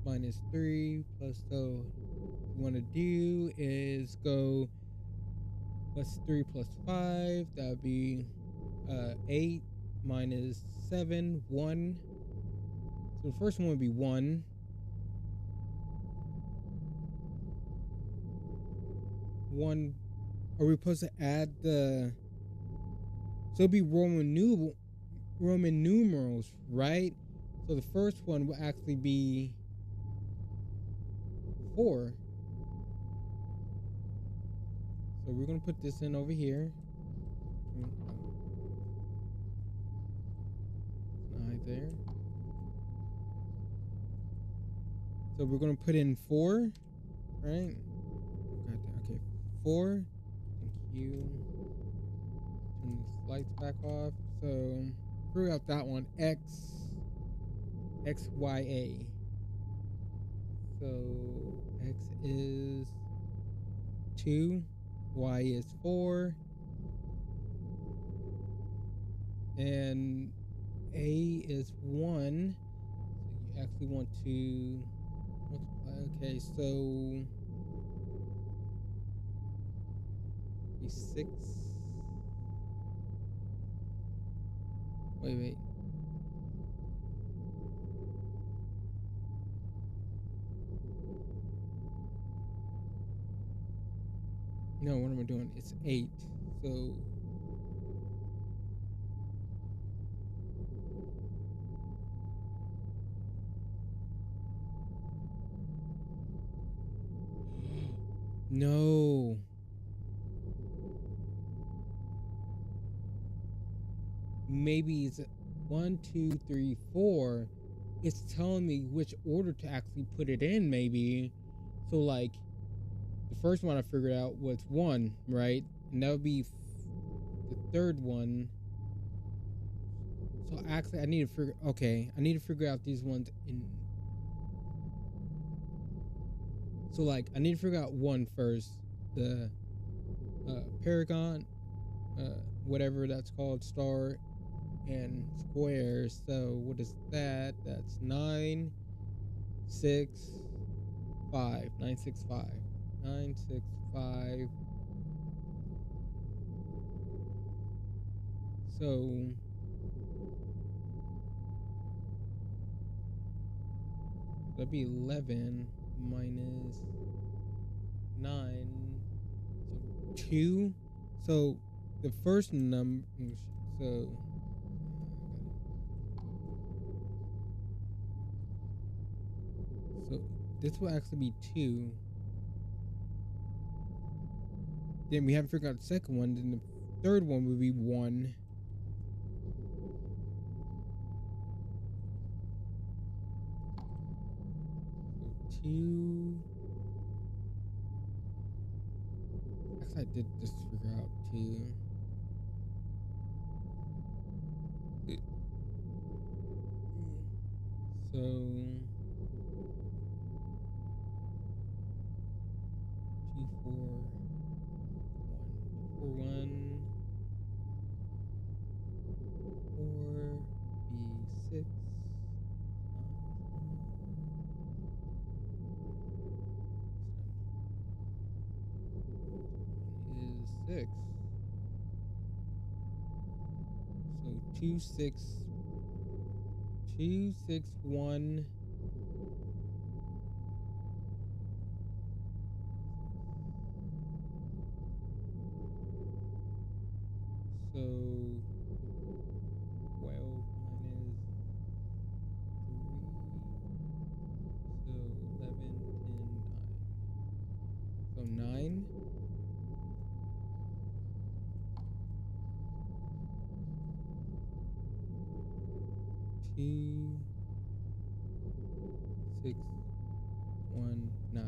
Speaker 1: minus 3 plus. So what we want to do is go plus 3 plus 5. That would be 8 minus 7, 1. So the first one would be 1. One. Are we supposed to add the? So it'd be Roman numerals, right? So the first one will actually be 4. So we're gonna put this in over here. Right there. So we're gonna put in 4, right? Okay, 4. Thank you. Turn the lights back off. So figure out that one. X, Y, A. So X is 2, Y is 4, and A is 1. So you actually want to.
Speaker 3: 「
Speaker 1: Okay, so
Speaker 3: この
Speaker 1: okay,
Speaker 3: 世界
Speaker 1: so 6. Wait. No, what am I doing? It's 8. So no. Maybe it's 1, 2, 3, 4. It's telling me which order to actually put it in, maybe. So, like, the first one I figured out was 1, right? And that would be the third one. So, actually, I need to figure out these ones in. So, like, I need to figure out 1 first. The Paragon, whatever that's called, star and square. So what is that? That's 9, 6, 5. 9, 6, 5. 9, 6, 5. So that'd be 11 minus 9. So 2. So the first number. So this will actually be 2. Then we haven't figured out the second one. Then the third one would be 1. So 2. Actually, I did just figure out 2. So 2, 4, 1, 4, be 6 is 6. So 2, 6, 2, 6, 1. So 12 minus 3. So 11, 10, 9. So 9. Two, 6, 1, 9.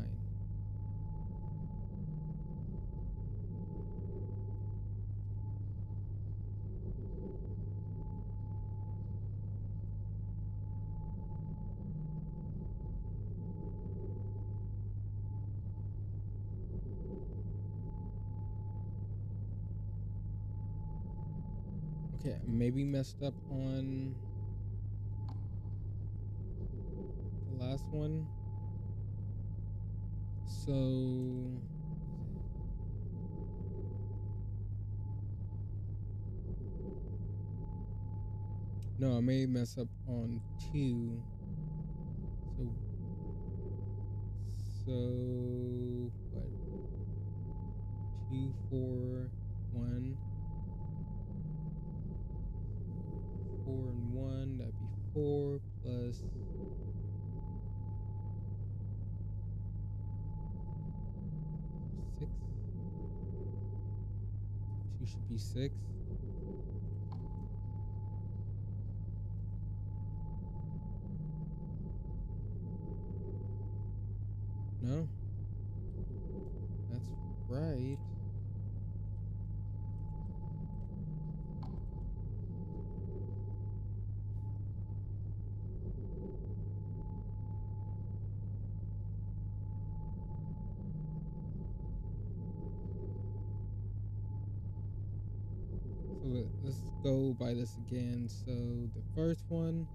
Speaker 1: Okay, maybe messed up on the last one. So no, I may mess up on 2. So what? 2, 4, 1. 4 and 1, that'd be 4 plus 6. 2 should be 6. No, that's right. So let's go by this again. So the first one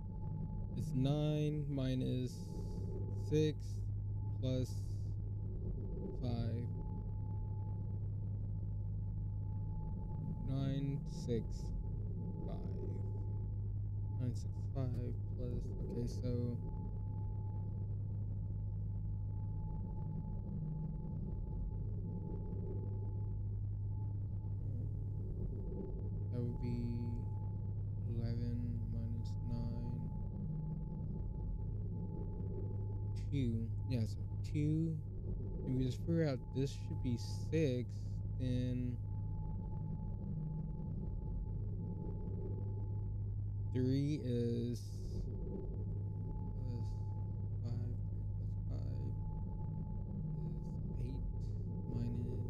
Speaker 1: is 9 minus 6 plus 5. 965 plus. Okay, so that would be 11 minus 9. 2. Yeah, so 2. If we just figure out this should be 6, then 3 is plus 5. 3 plus 5 is 8 minus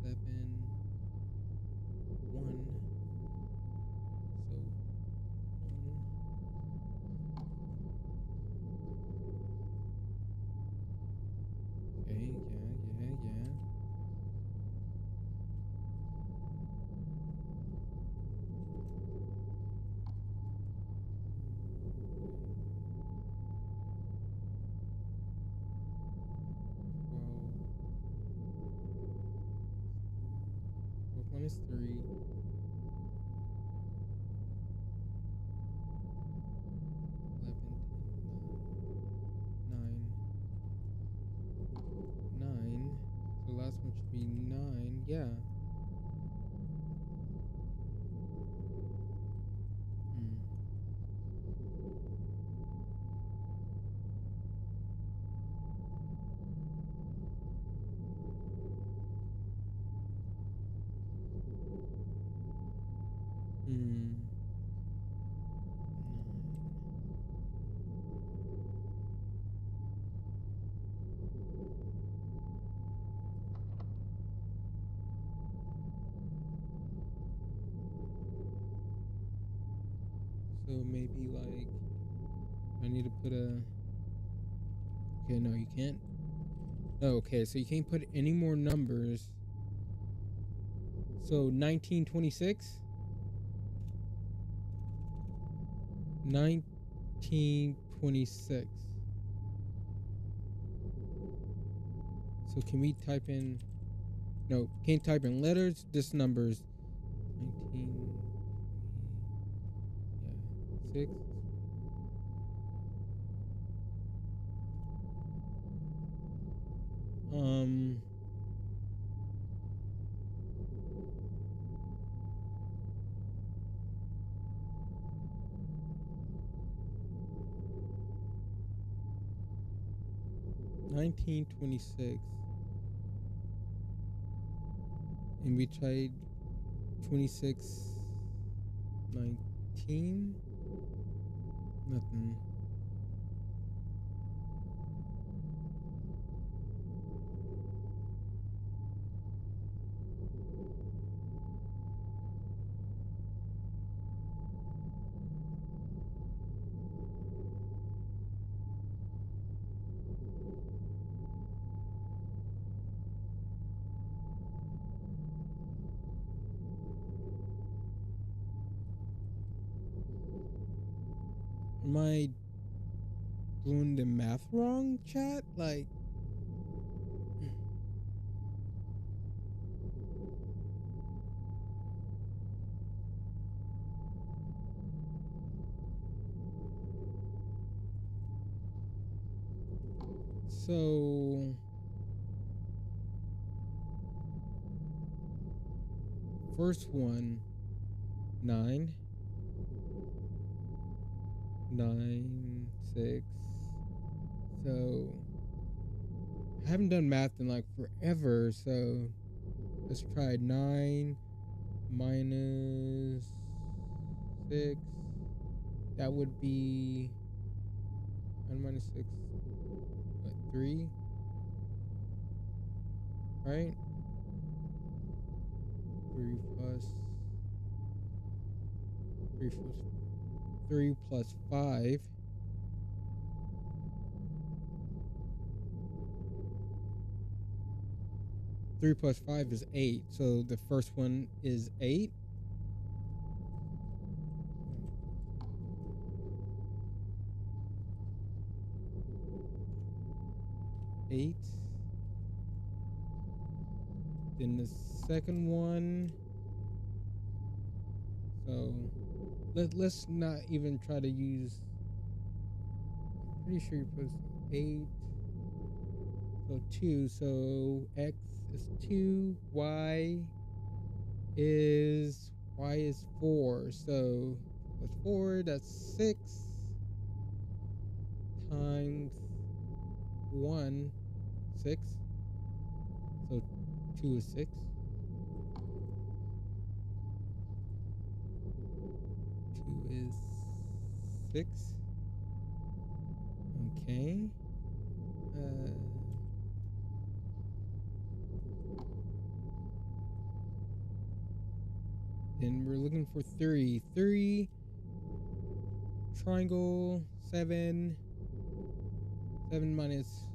Speaker 1: 7. 1. So 1. Okay, yeah. Then 12 minus 3. 11, 10, 9. So the last one should be 9. Yeah. Hmm. 9. So maybe like I need to put a. Okay, no, you can't. Oh, okay, so you can't put any more numbers. So 1926. 1926. So can we type in? No, can't type in letters. Just numbers. 19. Yeah, 6. Um. $19.26, and we tried 26.19. Nothing. Am I doing the math wrong, chat? Like, so first one, 9, 9, 6. So I haven't done math in like forever. So let's try 9 minus 6. That would be 9 minus 6. What, 3? Right? 3 plus 3 plus 5. Three plus 5 is 8. So the first one is 8. Then the second one So let's not even try to use. I'm pretty sure you're supposed to 8. So 2. So x is 2. Y is 4. So plus 4. That's 6 times 1. 6. So 2 is 6. 2 is 6. Okay. Then we're looking for 3. 3. Triangle. 7. 7 minus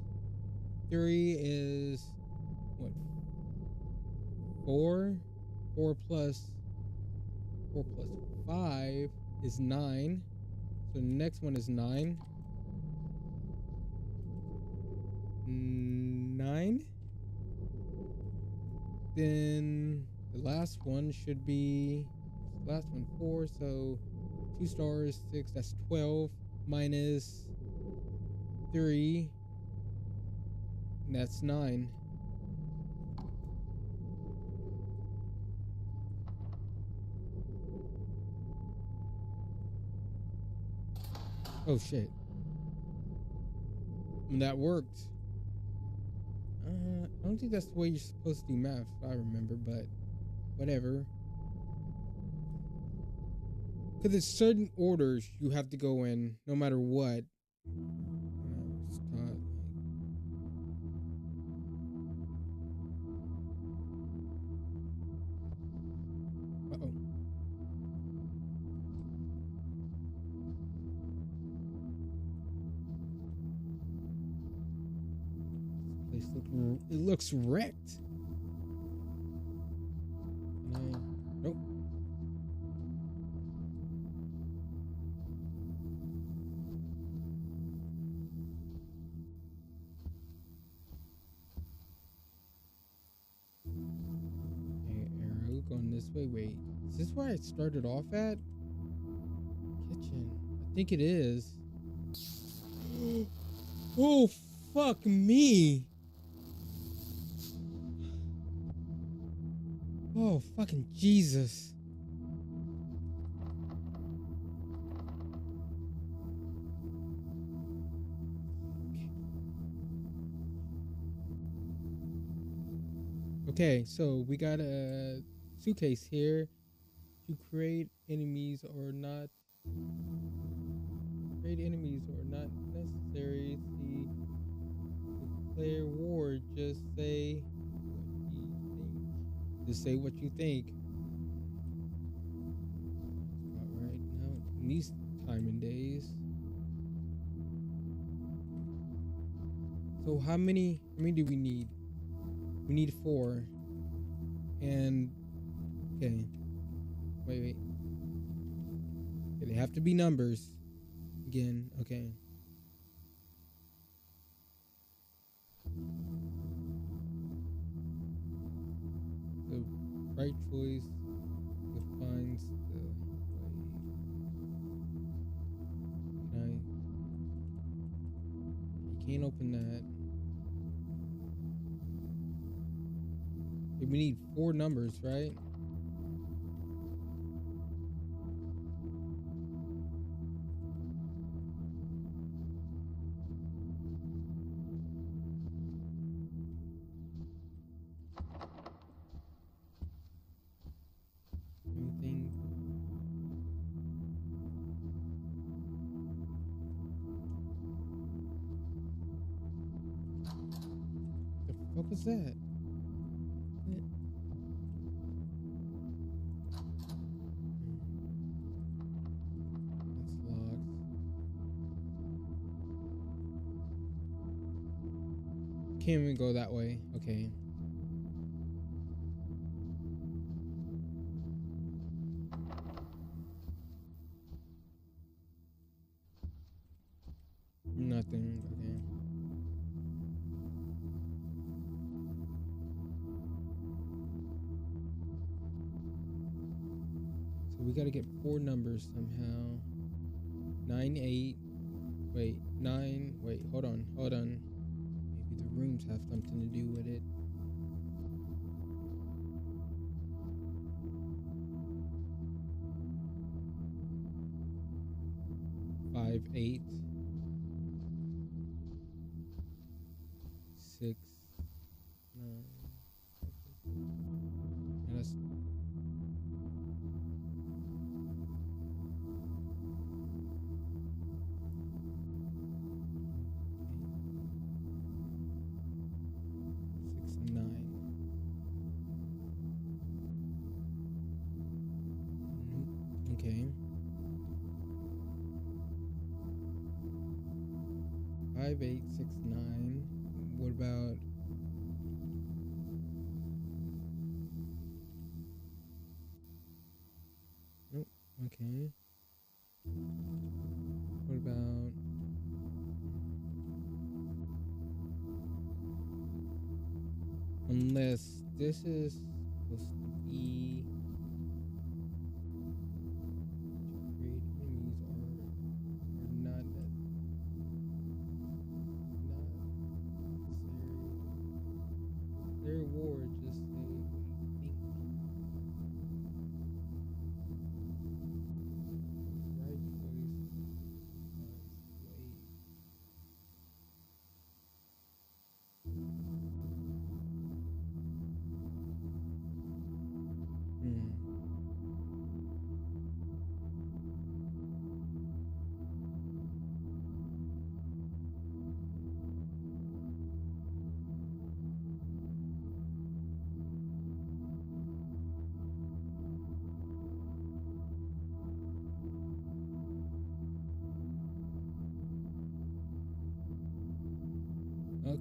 Speaker 1: 3 is what? 4. 4 plus 5 is 9. So the next one is 9. 9. Then the last one should be last one 4. So 2 stars 6. That's 12 minus 3. And that's 9. Oh shit. And that worked. I don't think that's the way you're supposed to do math, if I remember, but whatever. Because it's certain orders you have to go in, no matter what. Uh-oh. This place looks wrecked. Nope. Okay, arrow going this way. Wait, is this where I started off at? Kitchen. I think it is. Oh, fuck me. Oh, fucking Jesus. Okay, so we got a suitcase here. To create enemies or not. Create enemies or not necessary. See, declare war. Just say what you think. Just say what you think. All right, now in these time and days. So how many do we need? We need 4. And okay. Wait. Okay, they have to be numbers. Again, okay. The right choice defines the way. You can't open that. Okay, we need 4 numbers, right? What was that? That's locked. Can't even go that way. Okay. Nothing. Okay. So So we gotta get 4 numbers somehow. 9, 8. Wait, 9. Wait, hold on. Maybe the rooms have something to do with it. 5, 8. 6, 9. And that's okay. 5, 8, 6, 9. What about nope? Okay. What about unless this is supposed to be create enemies or not necessary. Their reward just say what you think. Right choice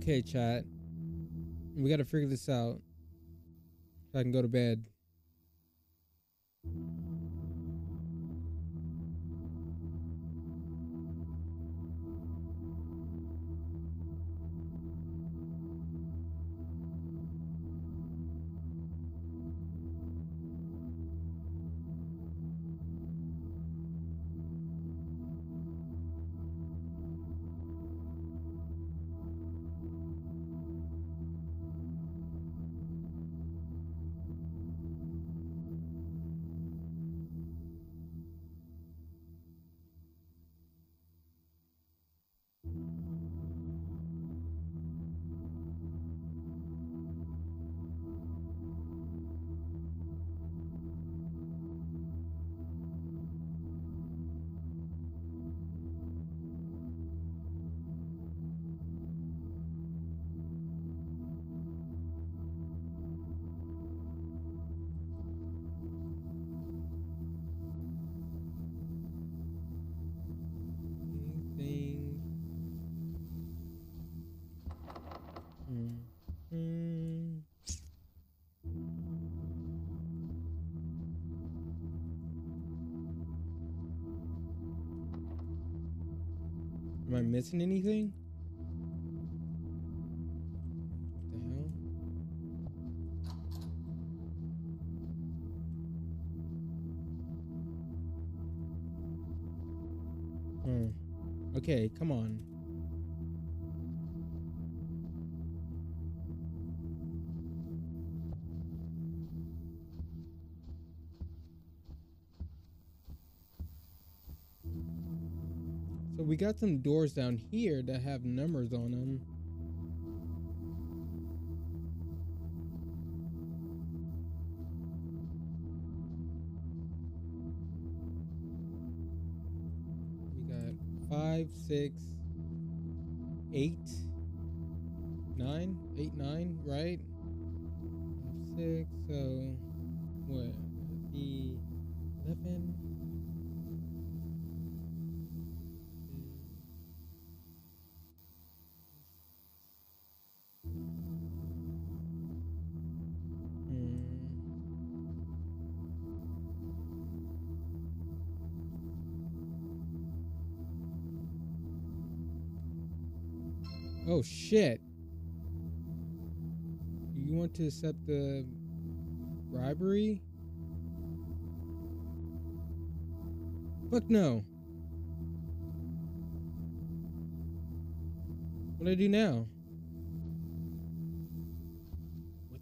Speaker 1: Okay, chat. We gotta figure this out so I can go to bed. Am I missing anything? What the hell? Okay, come on. So we got some doors down here that have numbers on them. We got 5, 6, 8, 9, 8, 9, right? 6, so what? The 11. Oh shit. You want to accept the bribery? Fuck no. What do I do now? What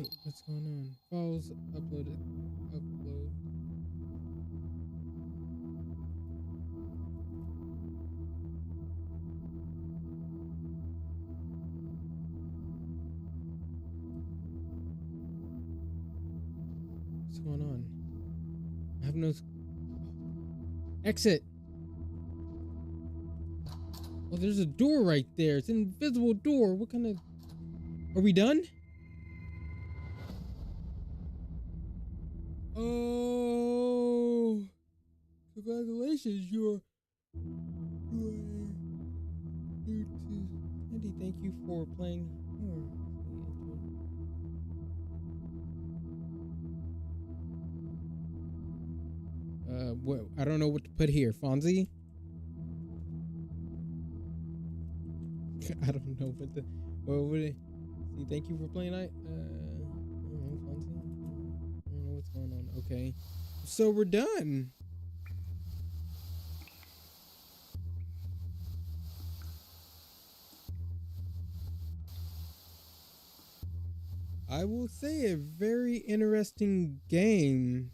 Speaker 1: the? What's going on? Files uploaded. Upload. What's going on? I have no exit. Oh, there's a door right there. It's an invisible door. What kind of... Are we done? Oh, congratulations! You're Andy. Thank you for playing. What? I don't know what to put here. Fonzie. I don't know what the. What would it? See, thank you for playing. I don't know, Fonzie. I don't know what's going on. Okay, so we're done. I will say a very interesting game.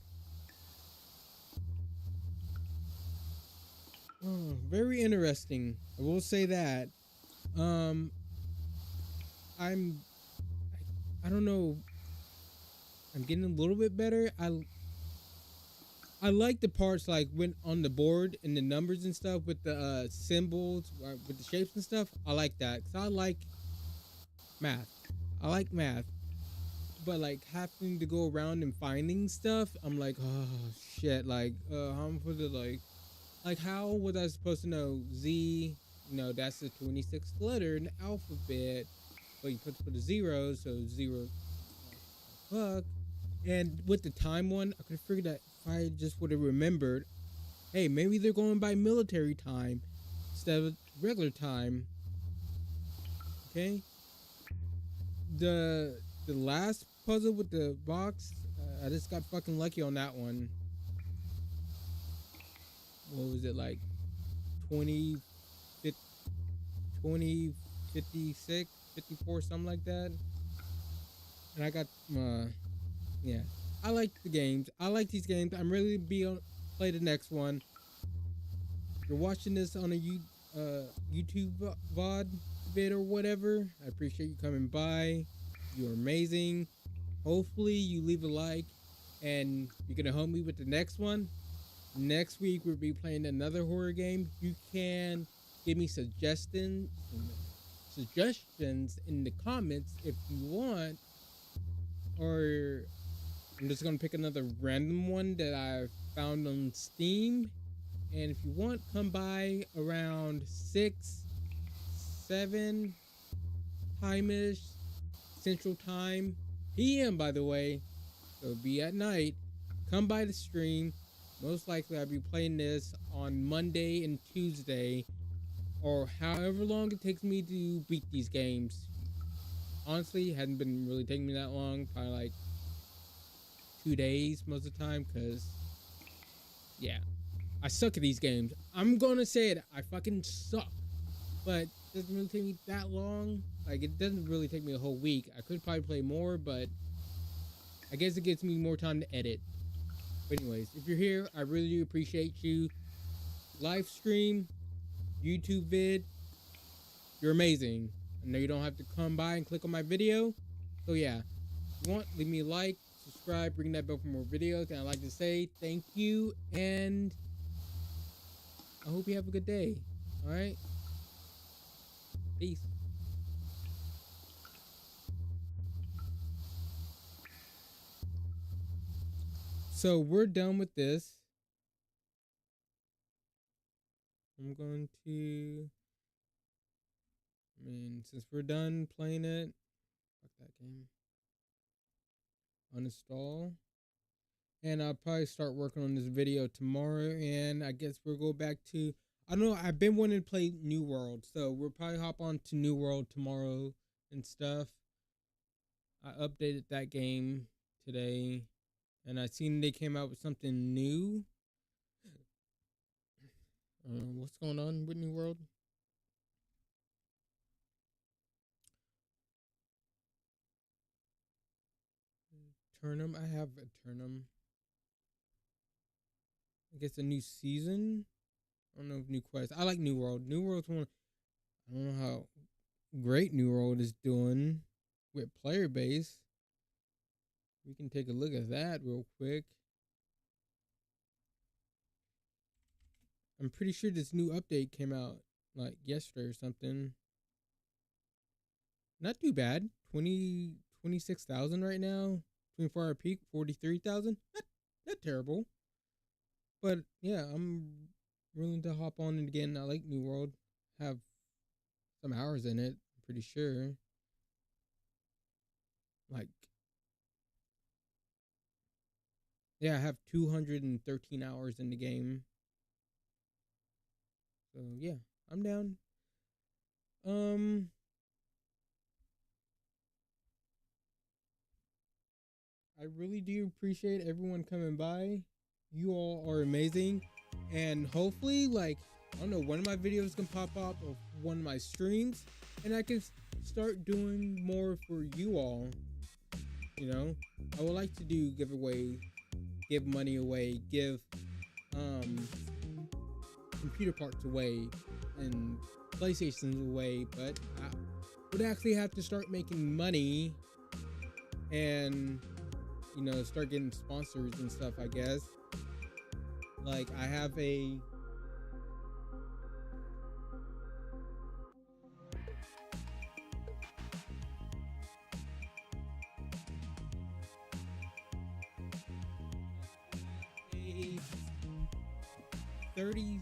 Speaker 1: Oh, very interesting. I will say that. I don't know. I'm getting a little bit better. I like the parts like when on the board and the numbers and stuff with the symbols, with the shapes and stuff. I like that because I like math. I like math. But like having to go around and finding stuff, I'm like, oh shit, like how am I supposed to like how was I supposed to know Z? You know, that's the 26th letter in the alphabet, but you put the zeros, so zero. Fuck. And with the time one, I could have figured that if I just would have remembered, hey, maybe they're going by military time instead of regular time. Okay. The last puzzle with the box, I just got fucking lucky on that one. What was it, like 20, 56, 54, something like that? And I got, yeah. I like the games. I like these games. I'm really play the next one. If you're watching this on a YouTube VOD vid or whatever, I appreciate you coming by. You're amazing. Hopefully you leave a like and you're gonna help me with the next one. Next week we'll be playing another horror game. You can give me suggestions in the comments if you want, or I'm just gonna pick another random one that I found on Steam. And if you want, come by around 6, 7 time-ish Central Time, PM by the way, so it'll be at night. Come by the stream. Most likely I'll be playing this on Monday and Tuesday, or however long it takes me to beat these games. Honestly, it hasn't been really taking me that long, probably like 2 days most of the time, because yeah, I suck at these games. I'm gonna say it, I fucking suck, but it doesn't really take me that long. Like, it doesn't really take me a whole week. I could probably play more, but I guess it gives me more time to edit. But anyways, if you're here, I really do appreciate you. Live stream, YouTube vid, you're amazing. I know you don't have to come by and click on my video. So yeah, if you want, leave me a like, subscribe, ring that bell for more videos. And I'd like to say thank you, and I hope you have a good day. Alright? Peace. So we're done with this. I'm going to, since we're done playing it, fuck that game. Uninstall. And I'll probably start working on this video tomorrow. And I guess we'll go back to, I don't know, I've been wanting to play New World. So we'll probably hop on to New World tomorrow and stuff. I updated that game today. And I seen they came out with something new. What's going on with New World? Turnum. I have a Turnum. I guess a new season. I don't know if new quest. I like New World. New World's one. I don't know how great New World is doing with player base. We can take a look at that real quick. I'm pretty sure this new update came out like yesterday or something. Not too bad. 26,000 right now. 24-hour peak, 43,000. Not terrible. But yeah, I'm willing to hop on it again. I like New World. Have some hours in it, I'm pretty sure. Like, yeah, I have 213 hours in the game. So yeah, I'm down. I really do appreciate everyone coming by. You all are amazing. And hopefully, like, I don't know, one of my videos can pop up or one of my streams, and I can start doing more for you all. You know, I would like to do giveaway, give money away, give computer parts away and PlayStations away, but I would actually have to start making money and, you know, start getting sponsors and stuff, I guess. Like, I have a $30.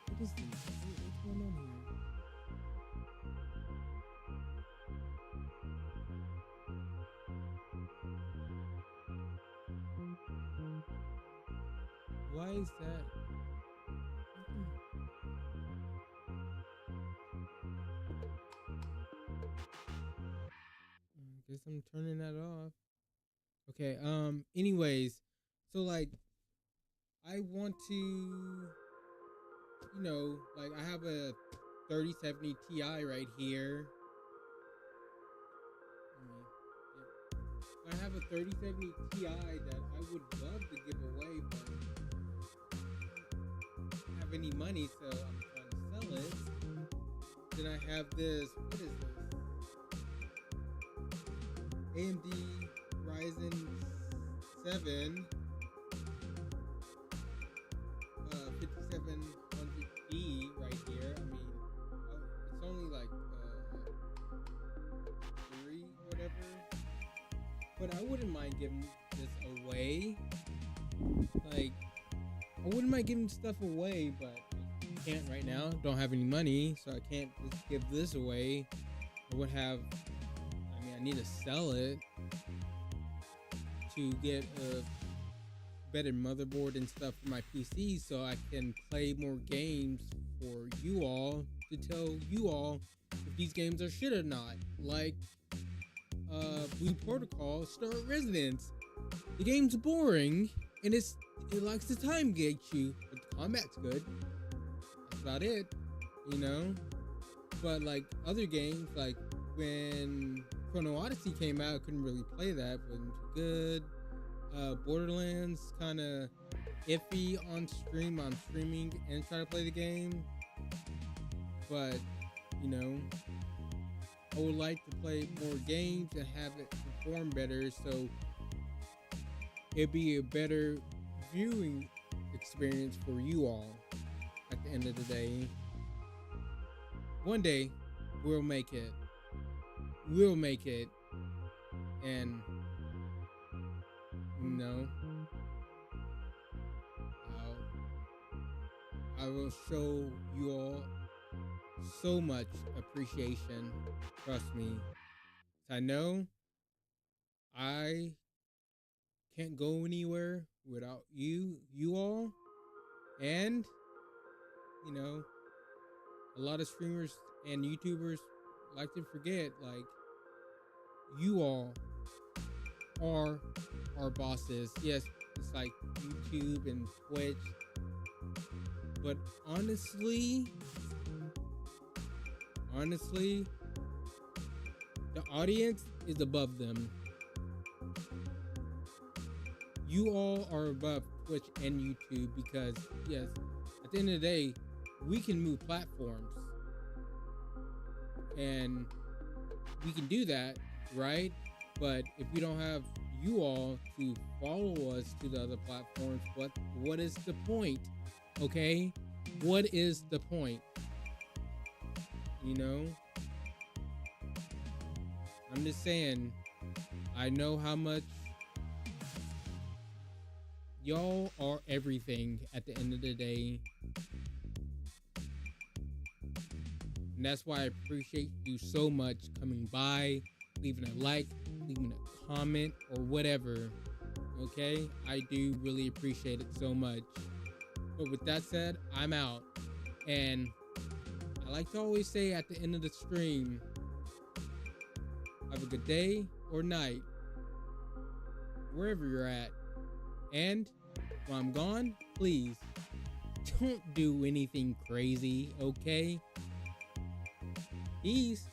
Speaker 1: What is this? What's going on here? Why is that? I guess I'm turning that off. Okay, anyways, so like I want to, you know, like I have a 3070 Ti right here. I have a 3070 Ti that I would love to give away, but I don't have any money, so I'm trying to sell it. Then I have this, what is this? AMD Ryzen 7 5700D right here. I mean, it's only like 3 whatever, but I wouldn't mind giving this away. Like, I wouldn't mind giving stuff away, but I can't right now. Don't have any money, so I can't just give this away. I would have, I mean, I need to sell it to get a better motherboard and stuff for my PC so I can play more games for you all, to tell you all if these games are shit or not. Like Blue Protocol Star Residence. The game's boring and it likes to time gauge you, but the combat's good. That's about it, you know. But like other games, like when Chrono Odyssey came out, I couldn't really play that, wasn't too good. Borderlands kind of iffy on stream. I'm streaming and trying to play the game, but you know, I would like to play more games and have it perform better, so it'd be a better viewing experience for you all at the end of the day. One day we'll make it. will make it. And no, I will show you all so much appreciation. Trust me. I know I can't go anywhere without you all. And, you know, a lot of streamers and YouTubers like to forget, like, you all are our bosses. Yes, it's like YouTube and Twitch. But honestly, the audience is above them. You all are above Twitch and YouTube because, yes, at the end of the day, we can move platforms. And we can do that, right? But if we don't have you all to follow us to the other platforms, what is the point? Okay? What is the point? You know? I'm just saying, I know how much y'all are everything at the end of the day. And that's why I appreciate you so much coming by, leaving a like, leaving a comment, or whatever. Okay? I do really appreciate it so much. But with that said, I'm out. And I like to always say at the end of the stream, have a good day or night, wherever you're at. And while I'm gone, please don't do anything crazy, okay? Peace.